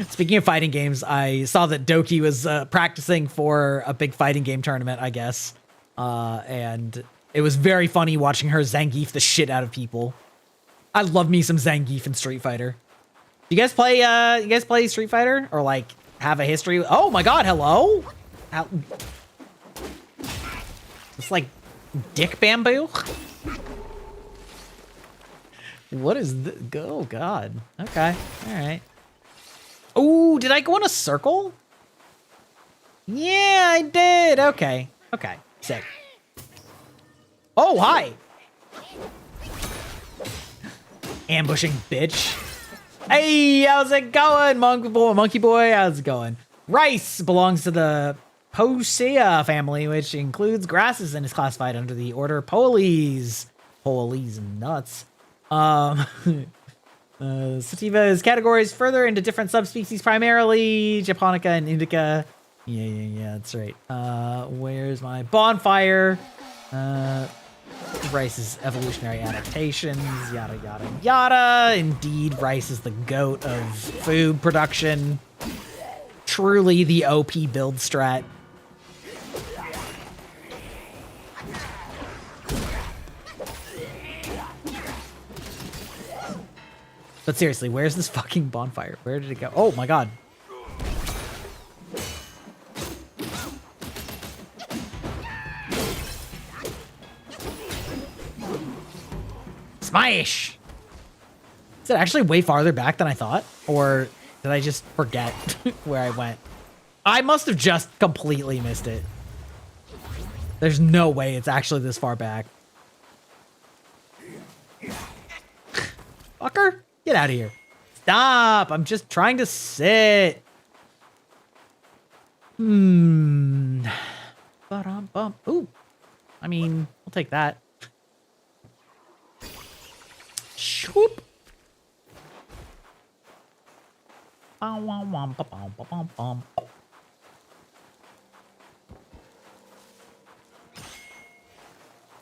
Speaking of fighting games, I saw that Doki was practicing for a big fighting game tournament, I guess. And it was very funny watching her Zangief the shit out of people. I love me some Zangief in Street Fighter. You guys play Street Fighter or like have a history? Oh my god, hello? It's like dick bamboo? What is this? Oh, God. Okay. All right. Oh, did I go in a circle? Yeah, I did. Okay. Okay. Sick. Oh, hi. Ambushing bitch. Hey, how's it going, monkey boy? How's it going? Rice belongs to the Poaceae family, which includes grasses and is classified under the order Poales. Poales nuts. Sativa is categorized further into different subspecies, primarily Japonica and Indica. Yeah, that's right. Where's my bonfire? Rice's evolutionary adaptations, yada, yada, yada. Indeed, rice is the goat of food production. Truly the OP build strat. But seriously, where's this fucking bonfire? Where did it go? Oh my god. Smash! Is it actually way farther back than I thought? Or did I just forget where I went? I must have just completely missed it. There's no way it's actually this far back. Fucker, get out of here. Stop, I'm just trying to sit. Ooh, I mean, I'll take that. Shoop.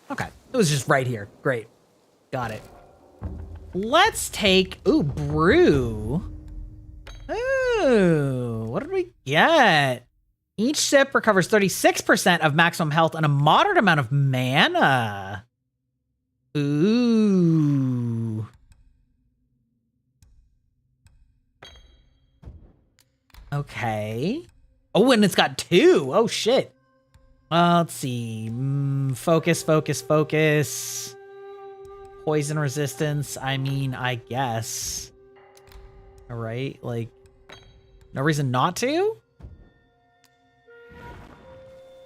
Okay, it was just right here. Great. Got it. Let's take, ooh, brew. Ooh, what did we get? Each sip recovers 36% of maximum health and a moderate amount of mana. Ooh. Okay. Oh, and it's got 2. Oh, shit. Let's see. Focus. Poison resistance. I mean, I guess. All right. Like, no reason not to?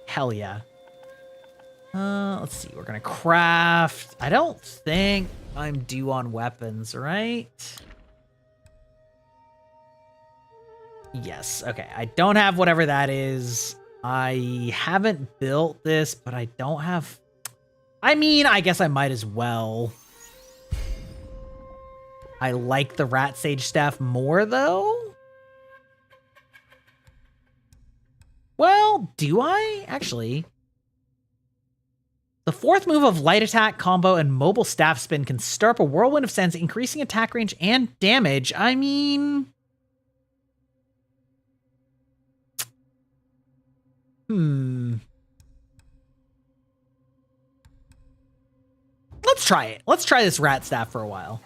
Hell yeah. Let's see. We're going to craft. I don't think I'm due on weapons, right? Yes. Okay. I don't have whatever that is. I haven't built this, but I don't have... I mean, I guess I might as well. I like the Rat Sage Staff more, though. Well, do I? Actually. The 4th move of Light Attack, Combo, and Mobile Staff Spin can stir up a Whirlwind of Sense, increasing attack range and damage. I mean... Let's try it. Let's try this Rat Staff for a while.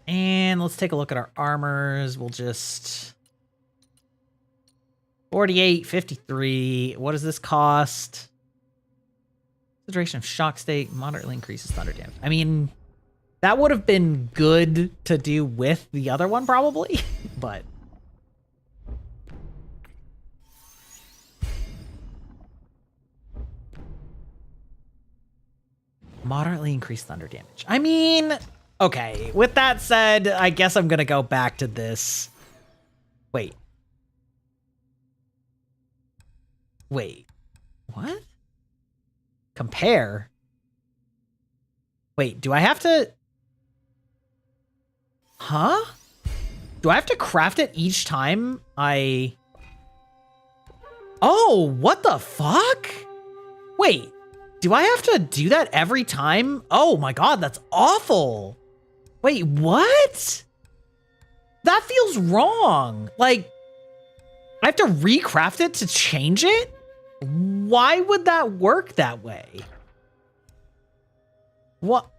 And let's take a look at our armors. We'll just... 48, 53. What does this cost? The duration of shock state moderately increases thunder damage. I mean, that would have been good to do with the other one probably, but... Moderately increased thunder damage. I mean, okay. With that said, I guess I'm gonna go back to this. Wait. What? Compare? Wait, do I have to... Huh? Do I have to craft it each time I... Oh, what the fuck? Wait. Do I have to do that every time? Oh my god, that's awful. Wait, what? That feels wrong. Like, I have to recraft it to change it? Why would that work that way? What?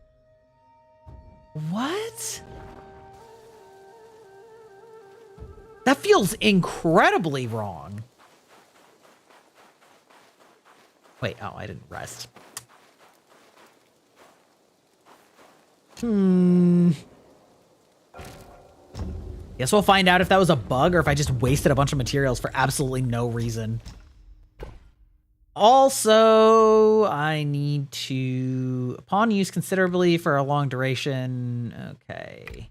That feels incredibly wrong. Wait, oh, I didn't rest. Guess we'll find out if that was a bug or if I just wasted a bunch of materials for absolutely no reason. Also, I need to... Upon use considerably for a long duration. Okay.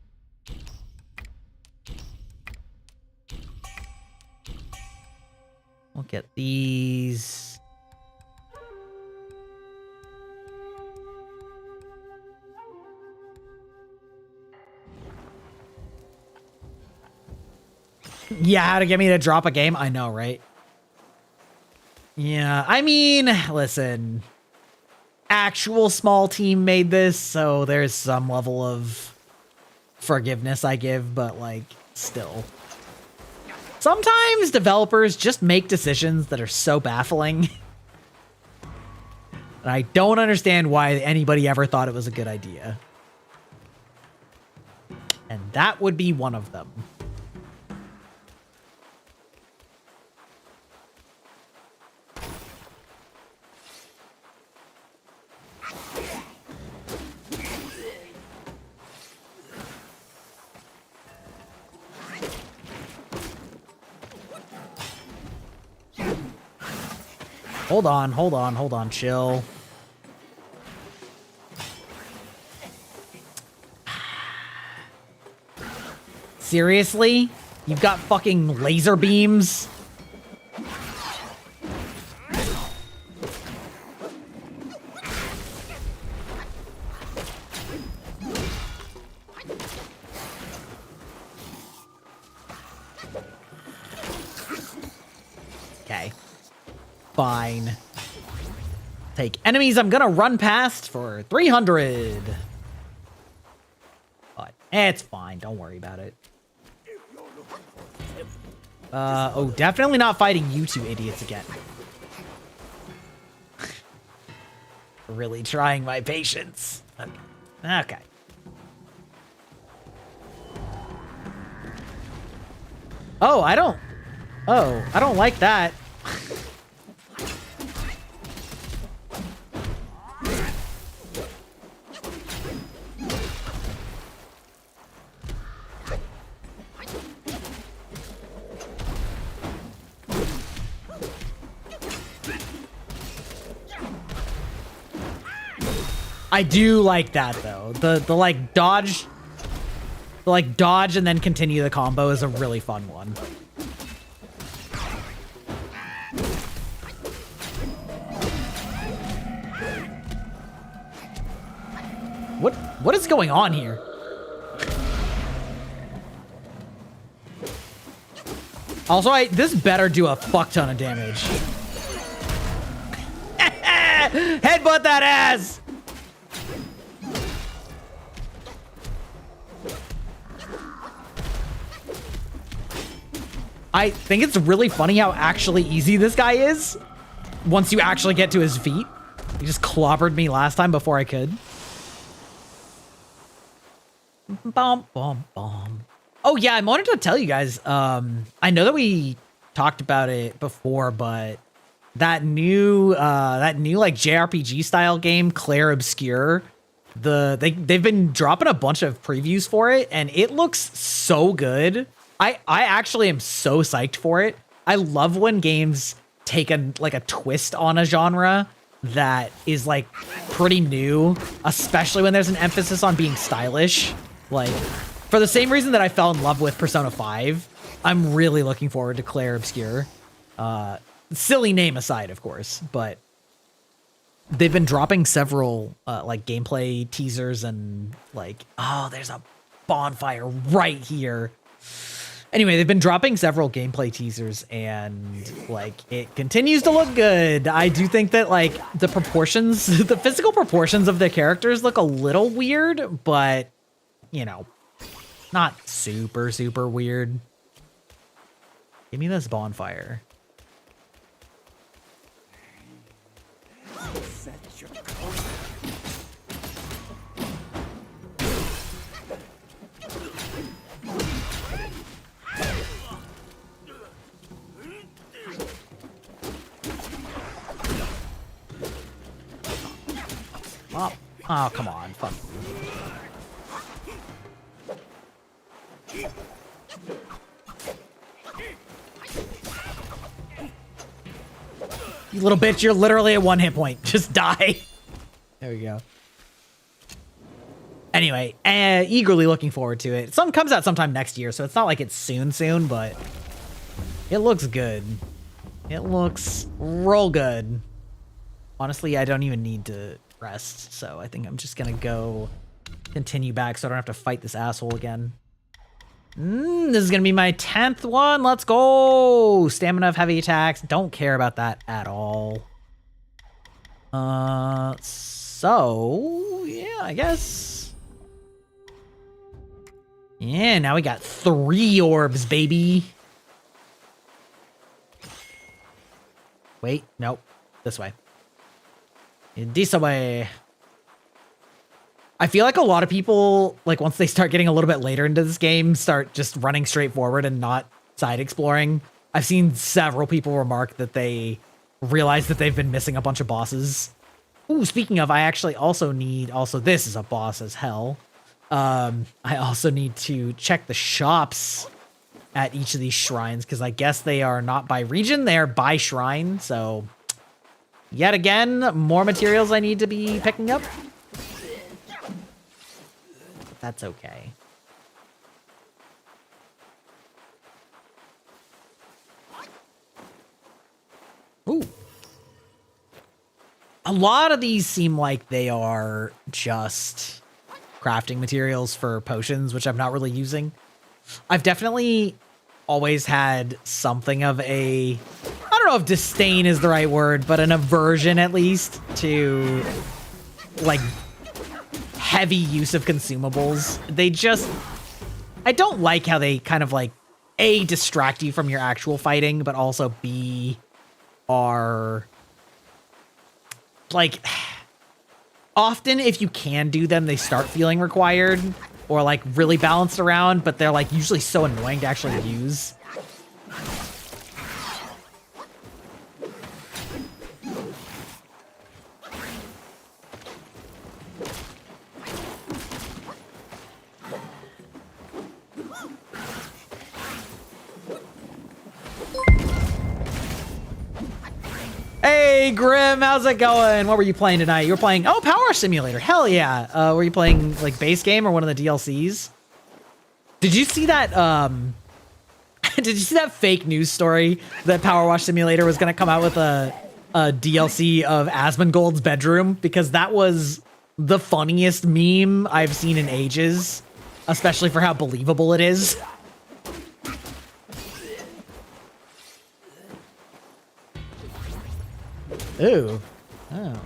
We'll get these... Yeah, how to get me to drop a game? I know, right? Yeah, I mean, listen. actual small team made this, so there's some level of forgiveness I give, but like, still. Sometimes developers just make decisions that are so baffling. And I don't understand why anybody ever thought it was a good idea. And that would be one of them. Hold on, chill. Seriously? You've got fucking laser beams? Okay. Fine. Take enemies I'm gonna run past for 300. But it's fine. Don't worry about it. Oh, definitely not fighting you two idiots again. Really trying my patience. Okay. Okay. Oh, I don't like that. I do like that though. The like dodge and then continue the combo is a really fun one. What is going on here? Also, this better do a fuck ton of damage. Headbutt that ass! I think it's really funny how actually easy this guy is once you actually get to his feet. He just clobbered me last time before I could. Bom, bom, bom. Oh yeah, I wanted to tell you guys, I know that we talked about it before, but that new like JRPG style game, Clair Obscur, they've been dropping a bunch of previews for it and it looks so good. I actually am so psyched for it. I love when games take a twist on a genre that is like pretty new, especially when there's an emphasis on being stylish. Like, for the same reason that I fell in love with Persona 5, I'm really looking forward to Clair Obscur. Silly name aside, of course, but they've been dropping several like gameplay teasers and like, oh, there's a bonfire right here. Anyway, they've been dropping several gameplay teasers and like it continues to look good. I do think that like the proportions, the physical proportions of the characters look a little weird, but you know, not super, super weird. Give me this bonfire. Oh, come on. Fuck. You little bitch, you're literally at 1 hit point. Just die. There we go. Anyway, eagerly looking forward to it. Some comes out sometime next year, so it's not like it's soon, but it looks good. It looks real good. Honestly, I don't even need to rest, so I think I'm just gonna go continue back so I don't have to fight this asshole again. This is gonna be my 10th one. Let's go. Stamina of heavy attacks. Don't care about that at all. So yeah, I guess. Yeah, now we got 3 orbs, baby. Wait, nope. This way. This way. I feel like a lot of people, like once they start getting a little bit later into this game, start just running straight forward and not side exploring. I've seen several people remark that they realize that they've been missing a bunch of bosses. Ooh, speaking of, I actually also need, this is a boss as hell. I also need to check the shops at each of these shrines, because I guess they are not by region, they are by shrine. So yet again, more materials I need to be picking up. That's okay. Ooh. A lot of these seem like they are just crafting materials for potions, which I'm not really using. I've definitely always had something of a, I don't know if disdain is the right word, but an aversion at least to like heavy use of consumables. They just, I don't like how they kind of like A, distract you from your actual fighting, but also B, are like, often if you can do them, they start feeling required or like really balanced around, but they're like usually so annoying to actually use. Hey, Grim, how's it going? What were you playing tonight? You were playing, oh, Power Simulator. Hell yeah. Were you playing like base game or one of the DLCs? Did you see that, did you see that fake news story that Power Wash Simulator was going to come out with a DLC of Asmongold's bedroom? Because that was the funniest meme I've seen in ages, especially for how believable it is. Ooh. Oh.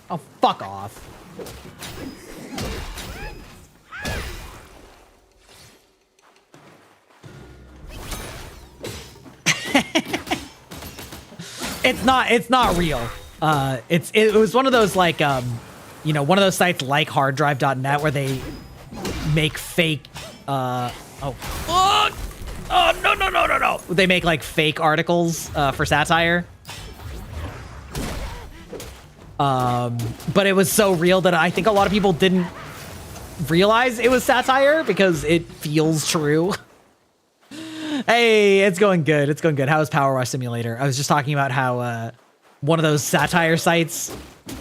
Oh, fuck off. It's not real. It was one of those like, you know, one of those sites like harddrive.net where they make fake, Oh, no. They make like fake articles for satire. But it was so real that I think a lot of people didn't realize it was satire because it feels true. Hey, it's going good. It's going good. How is Power Wash Simulator? I was just talking about how one of those satire sites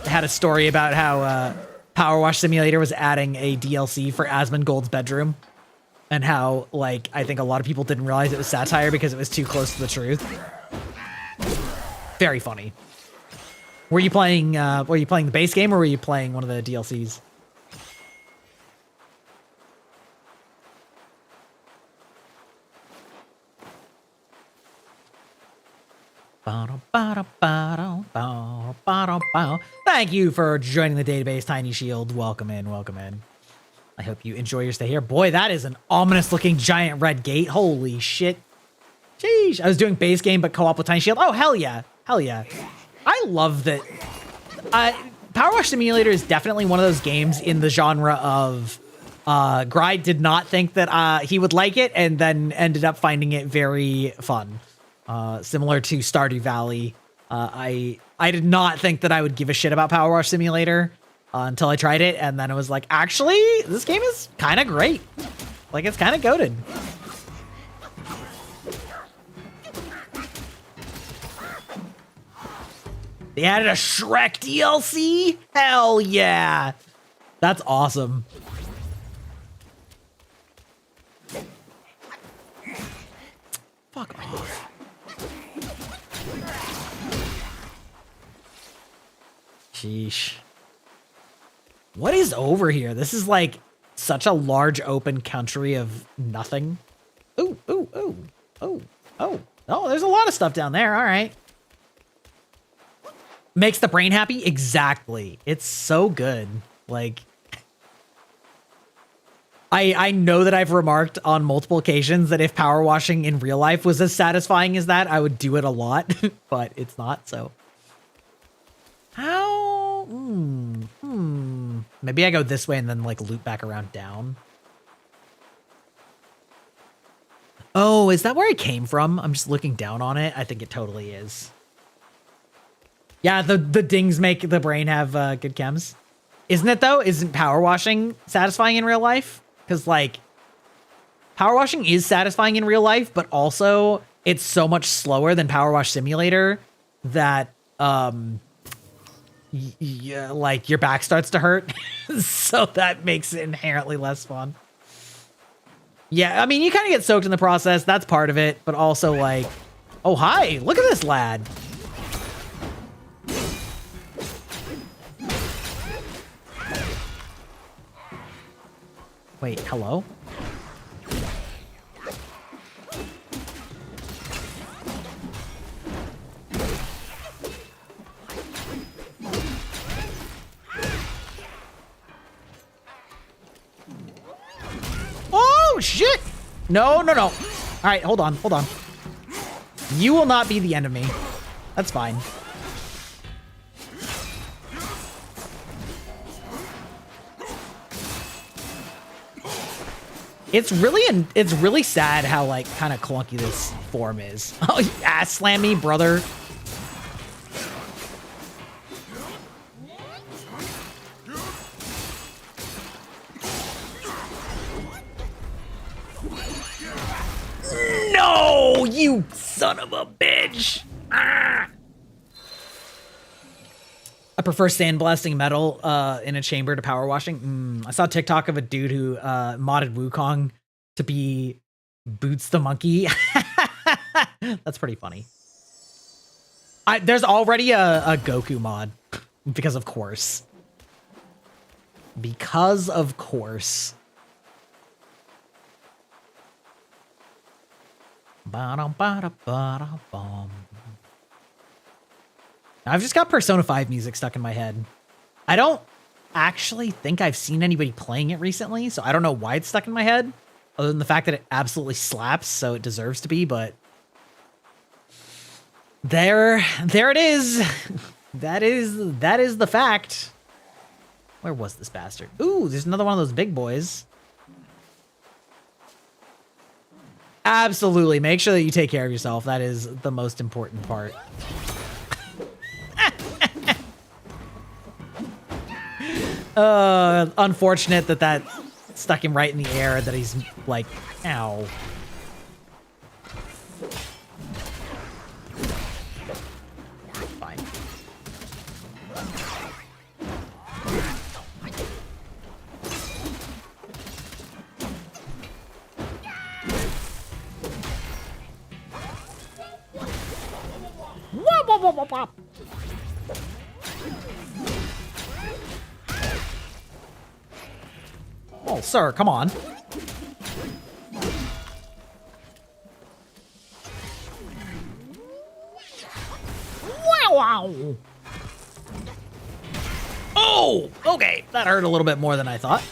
had a story about how Power Wash Simulator was adding a DLC for Asmongold's bedroom. And how, like, I think a lot of people didn't realize it was satire because it was too close to the truth. Very funny. Were you playing the base game or were you playing one of the DLCs? Thank you for joining the database, Tiny Shield. Welcome in, welcome in. I hope you enjoy your stay here. Boy, that is an ominous looking giant red gate. Holy shit. Sheesh. I was doing base game, but co-op with Tiny Shield. Oh, hell yeah. Hell yeah. I love that. Power Wash Simulator is definitely one of those games in the genre of Gride did not think that he would like it and then ended up finding it very fun. Similar to Stardew Valley. I did not think that I would give a shit about Power Wash Simulator until I tried it, and then it was like, actually, this game is kind of great. Like, it's kind of goated. They added a Shrek DLC? Hell yeah. That's awesome. Fuck off. Sheesh. What is over here? This is like such a large open country of nothing. Ooh, ooh, ooh, ooh, oh. Oh, there's a lot of stuff down there. All right. Makes the brain happy? Exactly. It's so good. Like, I know that I've remarked on multiple occasions that if power washing in real life was as satisfying as that, I would do it a lot, but it's not, so. How? Maybe I go this way and then, like, loop back around down. Oh, is that where I came from? I'm just looking down on it. I think it totally is. Yeah, the dings make the brain have good chems. Isn't it, though? Isn't power washing satisfying in real life? Because, like, power washing is satisfying in real life, but also it's so much slower than Power Wash Simulator that, like, your back starts to hurt. So that makes it inherently less fun. Yeah, I mean, you kind of get soaked in the process. That's part of it. But also, like, oh, hi. Look at this lad. Wait, hello? Oh, shit! No, no, no. All right, hold on, hold on. You will not be the end of me. That's fine. It's really sad how, like, kind of clunky this form is. Oh, you ass slam me, brother. No, you son of a bitch. Ah. I prefer sandblasting metal in a chamber to power washing. I saw a TikTok of a dude who modded Wukong to be Boots the Monkey. That's pretty funny. There's already a Goku mod because of course. Because of course. Ba-dum-ba-da-ba-da-bum. I've just got Persona 5 music stuck in my head. I don't actually think I've seen anybody playing it recently, so I don't know why it's stuck in my head, other than the fact that it absolutely slaps, so it deserves to be, but there it is. That is the fact. Where was this bastard? Ooh, there's another one of those big boys. Absolutely. Make sure that you take care of yourself. That is the most important part. Unfortunate that stuck him right in the air, that he's like, ow. Fine. Wop, wop, wop, wop, wop. Oh, sir, come on. Wow! Oh, okay. That hurt a little bit more than I thought.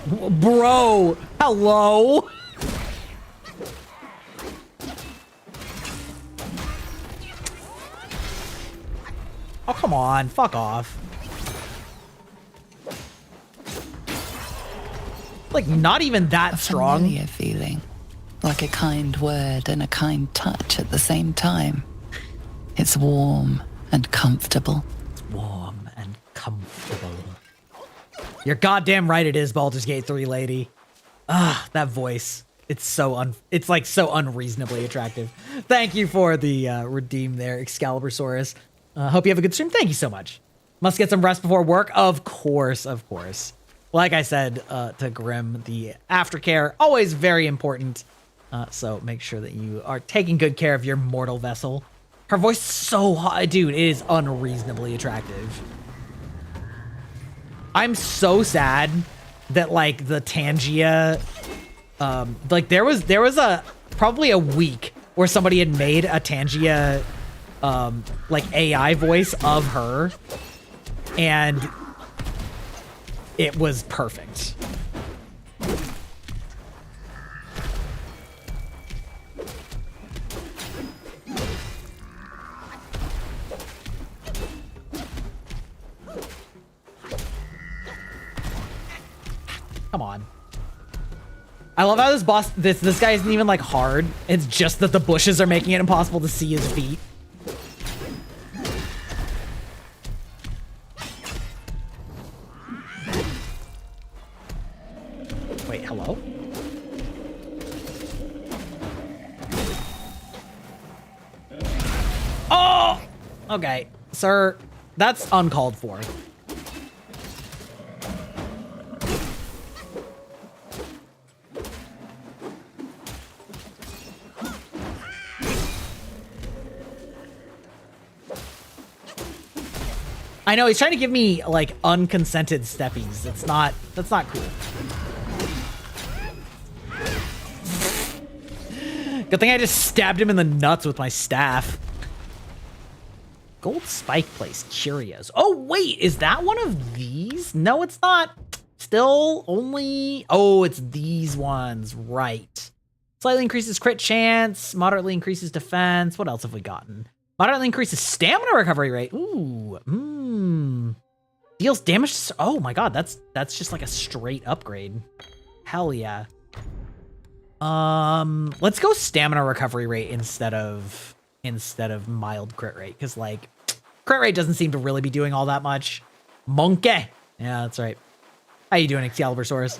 Bro, hello? Oh, come on. Fuck off. Like, not even that strong. Familiar feeling, like a kind word and a kind touch at the same time. It's warm and comfortable. It's warm and comfortable. You're goddamn right it is, Baldur's Gate 3 lady. Ah, that voice. It's so it's like so unreasonably attractive. Thank you for the redeem there, Excalibursaurus. Hope you have a good stream. Thank you so much. Must get some rest before work. Of course, of course. Like I said to Grim, the aftercare, always very important. So make sure that you are taking good care of your mortal vessel. Her voice is so hot. Dude, it is unreasonably attractive. I'm so sad that, like, the Tangia... like, there was a probably a week where somebody had made a Tangia, like AI voice of her, and it was perfect. Come on. I love how this boss, this guy isn't even like hard. It's just that the bushes are making it impossible to see his feet. Wait, hello? Oh! Okay, sir, that's uncalled for. I know, he's trying to give me, like, unconsented steppies. That's not cool. Good thing I just stabbed him in the nuts with my staff. Gold spike place, curios. Oh, wait, is that one of these? No, it's not. Still only... Oh, it's these ones, right. Slightly increases crit chance, moderately increases defense. What else have we gotten? Moderately increases stamina recovery rate. Ooh, deals damage to... Oh my god, that's just like a straight upgrade. Hell yeah. Let's go stamina recovery rate instead of mild crit rate, because like crit rate doesn't seem to really be doing all that much. Monkey. Yeah, that's right. How you doing, Excalibursaurus?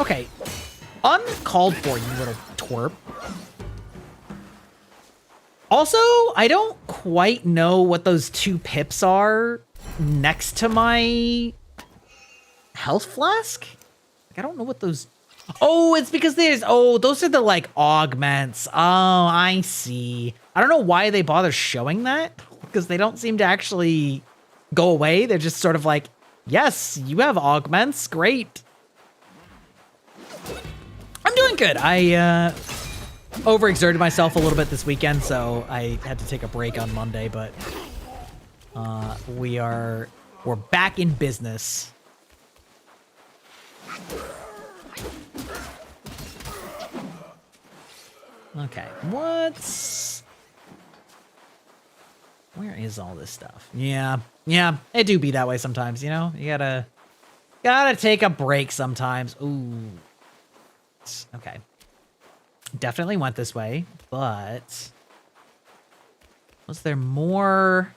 Okay. Uncalled for, you little twerp. Also, I don't quite know what those two pips are next to my health flask. Like, I don't know what those... Oh, it's because there's... Oh, those are the, like, augments. Oh, I see. I don't know why they bother showing that, because they don't seem to actually go away. They're just sort of like, yes, you have augments. Great. I'm doing good. I overexerted myself a little bit this weekend, so I had to take a break on Monday, but we're back in business. Okay, where is all this stuff? Yeah, it do be that way sometimes, you know? You gotta take a break sometimes. Ooh. Okay. Definitely went this way, but was there more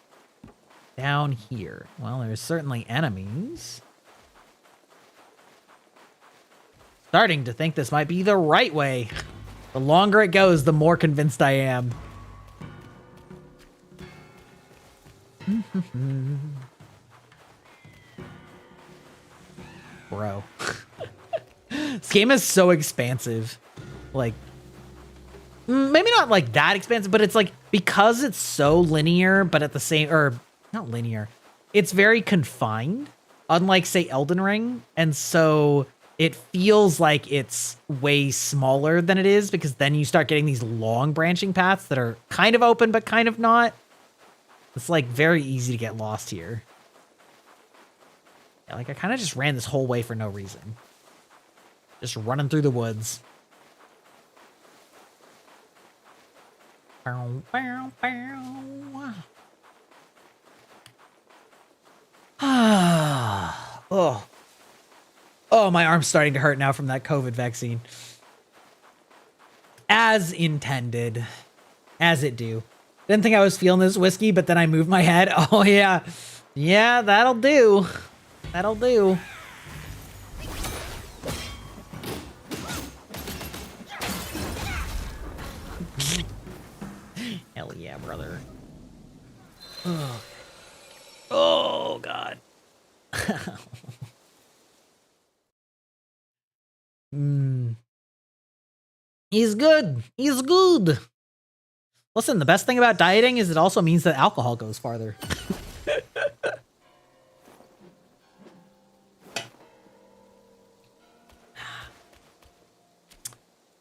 down here? Well, there's certainly enemies. Starting to think this might be the right way. The longer it goes, the more convinced I am. Bro. This game is so expansive. Like, maybe not like that expansive, but it's like, because it's so linear, but at the same, or not linear, it's very confined, unlike say Elden Ring. And so it feels like it's way smaller than it is, because then you start getting these long branching paths that are kind of open, but kind of not. It's like very easy to get lost here. Yeah, like I kind of just ran this whole way for no reason. Just running through the woods. Bow, bow, bow. Oh, my arm's starting to hurt now from that COVID vaccine. As intended. As it do. Didn't think I was feeling this whiskey, but then I moved my head. Oh, yeah. Yeah, that'll do. That'll do. Hell yeah, brother. Oh, oh God. He's good. He's good. Listen, the best thing about dieting is it also means that alcohol goes farther.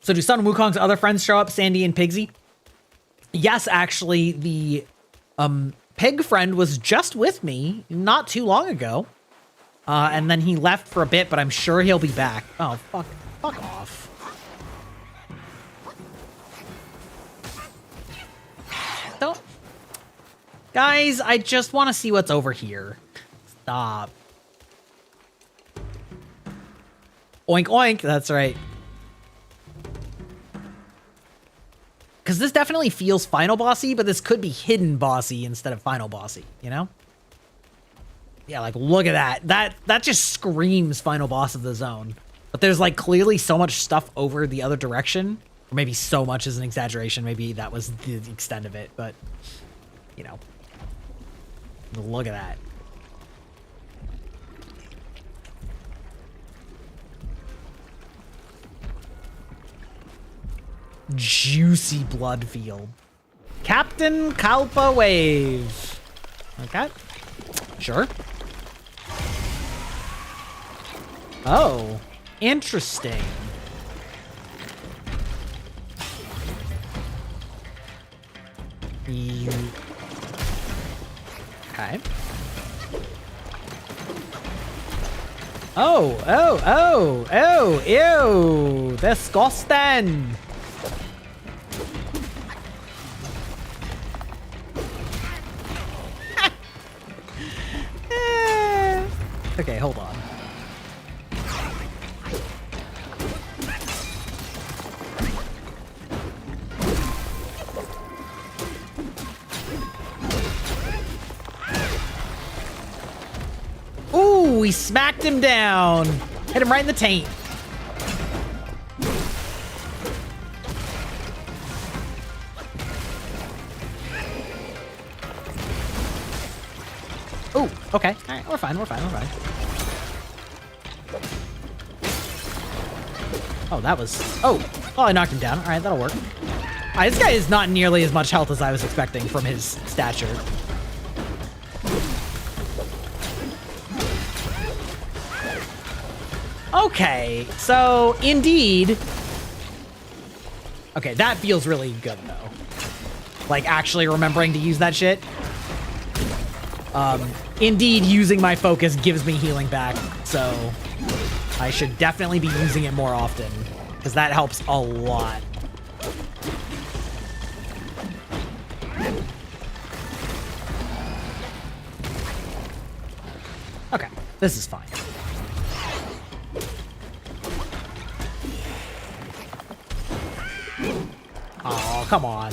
So do Sun Wukong's other friends show up, Sandy and Pigsy? Yes, actually, the pig friend was just with me not too long ago. And then he left for a bit, but I'm sure he'll be back. Oh, fuck off. Don't. Guys, I just want to see what's over here. Stop. Oink, oink. That's right. Because this definitely feels final bossy, but this could be hidden bossy instead of final bossy, you know? Yeah, like, look at that. That just screams final boss of the zone. But there's, like, clearly so much stuff over the other direction. Or maybe so much is an exaggeration. Maybe that was the extent of it, but, you know. Look at that. Juicy blood field. Captain Kalpa Wave. Okay. Sure. Oh, interesting. Okay. Oh, ew. Disgusting. Okay, hold on. Ooh, we smacked him down. Hit him right in the taint. Ooh, okay. All right, we're fine. Oh, that was... Oh, I knocked him down. All right, that'll work. All right, this guy is not nearly as much health as I was expecting from his stature. Okay, so indeed... Okay, that feels really good, though. Like, actually remembering to use that shit. Indeed, using my focus gives me healing back, so I should definitely be using it more often, because that helps a lot. Okay, this is fine. Oh, come on.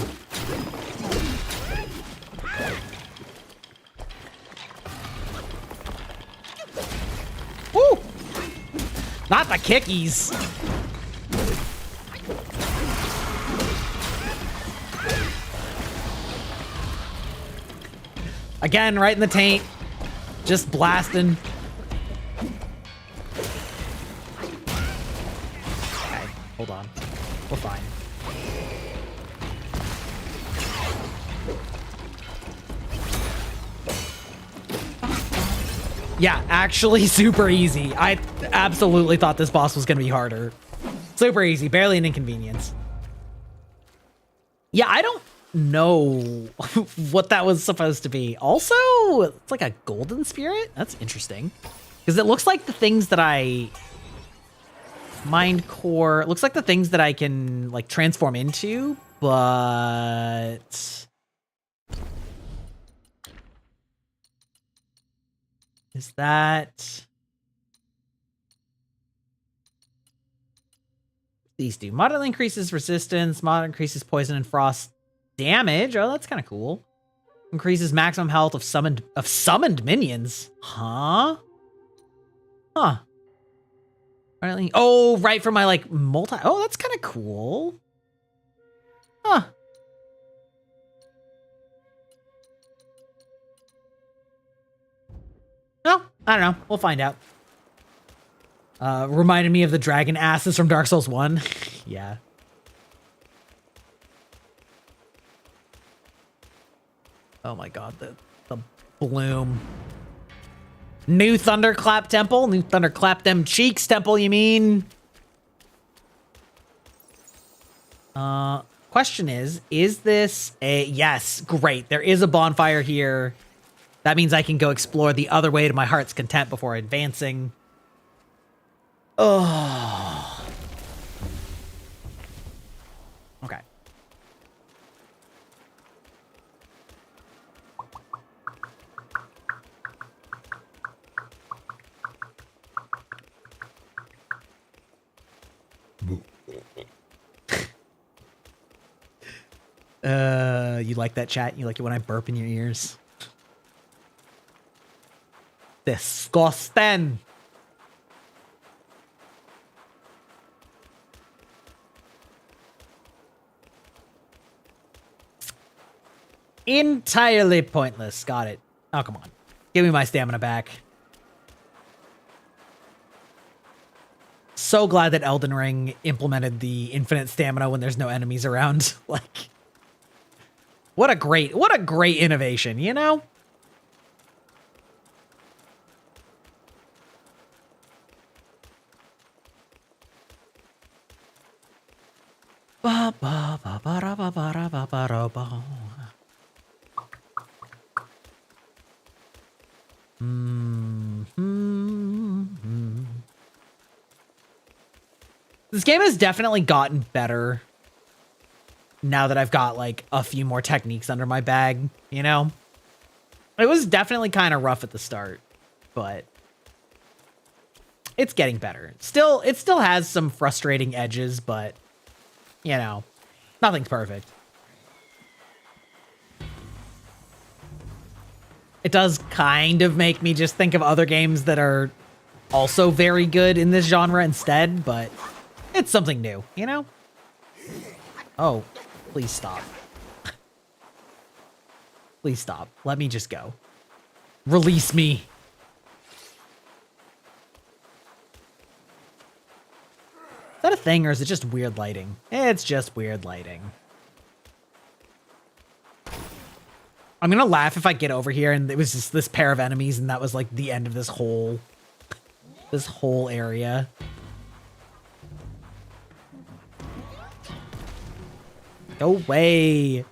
Woo! Not the kickies. Again, right in the taint. Just blasting. Okay, hold on. We're fine. Yeah, actually super easy. I absolutely thought this boss was going to be harder. Super easy, barely an inconvenience. Yeah, I don't know what that was supposed to be. Also, it's like a golden spirit? That's interesting. Because it looks like the things that I... Mind core... It looks like the things that I can, like, transform into, but... Is that... These do. Mod increases resistance. Mod increases poison and frost damage. Oh, that's kind of cool. Increases maximum health of summoned minions. Huh? Huh. Oh, right, for my, like, multi... Oh, that's kind of cool. Huh. Well, I don't know. We'll find out. Reminded me of the dragon asses from Dark Souls 1. Yeah. Oh my god, the bloom. New Thunderclap Temple? New Thunderclap them cheeks temple, you mean? Question is this a... Yes, great. There is a bonfire here. That means I can go explore the other way to my heart's content before advancing. Oh. Okay. You like that, chat? You like it when I burp in your ears? Disgusting. Entirely pointless. Got it. Oh, come on. Give me my stamina back. So glad that Elden Ring implemented the infinite stamina when there's no enemies around. Like, what a great innovation, you know? Ba ba ba ba da ba ba da ba ba da ba. This game has definitely gotten better now that I've got like a few more techniques under my bag, you know? It was definitely kind of rough at the start, but it's getting better. It still has some frustrating edges, but you know, nothing's perfect. It does kind of make me just think of other games that are also very good in this genre instead, but it's something new, you know? Oh, please stop. Please stop. Let me just go. Release me. Is that a thing, or is it just weird lighting? It's just weird lighting. I'm gonna laugh if I get over here and it was just this pair of enemies and that was like the end of this whole area. Go away.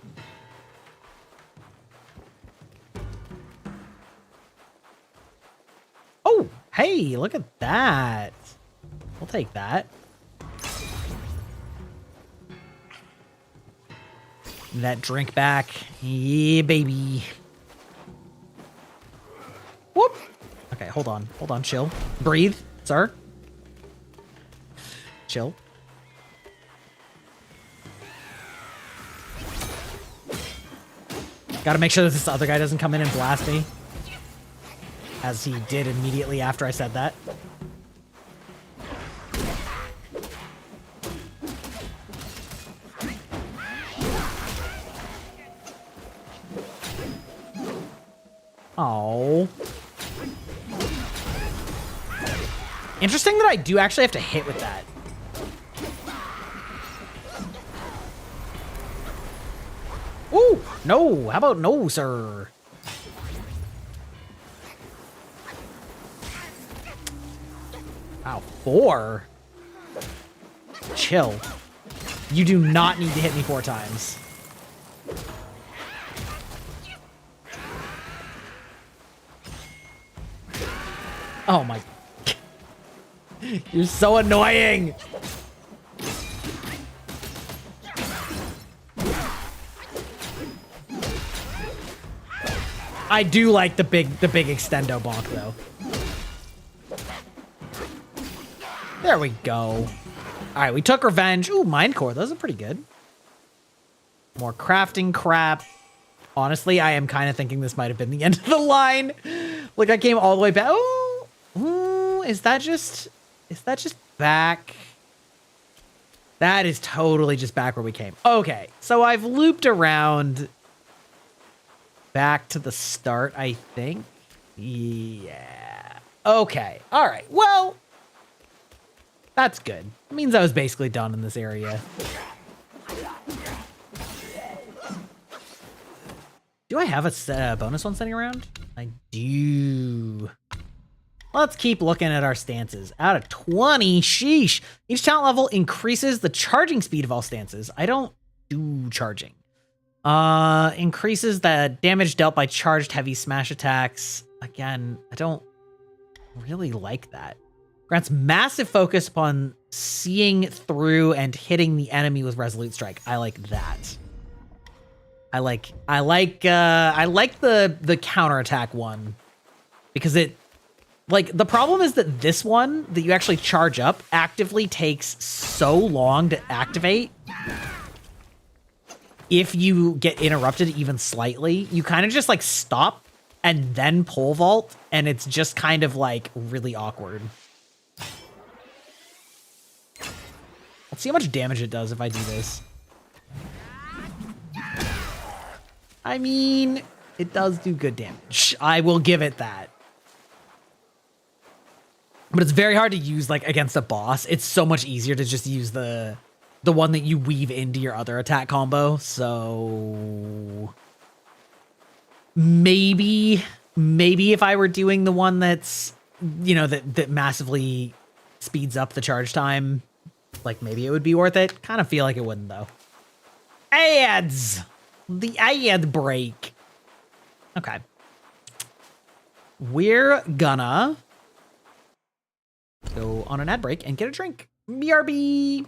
Oh, hey, look at that. We'll take that. That drink back. Yeah, baby. Whoop. Okay, hold on. Hold on, chill. Breathe, sir. Chill. Gotta make sure that this other guy doesn't come in and blast me. As he did immediately after I said that. Oh. Interesting that I do actually have to hit with that. Ooh, no. How about no, sir? Wow, 4. Chill. You do not need to hit me 4 times. Oh my. You're so annoying. I do like the big extendo bonk though. There we go. All right, we took revenge. Ooh, mind core. Those are pretty good. More crafting crap. Honestly, I am kind of thinking this might have been the end of the line. Like I came all the way back. Ooh, is that just back? That is totally just back where we came. Okay, so I've looped around back to the start, I think. Yeah. Okay. All right. Well, that's good. It means I was basically done in this area. Do I have a bonus one sitting around? I do. Let's keep looking at our stances. Out of 20, sheesh. Each talent level increases the charging speed of all stances. I don't do charging. Increases the damage dealt by charged heavy smash attacks. Again, I don't really like that. Grants massive focus upon seeing through and hitting the enemy with resolute strike. I like that. I like the counterattack one because it, like, the problem is that this one that you actually charge up actively takes so long to activate. If you get interrupted even slightly, you kind of just like stop and then pole vault, and it's just kind of like really awkward. Let's see how much damage it does if I do this. I mean, it does do good damage. I will give it that. But it's very hard to use like against a boss. It's so much easier to just use the one that you weave into your other attack combo. So maybe if I were doing the one that's, you know, that massively speeds up the charge time, like maybe it would be worth it. Kind of feel like it wouldn't though. Ads! The ad break. Okay. We're gonna go on an ad break and get a drink. BRB.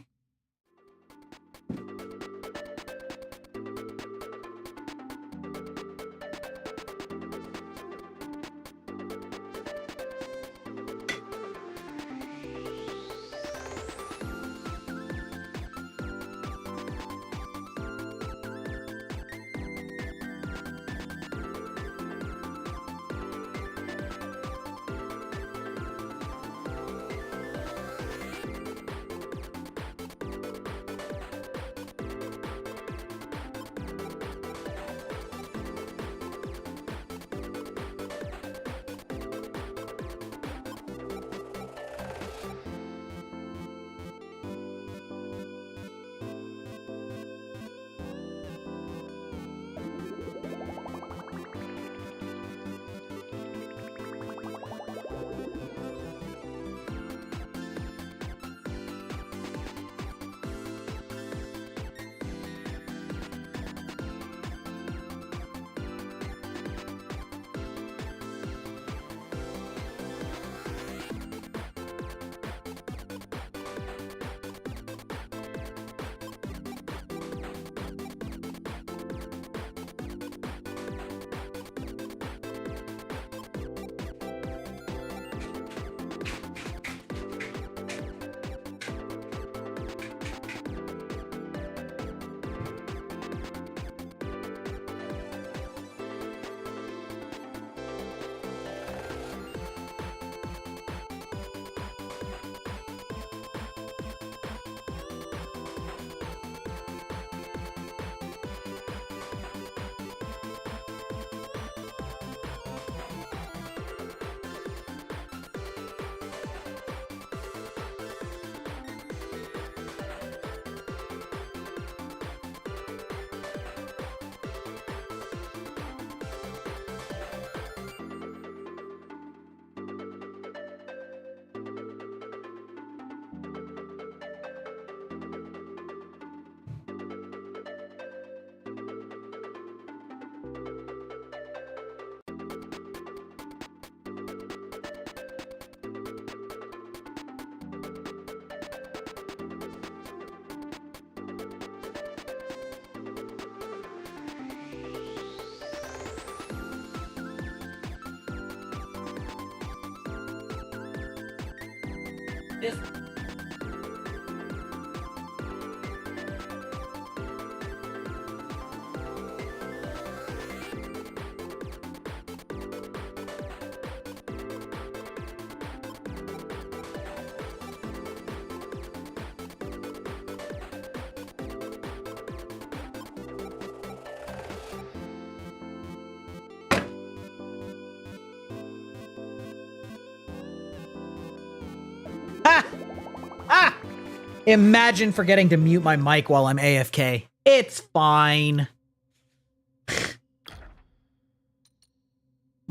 Imagine forgetting to mute my mic while I'm AFK. It's fine.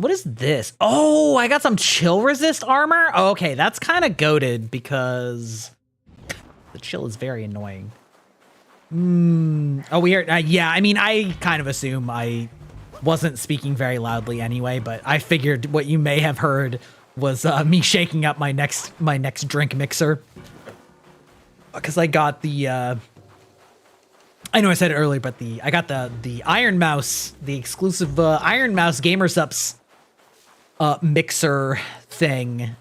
What is this? Oh, I got some chill resist armor. Oh, okay, that's kind of goated because the chill is very annoying. Oh, we are. Yeah, I mean, I kind of assume I wasn't speaking very loudly anyway, but I figured what you may have heard was me shaking up my next drink mixer because I got the. I know I said it earlier, but I got the Iron Mouse, the exclusive Iron Mouse GamerSups mixer thing.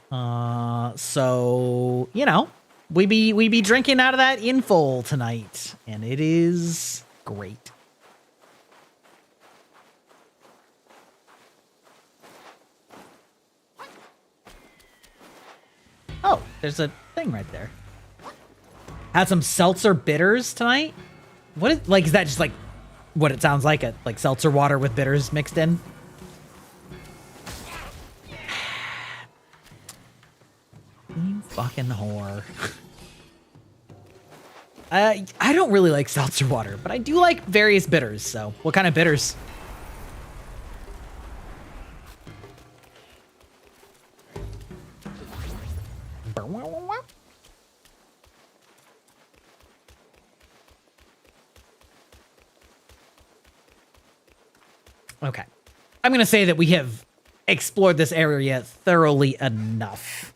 So you know, we be drinking out of that in full tonight, and it is great. Oh, there's a thing right there. Had some seltzer bitters tonight. What is, like, is that just like what it sounds like? Like seltzer water with bitters mixed in? You fucking whore. I don't really like seltzer water, but I do like various bitters. So what kind of bitters? Okay. I'm going to say that we have explored this area thoroughly enough.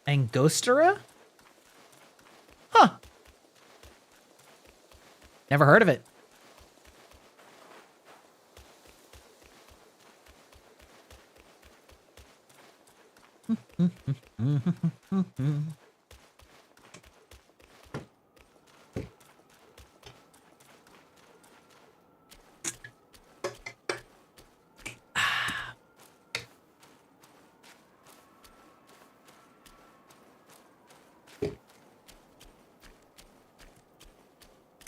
Angostura? Huh. Never heard of it.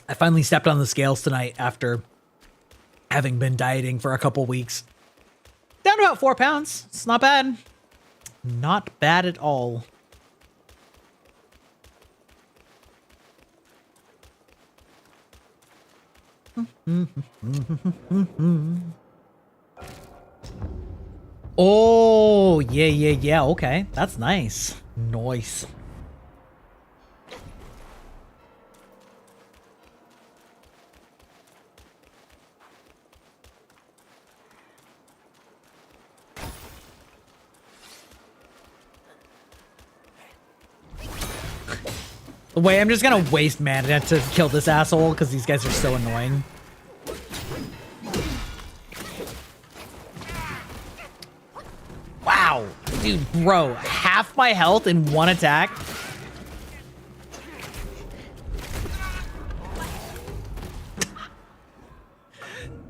I finally stepped on the scales tonight after having been dieting for a couple weeks. Down to about 4 pounds. It's not bad. Not bad at all. Oh, yeah. Okay. That's nice. Nice. Wait, I'm just gonna waste mana to kill this asshole because these guys are so annoying. Wow. Dude, bro, half my health in one attack.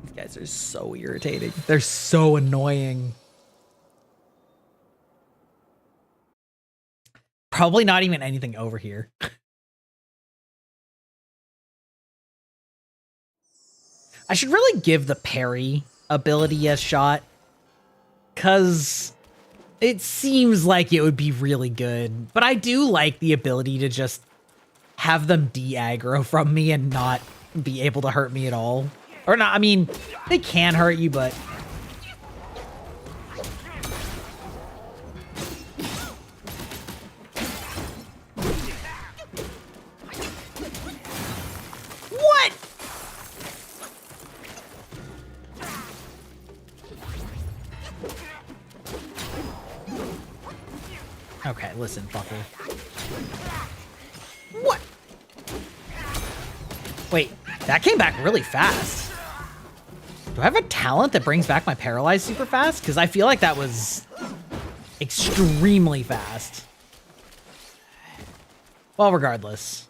These guys are so irritating. They're so annoying. Probably not even anything over here. I should really give the parry ability a shot, because it seems like it would be really good. But I do like the ability to just have them de-aggro from me and not be able to hurt me at all. Or not, I mean, they can hurt you, but... What? Okay, listen, fucker. What? Wait, that came back really fast. Do I have a talent that brings back my paralyzed super fast? Because I feel like that was extremely fast. Well, regardless.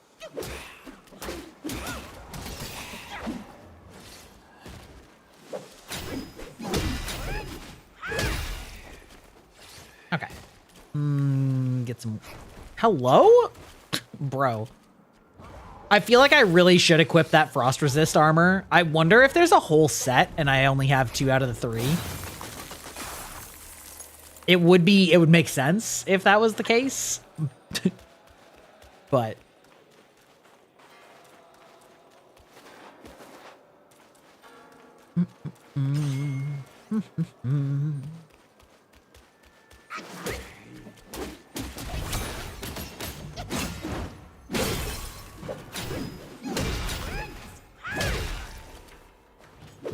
Okay. Get some... Hello? Bro. I feel like I really should equip that frost resist armor. I wonder if there's a whole set and I only have 2 out of the 3. It would make sense if that was the case. But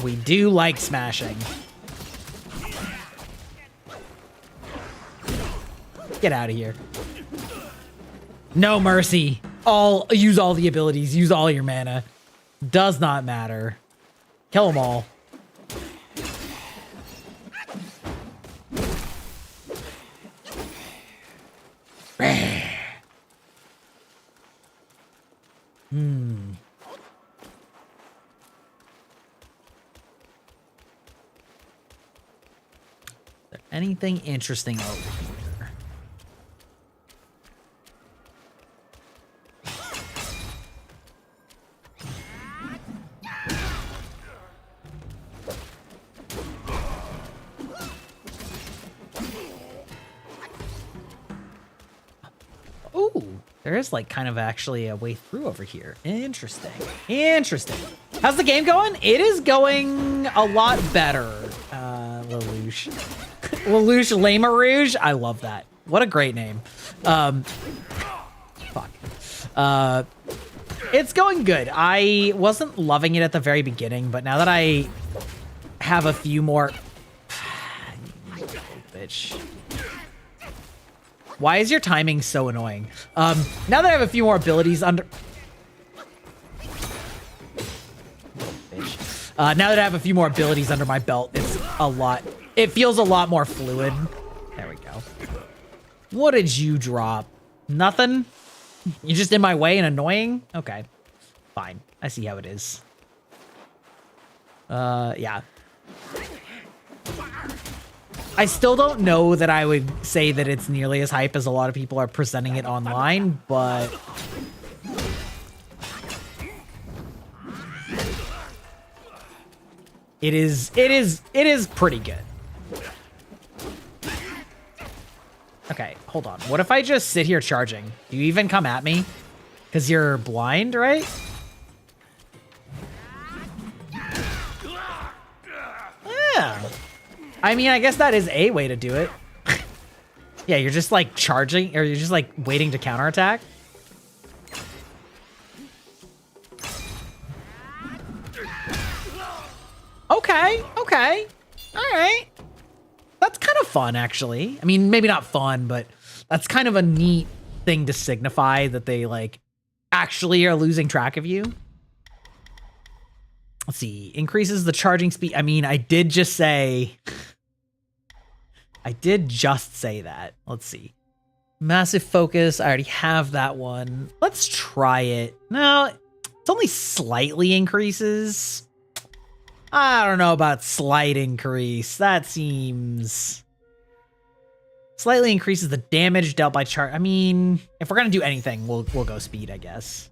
We do like smashing. Get out of here. No mercy. Use all the abilities. Use all your mana. Does not matter. Kill them all. Anything interesting over here? Ooh, there is like kind of actually a way through over here. Interesting. Interesting. How's the game going? It is going a lot better. Lelouch. Lelouch Lama Rouge. I love that. What a great name. Fuck. It's going good. I wasn't loving it at the very beginning, but now that I have a few more... Bitch. Why is your timing so annoying? Now that I have a few more abilities under... now that I have a few more abilities under my belt, it's a lot... It feels a lot more fluid. There we go. What did you drop? Nothing? You're just in my way and annoying? Okay. Fine. I see how it is. Yeah. I still don't know that I would say that it's nearly as hype as a lot of people are presenting it online, but... It is pretty good. Okay, hold on. What if I just sit here charging? Do you even come at me? Because you're blind, right? Yeah. I mean, I guess that is a way to do it. Yeah, you're just like charging, or you're just like waiting to counterattack. Okay, okay. All right. That's kind of fun, actually. I mean, maybe not fun, but that's kind of a neat thing to signify that they, like, actually are losing track of you. Let's see. Increases the charging speed. I mean, I did just say that. Let's see. Massive focus. I already have that one. Let's try it. No, it's only slightly increases. I don't know about slight increase. That seems... Slightly increases the damage dealt by charge. I mean, if we're going to do anything, we'll go speed, I guess.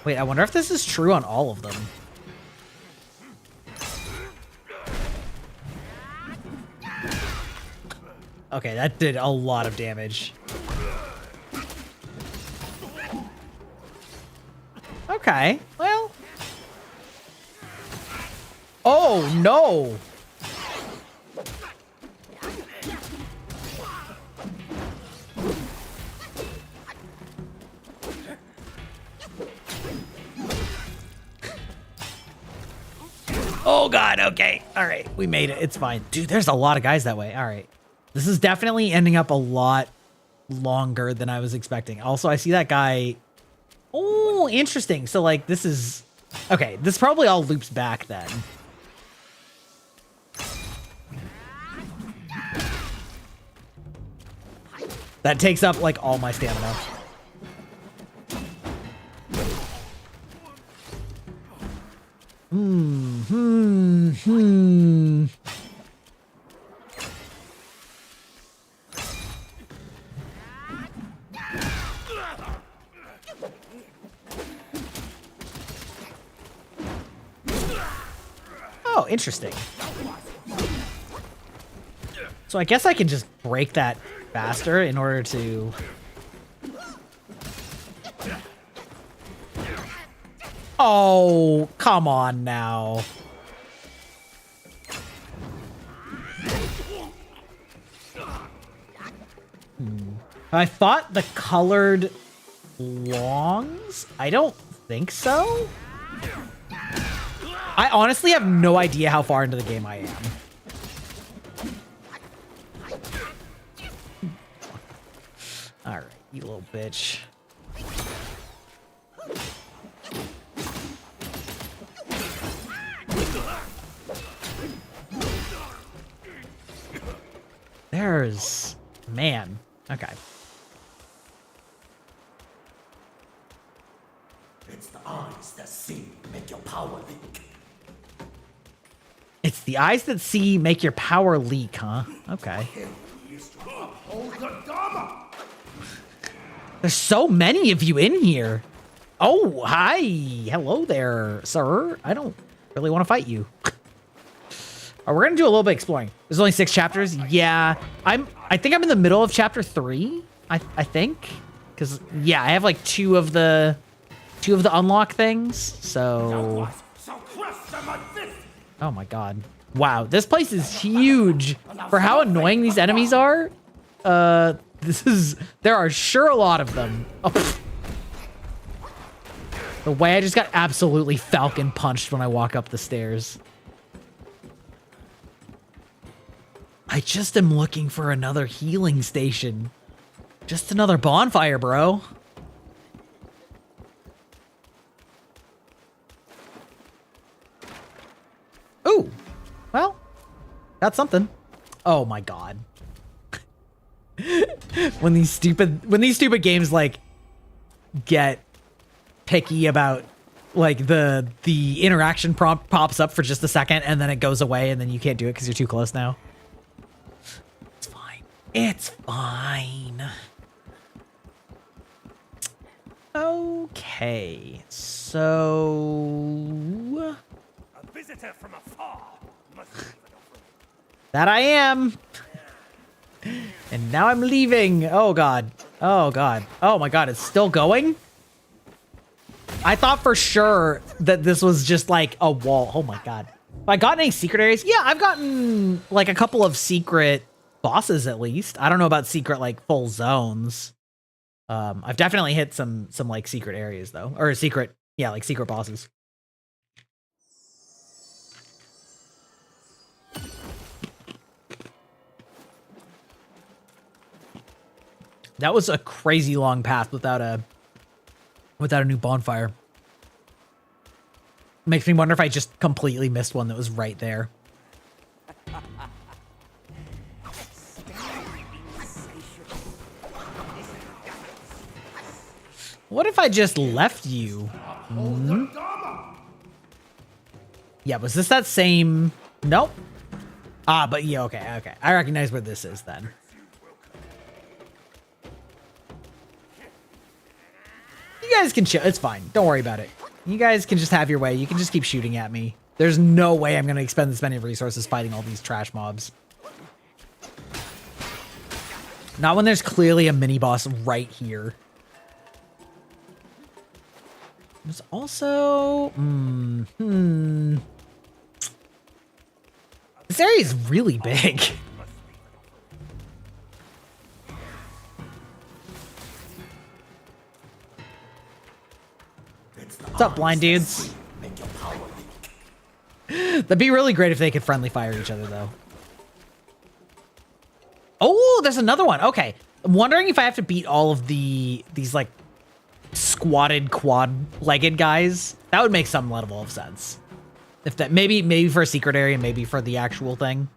Wait, I wonder if this is true on all of them. Okay, that did a lot of damage. Okay, well. Oh, no. Oh, God, okay. All right, we made it. It's fine. Dude, there's a lot of guys that way. All right. This is definitely ending up a lot longer than I was expecting. Also, I see that guy. Oh, interesting. So, like, this is... Okay, this probably all loops back then. That takes up, like, all my stamina. Oh, interesting. So I guess I can just break that faster in order to... Oh, come on now. I thought the colored longs? I don't think so. I honestly have no idea how far into the game I am. Alright, you little bitch. There's... Man. Okay. It's the eyes that see make your power leak. It's the eyes that see make your power leak, huh? Okay. There's so many of you in here. Oh, hi. Hello there, sir. I don't really want to fight you. We're gonna do a little bit exploring. There's only 6 chapters. Yeah, I think I'm in the middle of chapter 3. I think, because yeah, I have like two of the unlock things. So, oh my god, wow, this place is huge for how annoying these enemies are. There are sure a lot of them. Oh, the way I just got absolutely falcon punched when I walk up the stairs. I just am looking for another healing station. Just another bonfire, bro. Ooh. Well, got something. Oh my god. when these stupid games like get picky about like the interaction prompt pops up for just a second and then it goes away and then you can't do it because you're too close now. It's fine. Okay, so... A visitor from afar must leave an offering. That I am. And now I'm leaving. Oh god. Oh god. Oh my god, it's still going? I thought for sure that this was just like a wall. Oh my god. Have I gotten any secret areas? Yeah, I've gotten like a couple of secret bosses at least. I don't know about secret like full zones. I've definitely hit some like secret areas though, or secret, yeah, like secret bosses. That was a crazy long path without a new bonfire. Makes me wonder if I just completely missed one that was right there. What if I just left you? Hmm? Yeah, was this that same... Nope. Ah, but yeah, okay, okay. I recognize where this is then. You guys can chill. It's fine. Don't worry about it. You guys can just have your way. You can just keep shooting at me. There's no way I'm going to expend this many resources fighting all these trash mobs. Not when there's clearly a mini-boss right here. There's also... This area is really big. What's up, blind dudes? That'd be really great if they could friendly fire each other, though. Oh, there's another one. Okay. I'm wondering if I have to beat all of these, like, squatted, quad-legged guys. That would make some level of sense. If that, maybe for a secret area, maybe for the actual thing.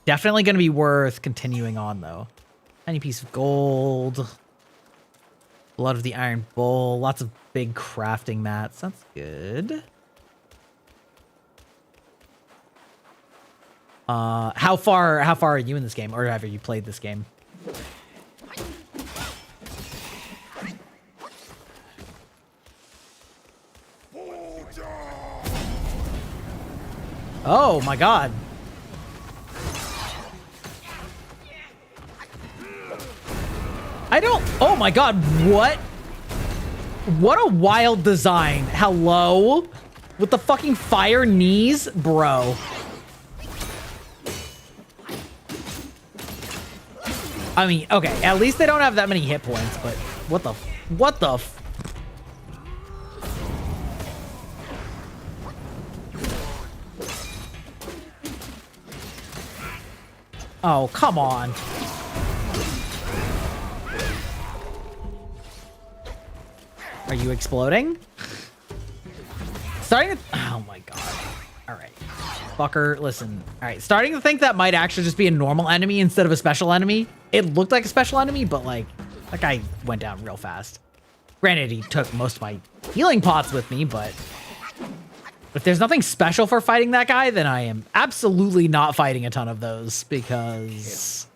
Definitely going to be worth continuing on, though. Tiny piece of gold. Blood of the Iron Bull. Lots of big crafting mats. That's good. How far are you in this game, or have you played this game? Oh my god. I don't... Oh my god, what? What a wild design. Hello? With the fucking fire knees? Bro. I mean, okay, at least they don't have that many hit points, but what the... What the... Oh, come on. Are you exploding? Starting to... Oh my god. Alright. Fucker, listen. Alright, starting to think that might actually just be a normal enemy instead of a special enemy. It looked like a special enemy, but like, that guy went down real fast. Granted, he took most of my healing pots with me, but... If there's nothing special for fighting that guy, then I am absolutely not fighting a ton of those, because...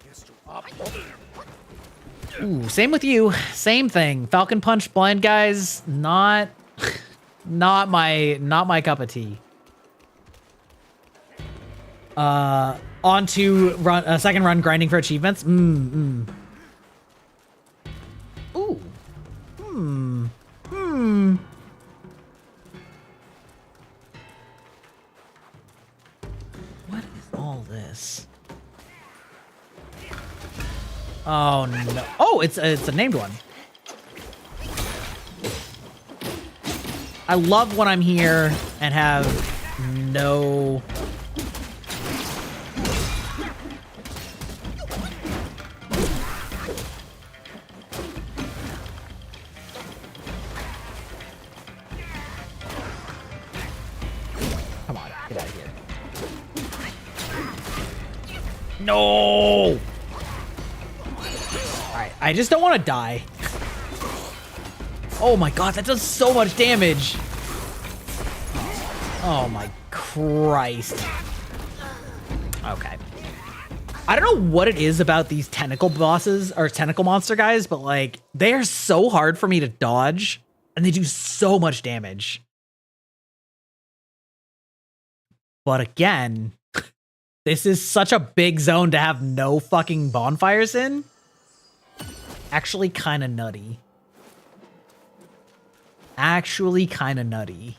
Ooh, same with you. Same thing. Falcon Punch blind guys, not my cup of tea. On to run second run grinding for achievements. Ooh. What is all this? Oh no. Oh, it's a named one. I love when I'm here and have no... Come on, get out of here. No! Alright, I just don't want to die. Oh my god, that does so much damage. Oh my Christ. Okay. I don't know what it is about these tentacle bosses or tentacle monster guys, but like they are so hard for me to dodge and they do so much damage. But again, this is such a big zone to have no fucking bonfires in. Actually kind of nutty. Actually kind of nutty.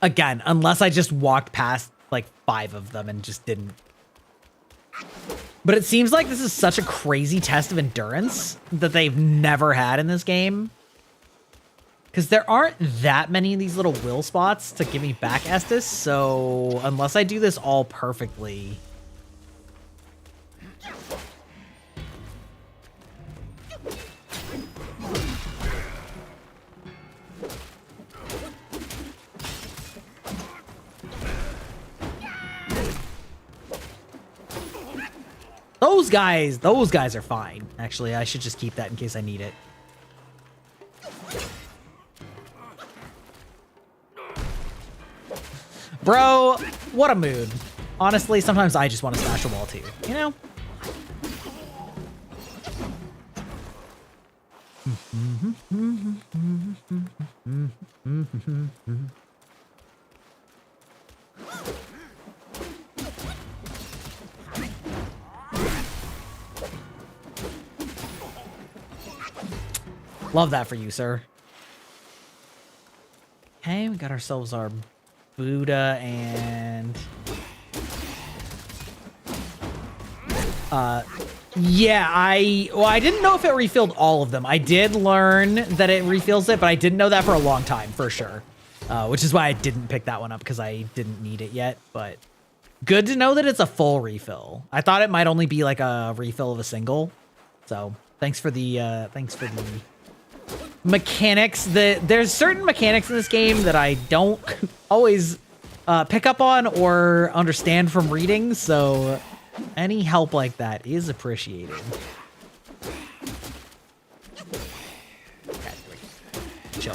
Again, unless I just walked past like 5 of them and just didn't. But it seems like this is such a crazy test of endurance that they've never had in this game. Because there aren't that many of these little will spots to give me back Estus, so unless I do this all perfectly... Those guys are fine. Actually, I should just keep that in case I need it. Bro, what a mood. Honestly, sometimes I just want to smash a wall too, you know? Love that for you, sir. Okay, we got ourselves our Buddha and... yeah, I didn't know if it refilled all of them. I did learn that it refills it, but I didn't know that for a long time, for sure. Which is why I didn't pick that one up, because I didn't need it yet, but... Good to know that it's a full refill. I thought it might only be like a refill of a single. So, thanks for the mechanics. There's certain mechanics in this game that I don't always pick up on or understand from reading, so any help like that is appreciated. Okay, chill.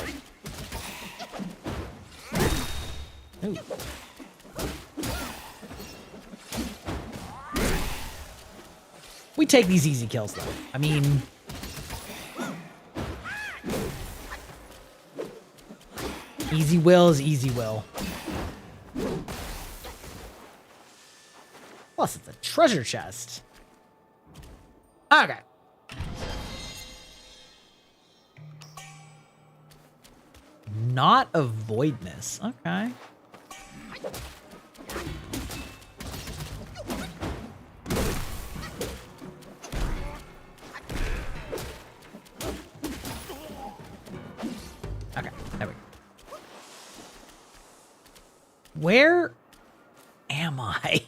Ooh. We take these easy kills though. I mean... Easy will is easy will. Plus, it's a treasure chest. Okay. Not a voidness. Okay. Okay, there we go. Where am I?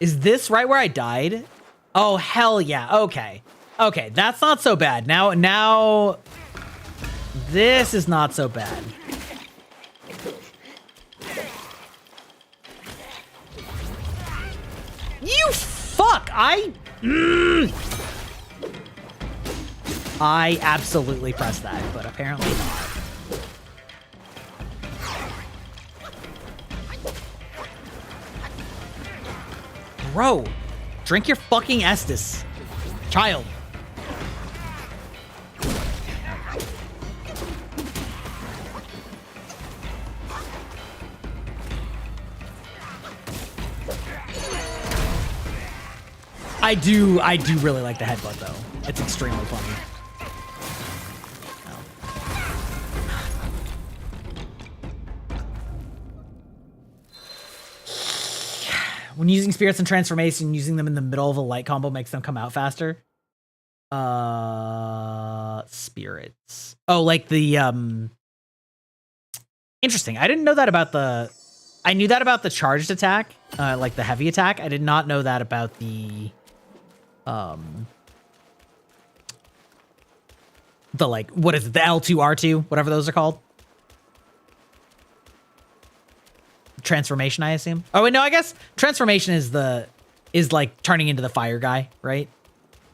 Is this right where I died? Oh, hell yeah. Okay. Okay, that's not so bad. Now, this is not so bad. You fuck! I absolutely pressed that, but apparently not. Bro, drink your fucking Estus. Child. I do really like the headbutt though. It's extremely funny. When using spirits and transformation, using them in the middle of a light combo makes them come out faster. Spirits. Oh, like the interesting. I didn't know that about the I knew that about the charged attack, like the heavy attack. I did not know that about the like, what is it? The L2, R2, whatever those are called. Transformation, I assume. Oh, wait, no, I guess transformation is like turning into the fire guy, right?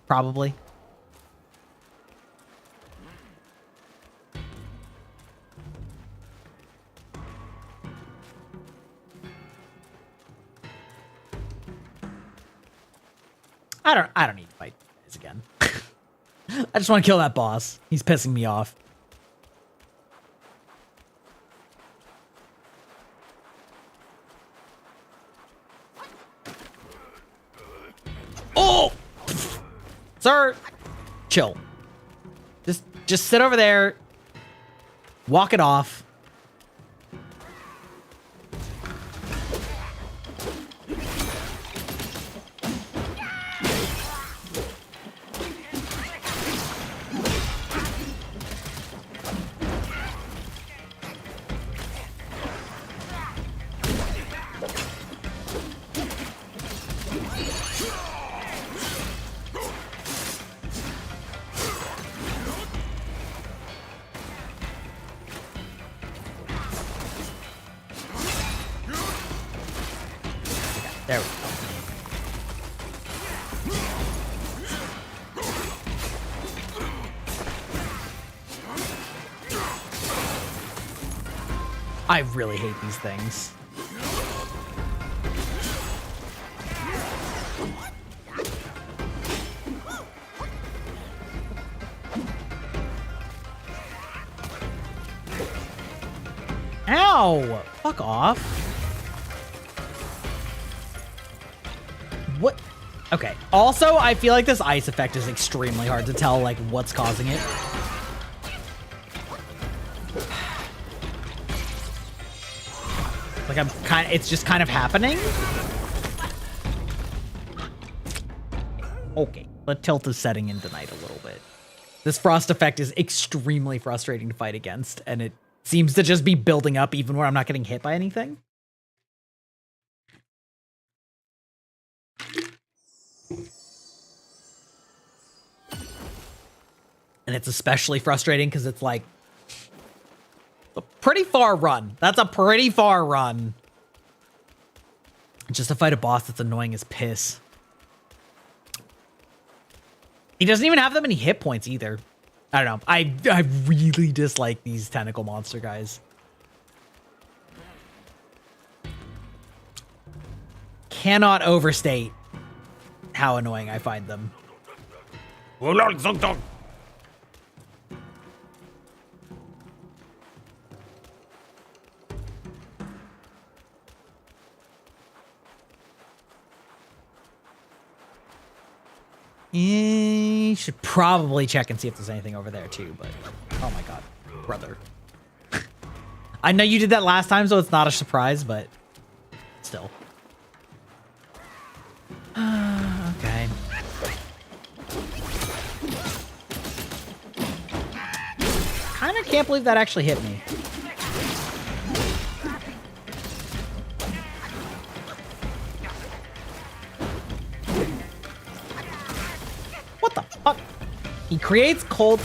Probably. I don't need to fight guys again. I just want to kill that boss. He's pissing me off. Oh! Sir! Chill. Just sit over there. Walk it off. There we go. I really hate these things. Ow! Fuck off. What? Okay. Also, I feel like this ice effect is extremely hard to tell, like, what's causing it. Like, it's just kind of happening. Okay. The tilt is setting in tonight a little bit. This frost effect is extremely frustrating to fight against, and it seems to just be building up even where I'm not getting hit by anything. And it's especially frustrating because it's like a pretty far run. That's a pretty far run. Just to fight a boss that's annoying as piss. He doesn't even have that many hit points either. I don't know. I really dislike these tentacle monster guys. Cannot overstate how annoying I find them. Should probably check and see if there's anything over there too, but oh my god, brother. I know you did that last time, so it's not a surprise, but still. Okay. Kinda can't believe that actually hit me. What the fuck? He creates cold...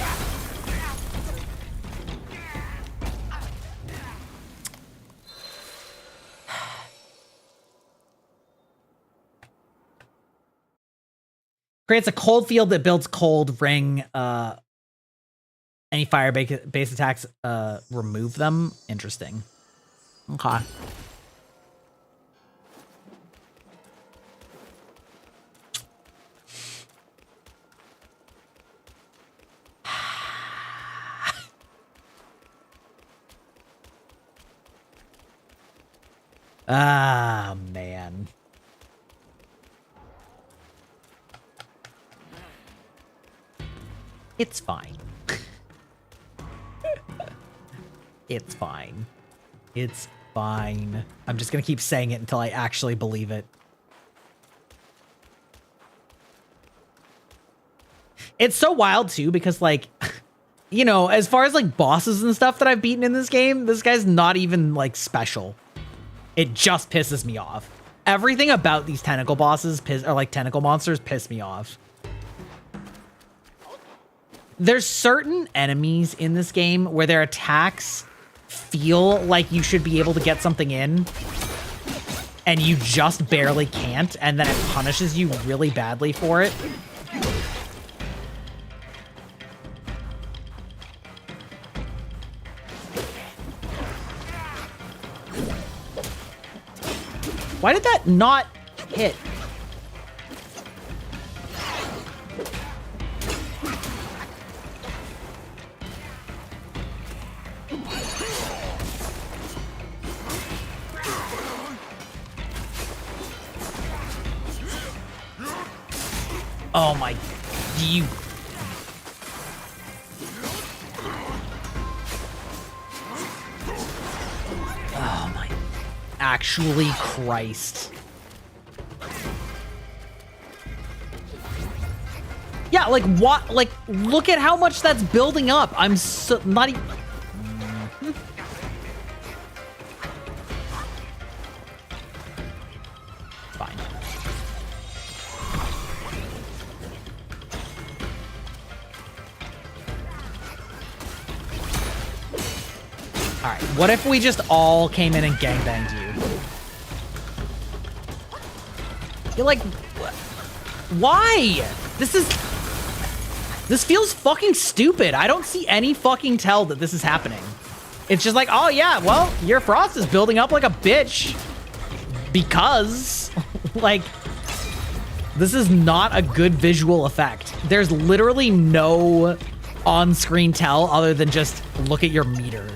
Creates a cold field that builds cold ring. Any fire base attacks remove them. Interesting. Okay. Ah, man. It's fine. It's fine. It's fine. I'm just gonna keep saying it until I actually believe it. It's so wild too, because like, you know, as far as like bosses and stuff that I've beaten in this game, this guy's not even like special. It just pisses me off. Everything about these tentacle bosses or like tentacle monsters piss me off. There's certain enemies in this game where their attacks feel like you should be able to get something in, and you just barely can't, and then it punishes you really badly for it. Why did that not hit? Oh my, you. Oh my, actually Christ. Yeah, like what, like look at how much that's building up. I'm so, not even. Fine. All right, what if we just all came in and gangbanged you? You're like, why? This feels fucking stupid. I don't see any fucking tell that this is happening. It's just like, oh yeah, well, your frost is building up like a bitch. Because, like, this is not a good visual effect. There's literally no on-screen tell other than just look at your meter.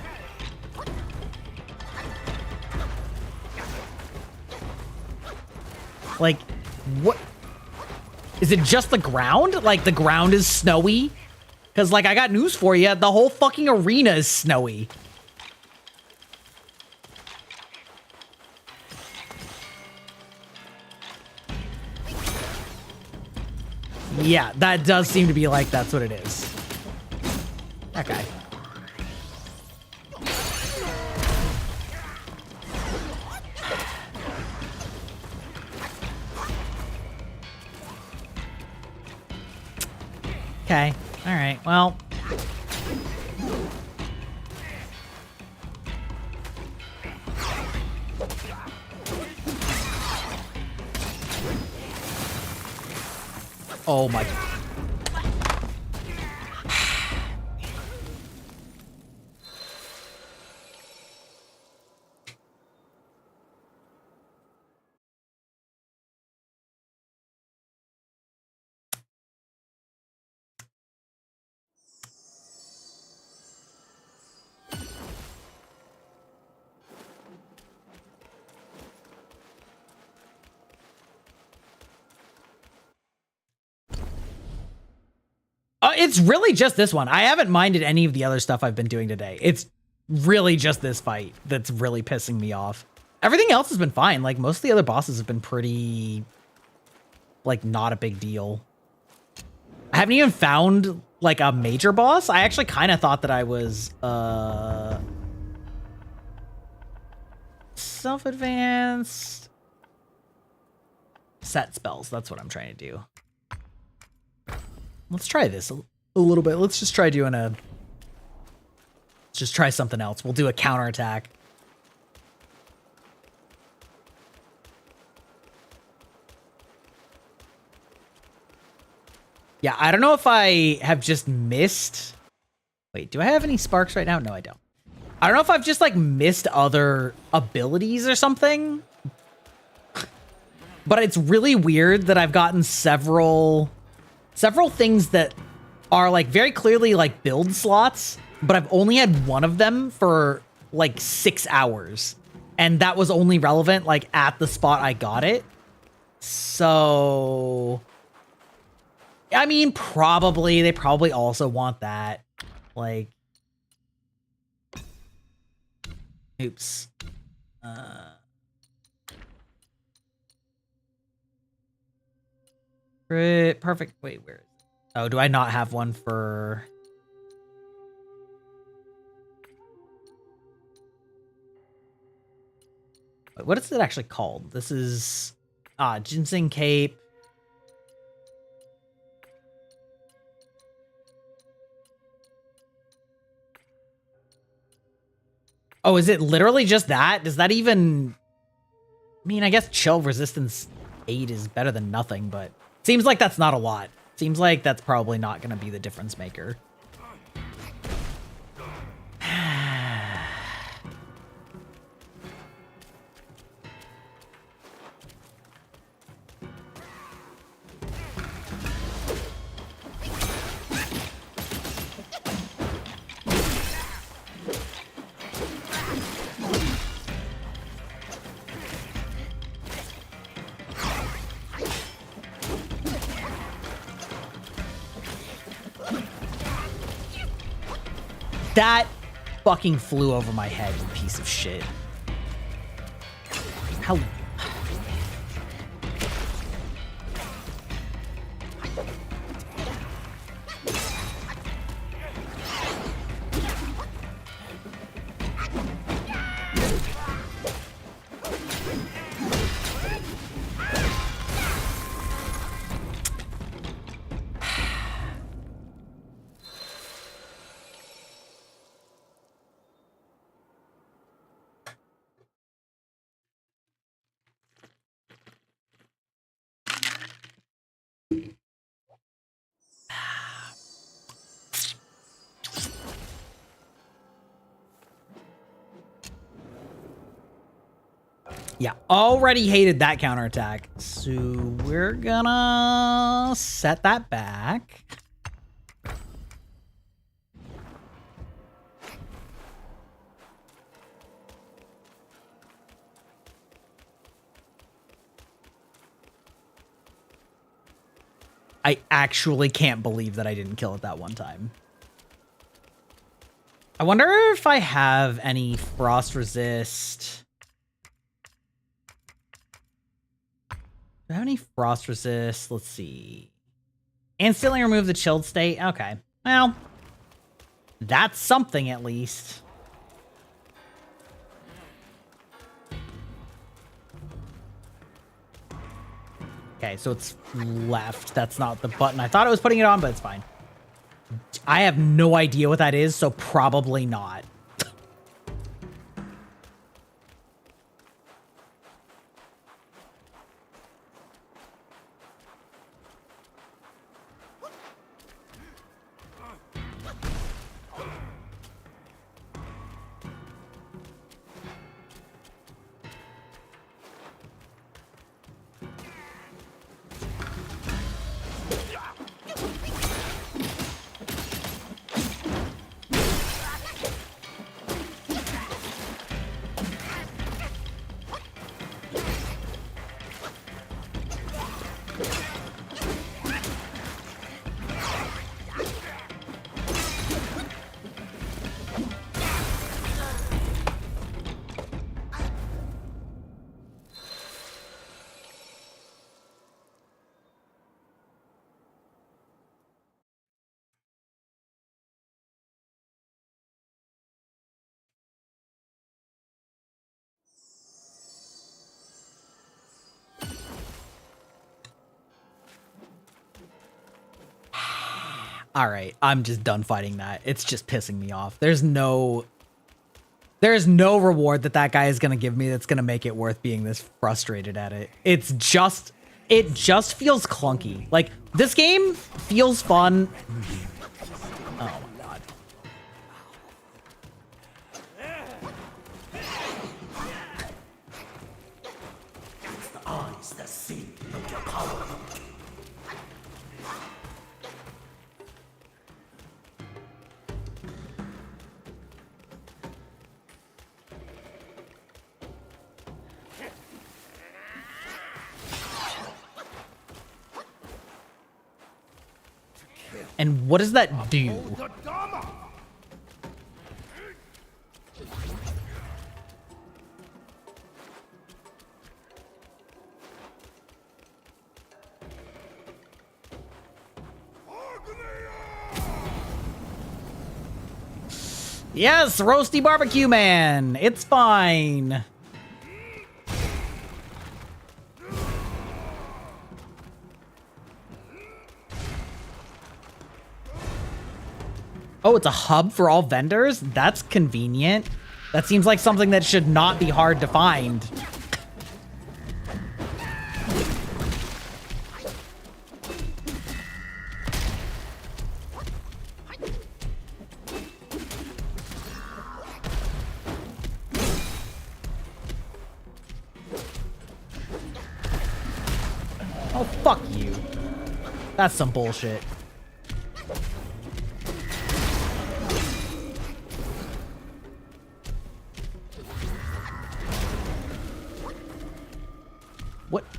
Like, what? Is it just the ground? Like, the ground is snowy? Because, like, I got news for you. The whole fucking arena is snowy. Yeah, that does seem to be like that's what it is. Okay. Okay. All right. Well. Oh my. It's really just this one. I haven't minded any of the other stuff I've been doing today. It's really just this fight that's really pissing me off. Everything else has been fine. Like, most of the other bosses have been pretty, like, not a big deal. I haven't even found, like, a major boss. I actually kind of thought that I was, self-advanced. Set spells. That's what I'm trying to do. Let's try this a little bit. Let's just try doing let's just try something else. We'll do a counterattack. Yeah, I don't know if I have just missed. Wait, do I have any sparks right now? No, I don't. I don't know if I've just like missed other abilities or something. But it's really weird that I've gotten several things that are like very clearly like build slots, but I've only had one of them for like 6 hours. And that was only relevant like at the spot I got it. So I mean, they probably also want that. Like, oops. Perfect. Wait, where is it? Oh, do I not have one for... Wait, what is it actually called? This is... Ginseng Cape. Oh, is it literally just that? Does that even... I mean, I guess chill resistance 8 is better than nothing, but... Seems like that's not a lot. Seems like that's probably not going to be the difference maker. That fucking flew over my head, you piece of shit. How... Yeah, already hated that counterattack. So we're gonna set that back. I actually can't believe that I didn't kill it that one time. I wonder if I have any frost resist. Do I have any frost resist? Let's see. Instantly remove the chilled state. Okay. Well, that's something at least. Okay, so it's left. That's not the button I thought I was putting it on, but it's fine. I have no idea what that is, so probably not. All right, I'm just done fighting that. It's just pissing me off. There's no reward that guy is gonna give me that's gonna make it worth being this frustrated at it. It just feels clunky. Like, this game feels fun. Oh my god. It's the eyes that see make your power. And what does that do? The Dharma! Yes, Roasty Barbecue Man. It's fine. Oh, it's a hub for all vendors? That's convenient. That seems like something that should not be hard to find. Oh, fuck you. That's some bullshit.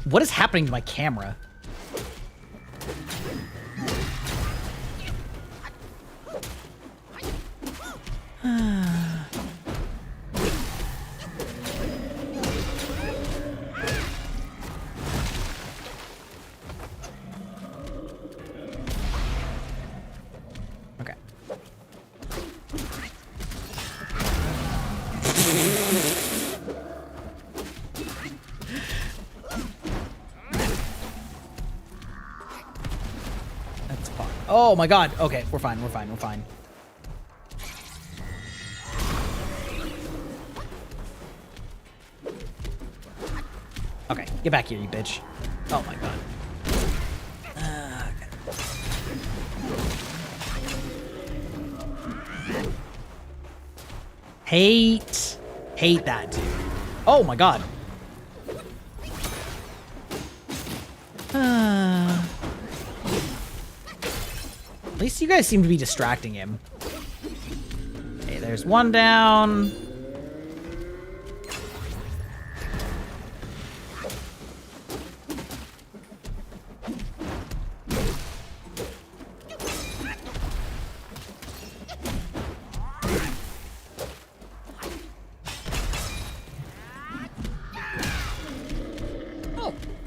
What is happening to my camera? Okay. That's fine. Oh my god. Okay, we're fine, we're fine, we're fine. Okay, get back here, you bitch. Oh my god. Hate that dude. Oh my god. At least you guys seem to be distracting him. Okay, there's one down.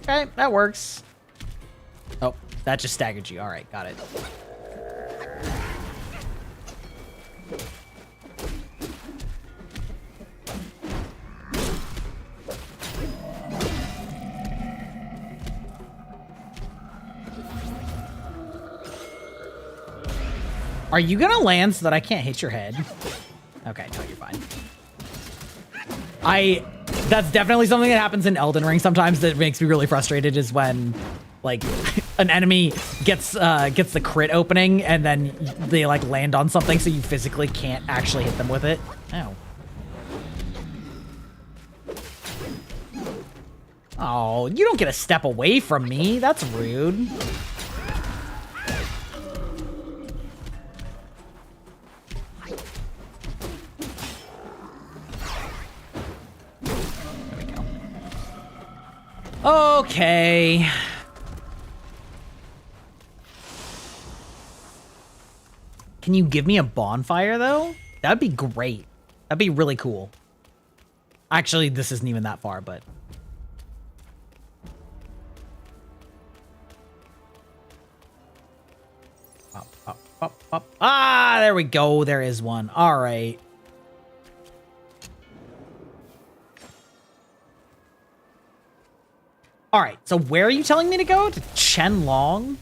Okay, that works. Oh, that just staggered you. All right, got it. Are you gonna land so that I can't hit your head? Okay, no, you're fine. That's definitely something that happens in Elden Ring sometimes that makes me really frustrated, is when, like, an enemy gets the crit opening and then they, like, land on something so you physically can't actually hit them with it. Ow. Oh, you don't get a step away from me. That's rude. Okay. Can you give me a bonfire, though? That'd be great. That'd be really cool. Actually, this isn't even that far, but... Up, up, up, up. Ah, there we go. There is one. All right. All right, so where are you telling me to go? To Chen Long?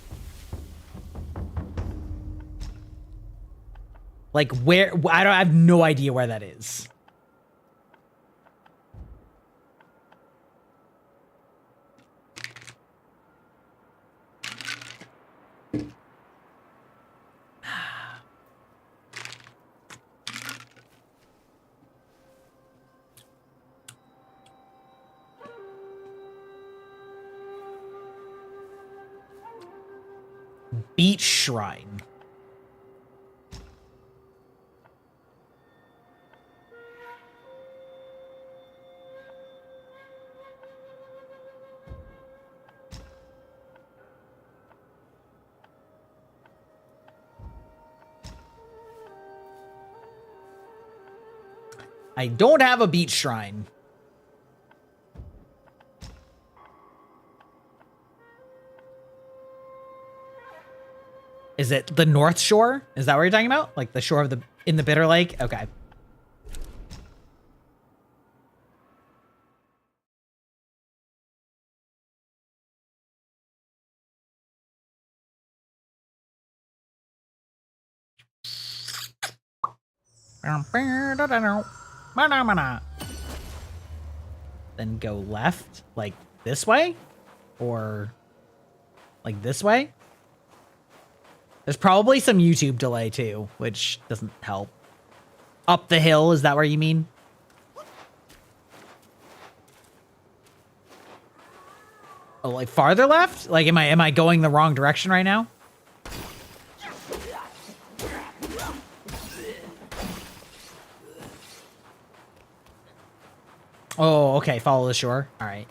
Like where? I have no idea where that is. Beach Shrine. I don't have a beach shrine. Is it the North Shore? Is that what you're talking about? Like the shore of in the Bitter Lake? Okay. Then go left, like this way? Or like this way? There's probably some YouTube delay too, which doesn't help. Up the hill, is that where you mean? Oh, like farther left? Like am I going the wrong direction right now? Oh, okay, follow the shore. All right.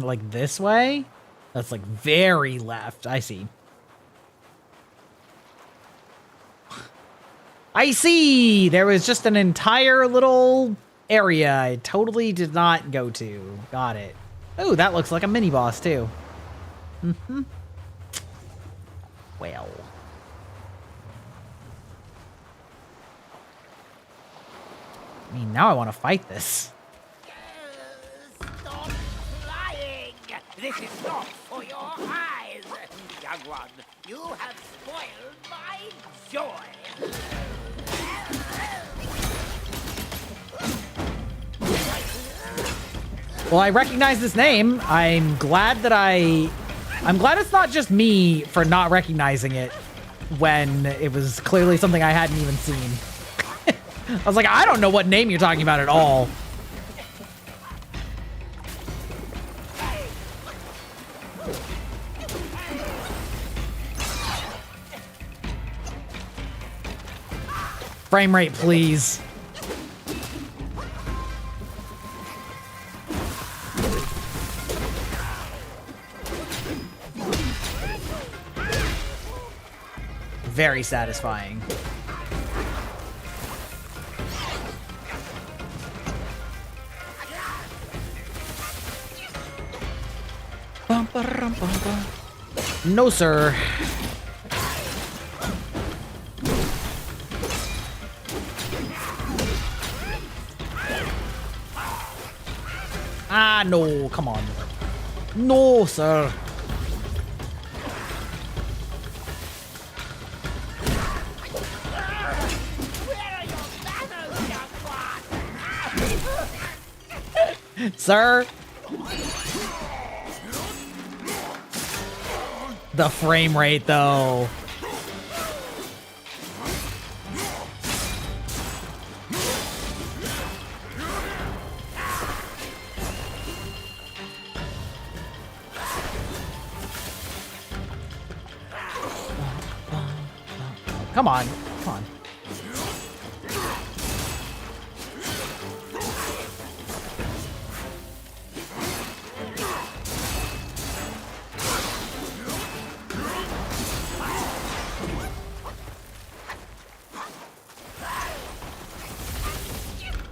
Like this way? That's like very left. I see. I see! There was just an entire little area I totally did not go to. Got it. Oh, that looks like a mini boss too. Mm-hmm. Well. I mean, now I want to fight this. Stop flying! This is not for your eyes, young one. You have spoiled my joy. Well, I recognize this name. I'm glad it's not just me for not recognizing it when it was clearly something I hadn't even seen. I was like, I don't know what name you're talking about at all. Frame rate, please. Very satisfying. No, sir. Ah, no, come on. No, sir. Sir? The frame rate, though. Come on. Come on.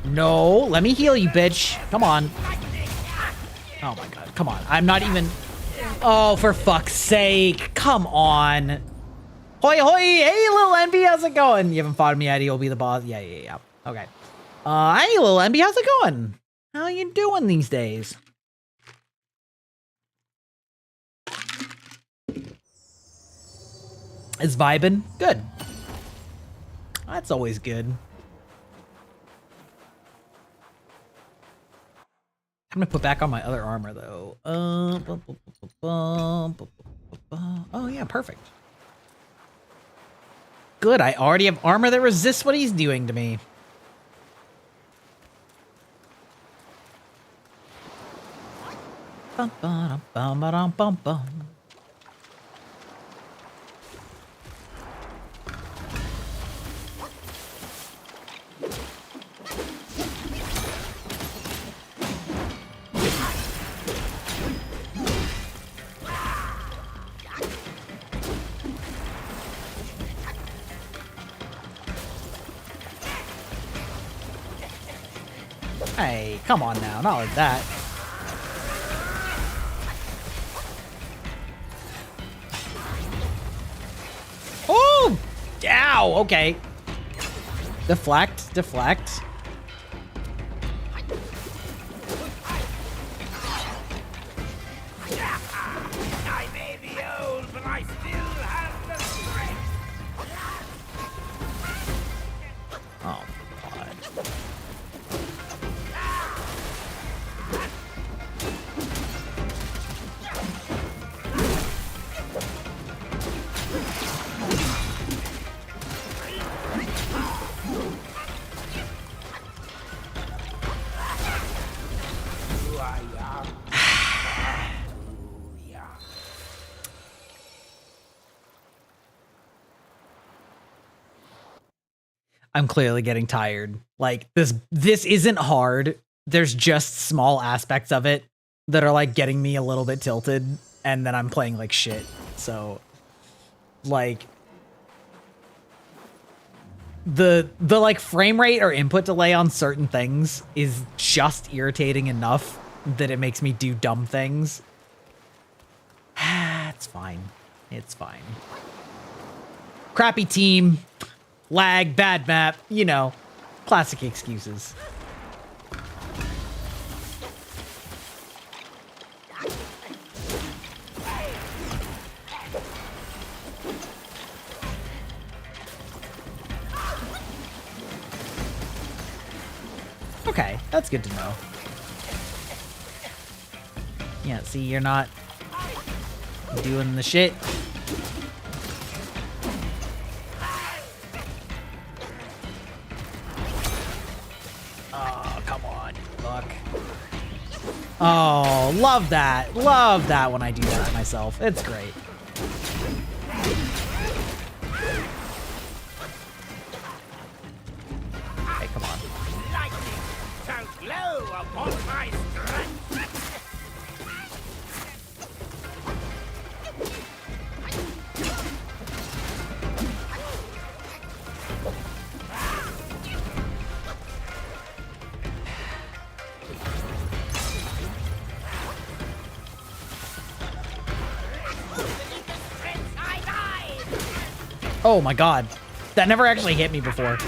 No, let me heal you, bitch. Come on. Oh my god, come on. I'm not even... Oh, for fuck's sake. Come on. Hoi hoi! Hey, little Envy, how's it going? You haven't fought me yet. You'll be the boss. Yeah. Okay. Hey, little Envy, how's it going? How you doing these days? It's vibing. Good. That's always good. I'm gonna put back on my other armor though. Oh yeah, perfect. Good, I already have armor that resists what he's doing to me. Bum, ba-dum, bum, ba-dum, bum, bum. Hey, come on now, not like that. Oh! Ow, okay. Deflect, deflect. I may be old, but I still have the strength. Oh, God. I'm clearly getting tired. Like this isn't hard. There's just small aspects of it that are like getting me a little bit tilted, and then I'm playing like shit. So like the like frame rate or input delay on certain things is just irritating enough that it makes me do dumb things. It's fine. It's fine. Crappy team. Lag, bad map, you know, classic excuses. Okay, that's good to know. Yeah, see, you're not doing the shit. Oh, love that. Love that when I do that to myself. It's great. Hey, come on. Lightning shall glow upon my strength. Oh my god. That never actually hit me before.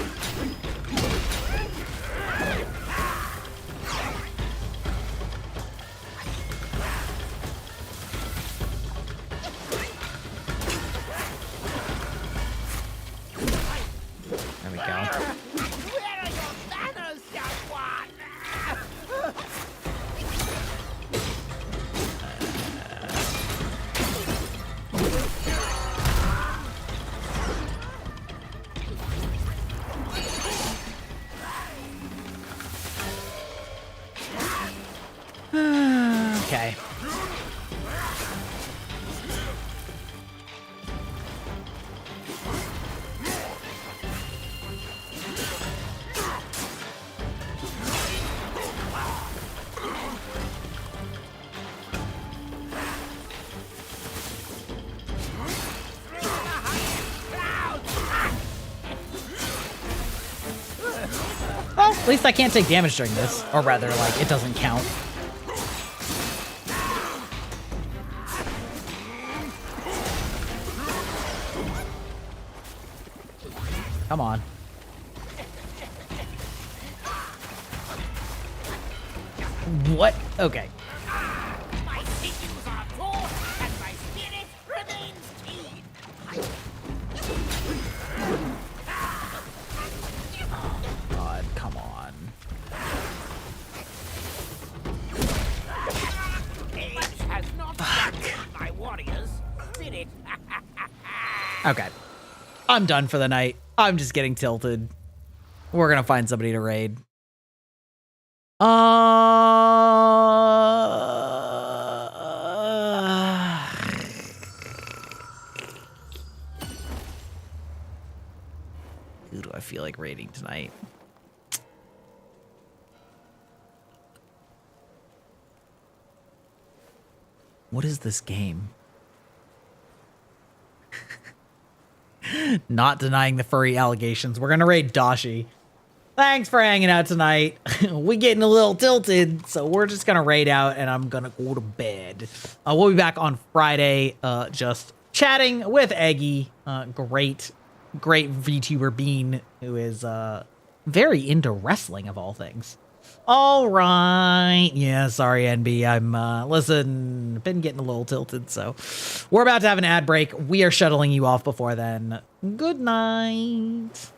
There we go. Where are your banners, young one? Okay. Well, at least I can't take damage during this. Or rather, like, it doesn't count. Come on. What? Okay. My sinews are taut and my spirit remains keen. God, come on. Age has not dampened my warrior's spirit. Okay. I'm done for the night. I'm just getting tilted. We're gonna find somebody to raid. Who do I feel like raiding tonight? What is this game? Not denying the furry allegations. We're gonna raid Dashi. Thanks for hanging out tonight. We getting a little tilted, so we're just gonna raid out and I'm gonna go to bed. We'll be back on Friday, just chatting with Eggy. Great VTuber Bean, who is very into wrestling of all things. All right. Yeah, sorry, NB. I'm, listen, been getting a little tilted, so we're about to have an ad break. We are shuttling you off before then. Good night.